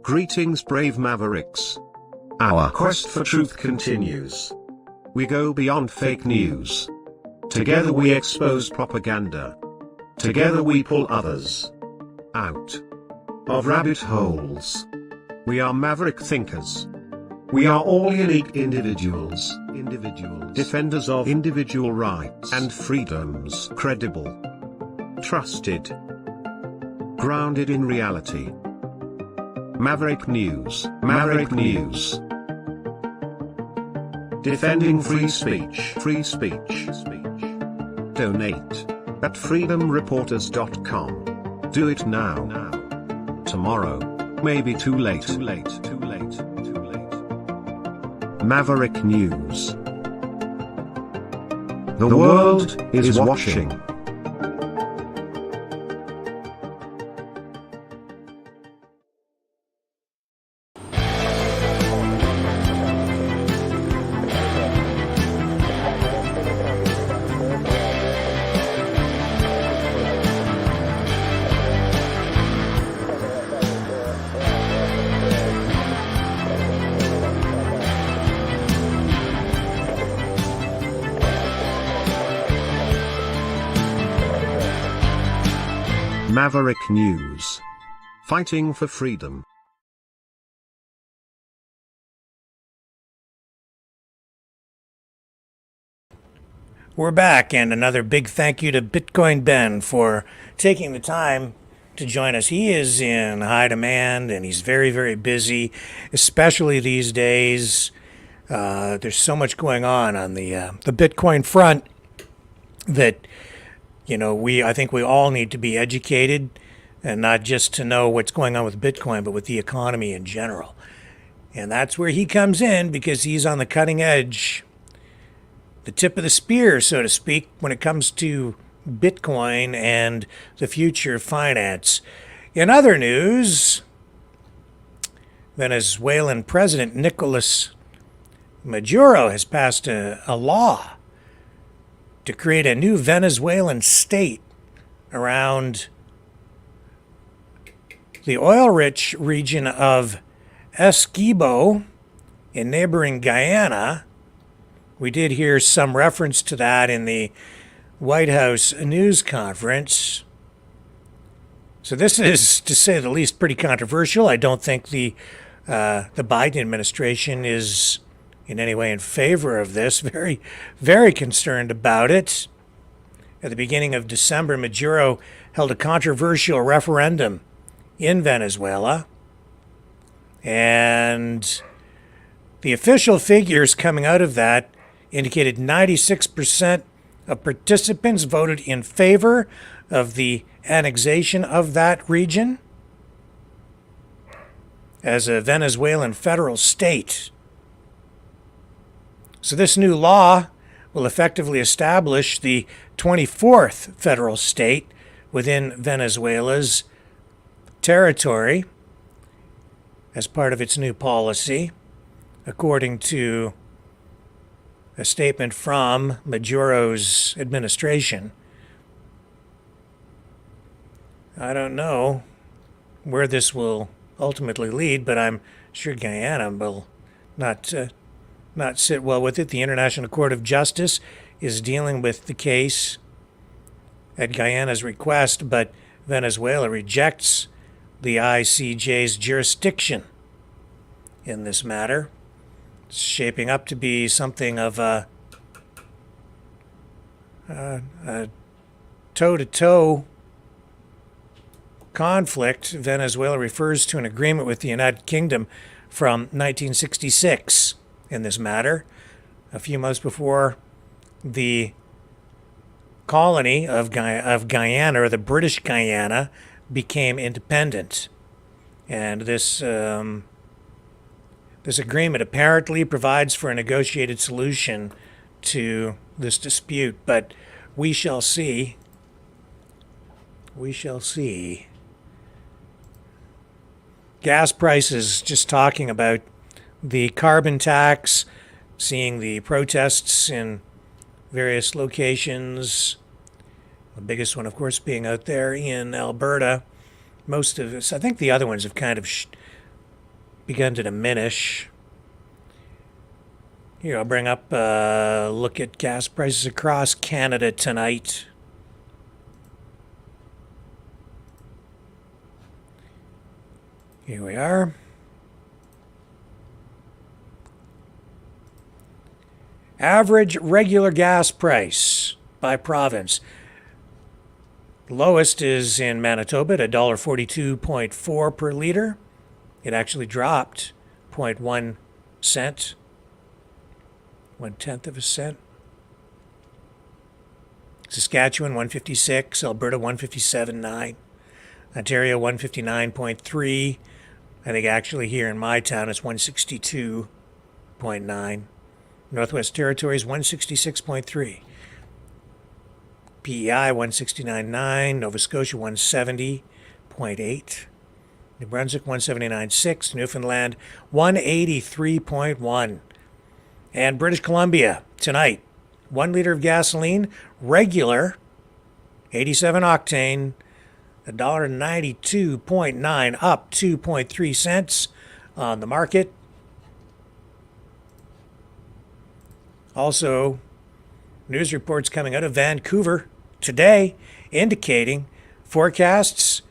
[SPEAKER 8] Greetings, brave Mavericks. Our quest for truth continues. We go beyond fake news. Together we expose propaganda. Together we pull others out of rabbit holes. We are maverick thinkers. We are all unique individuals, defenders of individual rights and freedoms, credible, trusted, grounded in reality. Maverick News, Maverick News. Defending free speech, free speech. Donate at freedomreporters.com. Do it now. Tomorrow may be too late. Maverick News. The world is watching. Maverick News. Fighting for freedom.
[SPEAKER 2] We're back, and another big thank you to Bitcoin Ben for taking the time to join us. He is in high demand, and he's very, very busy, especially these days. There's so much going on the Bitcoin front that I think we all need to be educated, and not just to know what's going on with Bitcoin, but with the economy in general. And that's where he comes in, because he's on the cutting edge, the tip of the spear, so to speak, when it comes to Bitcoin and the future of finance. In other news, Venezuelan President Nicolas Maduro has passed a law to create a new Venezuelan state around the oil-rich region of Essequibo in neighboring Guyana. We did hear some reference to that in the White House news conference. So this is, to say the least, pretty controversial. I don't think the Biden administration is in any way in favor of this. Very, very concerned about it. At the beginning of December, Maduro held a controversial referendum in Venezuela. And the official figures coming out of that indicated 96% of participants voted in favor of the annexation of that region as a Venezuelan federal state. So this new law will effectively establish the 24th federal state within Venezuela's territory. as part of its new policy, according to a statement from Maduro's administration. I don't know where this will ultimately lead, but I'm sure Guyana will not sit well with it. The International Court of Justice is dealing with the case at Guyana's request, but Venezuela rejects the ICJ's jurisdiction in this matter. It's shaping up to be something of a toe-to-toe conflict. Venezuela refers to an agreement with the United Kingdom from 1966 in this matter, a few months before the colony of Guyana, or the British Guyana, became independent. And this agreement apparently provides for a negotiated solution to this dispute, but we shall see. We shall see. Gas prices, just talking about the carbon tax, seeing the protests in various locations. The biggest one, of course, being out there in Alberta. Most of us, I think the other ones have kind of begun to diminish. Here, I'll bring up a look at gas prices across Canada tonight. Here we are. Average regular gas price by province. Lowest is in Manitoba at $1.42.4 per liter. It actually dropped 0.1 cent, 1/10 of a cent. Saskatchewan 156, Alberta 157.9, Ontario 159.3. I think actually here in my town it's 162.9. Northwest Territories 166.3. PEI 169.9, Nova Scotia 170.8, New Brunswick 179.6, Newfoundland 183.1. And British Columbia tonight, 1 liter of gasoline, regular, 87 octane, $1.92.9, up 2.3 cents on the market. Also, news reports coming out of Vancouver today indicating forecasts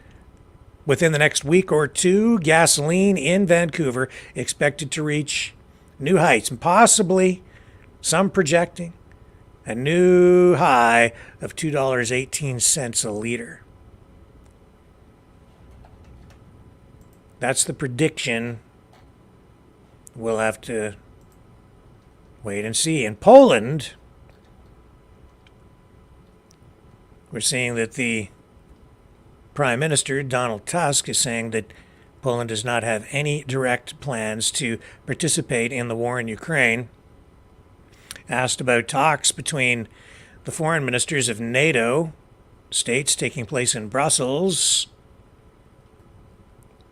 [SPEAKER 2] within the next week or two, gasoline in Vancouver expected to reach new heights, and possibly some projecting a new high of $2.18 a liter. That's the prediction. We'll have to wait and see. In Poland, we're seeing that the Prime Minister, Donald Tusk, is saying that Poland does not have any direct plans to participate in the war in Ukraine. Asked about talks between the foreign ministers of NATO states taking place in Brussels,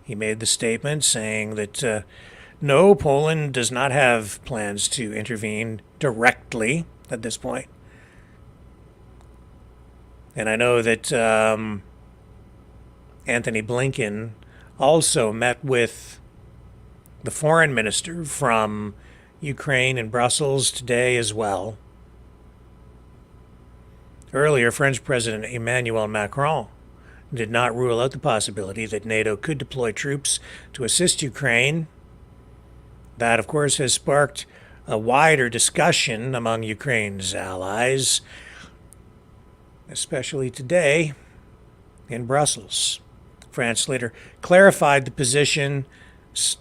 [SPEAKER 2] he made the statement saying that no, Poland does not have plans to intervene directly at this point. And I know that Anthony Blinken also met with the foreign minister from Ukraine in Brussels today as well. Earlier, French President Emmanuel Macron did not rule out the possibility that NATO could deploy troops to assist Ukraine. That, of course, has sparked a wider discussion among Ukraine's allies, especially today in Brussels. France later clarified the position,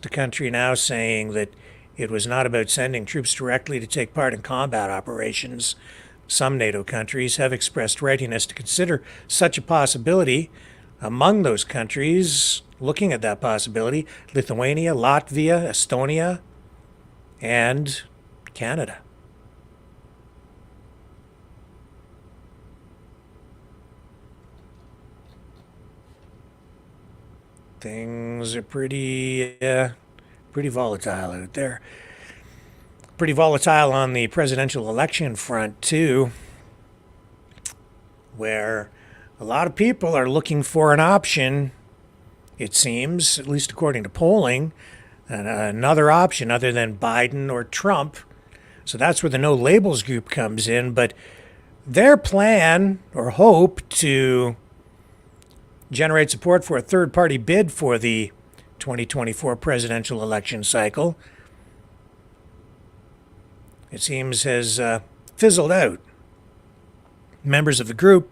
[SPEAKER 2] the country now saying that it was not about sending troops directly to take part in combat operations. Some NATO countries have expressed readiness to consider such a possibility. Among those countries looking at that possibility, Lithuania, Latvia, Estonia, and Canada. things are pretty volatile out there. Pretty volatile on the presidential election front, too, where a lot of people are looking for an option, it seems, at least according to polling, another option other than Biden or Trump. So that's where the No Labels group comes in. But their plan or hope to generate support for a third-party bid for the 2024 presidential election cycle, it seems, has fizzled out. Members of the group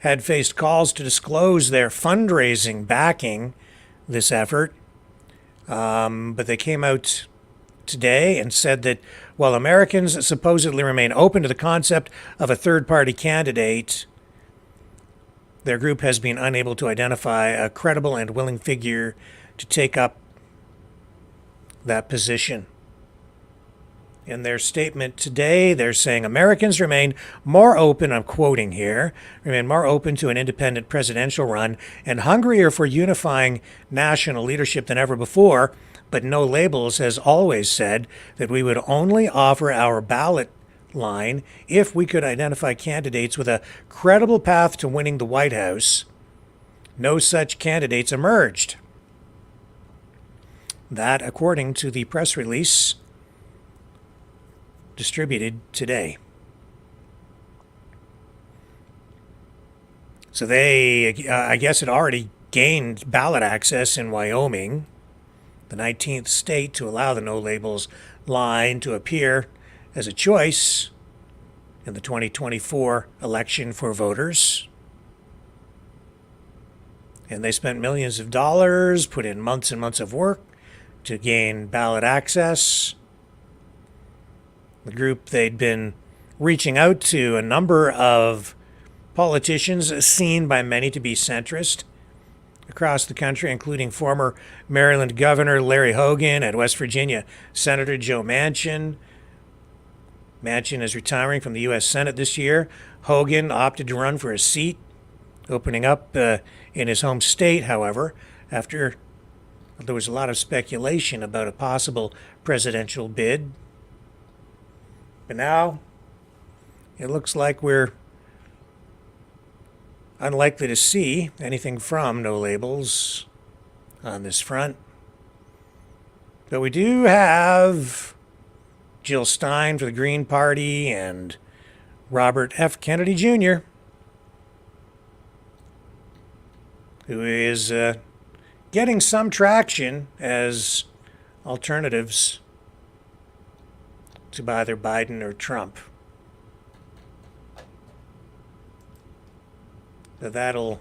[SPEAKER 2] had faced calls to disclose their fundraising backing this effort, but they came out today and said that while Americans supposedly remain open to the concept of a third-party candidate, their group has been unable to identify a credible and willing figure to take up that position. In their statement today, they're saying Americans remain more open, I'm quoting here, remain more open to an independent presidential run and hungrier for unifying national leadership than ever before, but No Labels has always said that we would only offer our ballot line if we could identify candidates with a credible path to winning the White House. No such candidates emerged. That, according to the press release distributed today. So they, I guess, had already gained ballot access in Wyoming, the 19th state to allow the No Labels line to appear as a choice in the 2024 election for voters. And they spent millions of dollars, put in months and months of work to gain ballot access. The group, they'd been reaching out to a number of politicians seen by many to be centrist across the country, including former Maryland Governor Larry Hogan and West Virginia Senator Joe Manchin. Manchin is retiring from the U.S. Senate this year. Hogan opted to run for a seat, opening up in his home state, however, after there was a lot of speculation about a possible presidential bid. But now, it looks like we're unlikely to see anything from No Labels on this front. But we do have Jill Stein for the Green Party and Robert F. Kennedy Jr., who is getting some traction as alternatives to either Biden or Trump. So that'll,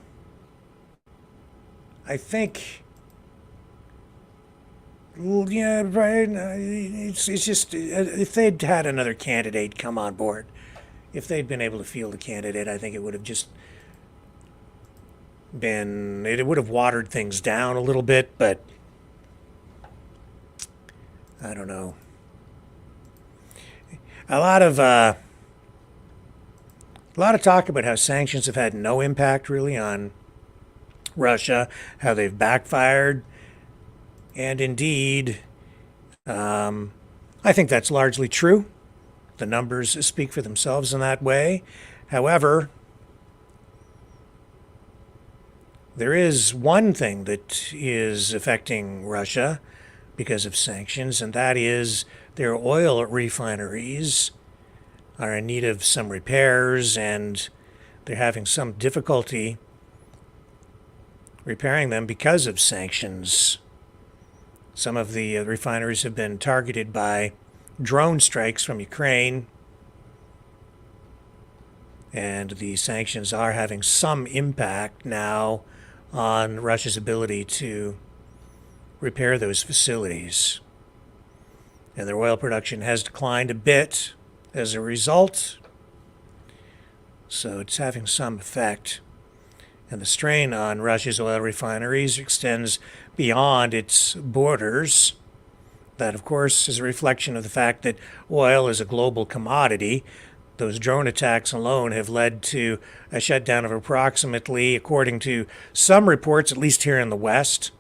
[SPEAKER 2] I think, yeah, right. It's just, if they'd had another candidate come on board, if they'd been able to field a candidate, I think it would have just been, it would have watered things down a little bit, but I don't know. A lot of talk about how sanctions have had no impact really on Russia, how they've backfired, and indeed, I think that's largely true. The numbers speak for themselves in that way. However, there is one thing that is affecting Russia because of sanctions, and that is their oil refineries are in need of some repairs, and they're having some difficulty repairing them because of sanctions. Some of the refineries have been targeted by drone strikes from Ukraine, and the sanctions are having some impact now on Russia's ability to repair those facilities. And their oil production has declined a bit as a result, so it's having some effect. And the strain on Russia's oil refineries extends beyond its borders. That, of course, is a reflection of the fact that oil is a global commodity, Those drone attacks alone have led to a shutdown of approximately, according to some reports, at least here in the West,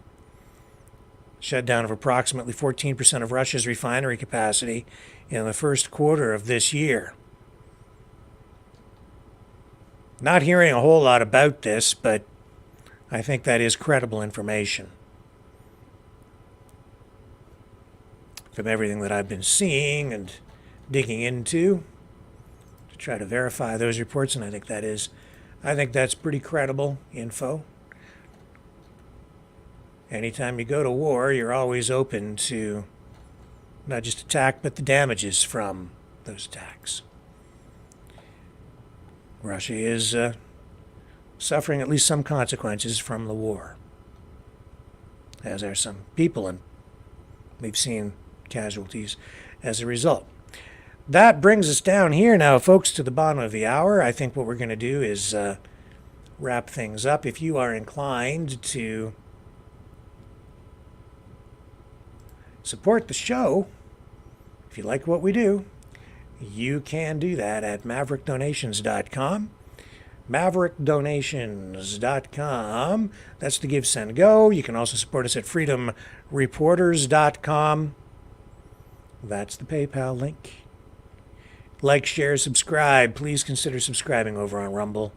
[SPEAKER 2] shutdown of approximately 14% of Russia's refinery capacity in the first quarter of this year. Not hearing a whole lot about this, but I think that is credible information. From everything that I've been seeing and digging into to try to verify those reports, and I think that's pretty credible info. Anytime you go to war, you're always open to not just attack, but the damages from those attacks. Russia is suffering at least some consequences from the war, as are some people, and we've seen casualties as a result. That brings us down here now, folks, to the bottom of the hour. I think what we're going to do is wrap things up. If you are inclined to support the show, if you like what we do, you can do that at maverickdonations.com. Maverickdonations.com. That's the Give, Send, Go. You can also support us at freedomreporters.com. That's the PayPal link. Like, share, subscribe. Please consider subscribing over on Rumble.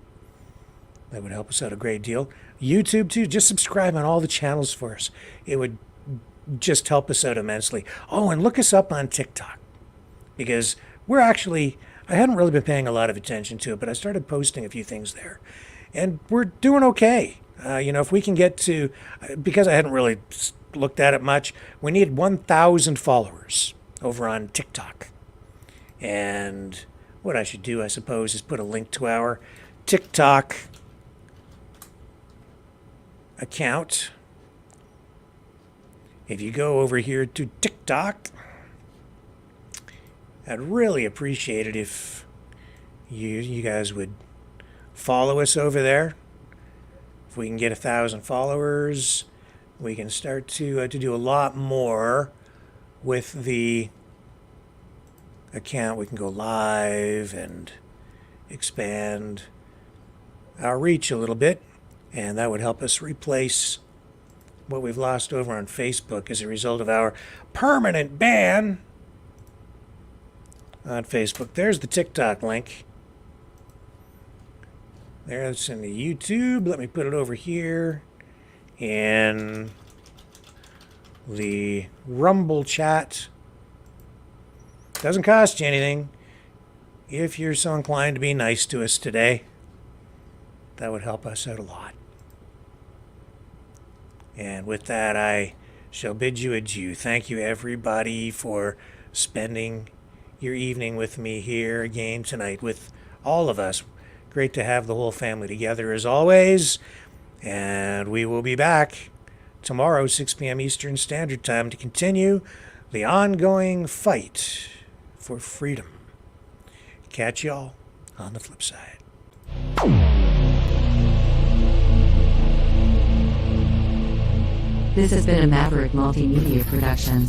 [SPEAKER 2] That would help us out a great deal. YouTube, too. Just subscribe on all the channels for us. It would just help us out immensely. Oh, and look us up on TikTok. Because we're actually, I hadn't really been paying a lot of attention to it, but I started posting a few things there. And we're doing okay. If we can get to, because I hadn't really looked at it much, we need 1,000 followers over on TikTok. And what I should do, I suppose, is put a link to our TikTok account. If you go over here to TikTok, I'd really appreciate it if you guys would follow us over there. If we can get 1,000 followers, we can start to do a lot more with the account. We can go live and expand our reach a little bit, and that would help us replace what we've lost over on Facebook as a result of our permanent ban on Facebook. There's the TikTok link. There's in the YouTube. Let me put it over here in the Rumble chat. Doesn't cost you anything if you're so inclined to be nice to us today. That would help us out a lot. And with that, I shall bid you adieu. Thank you, everybody, for spending your evening with me here again tonight with all of us. Great to have the whole family together as always. And we will be back tomorrow, 6 p.m. Eastern Standard Time, to continue the ongoing fight for freedom. Catch y'all on the flip side.
[SPEAKER 12] This has been a Maverick Multimedia production.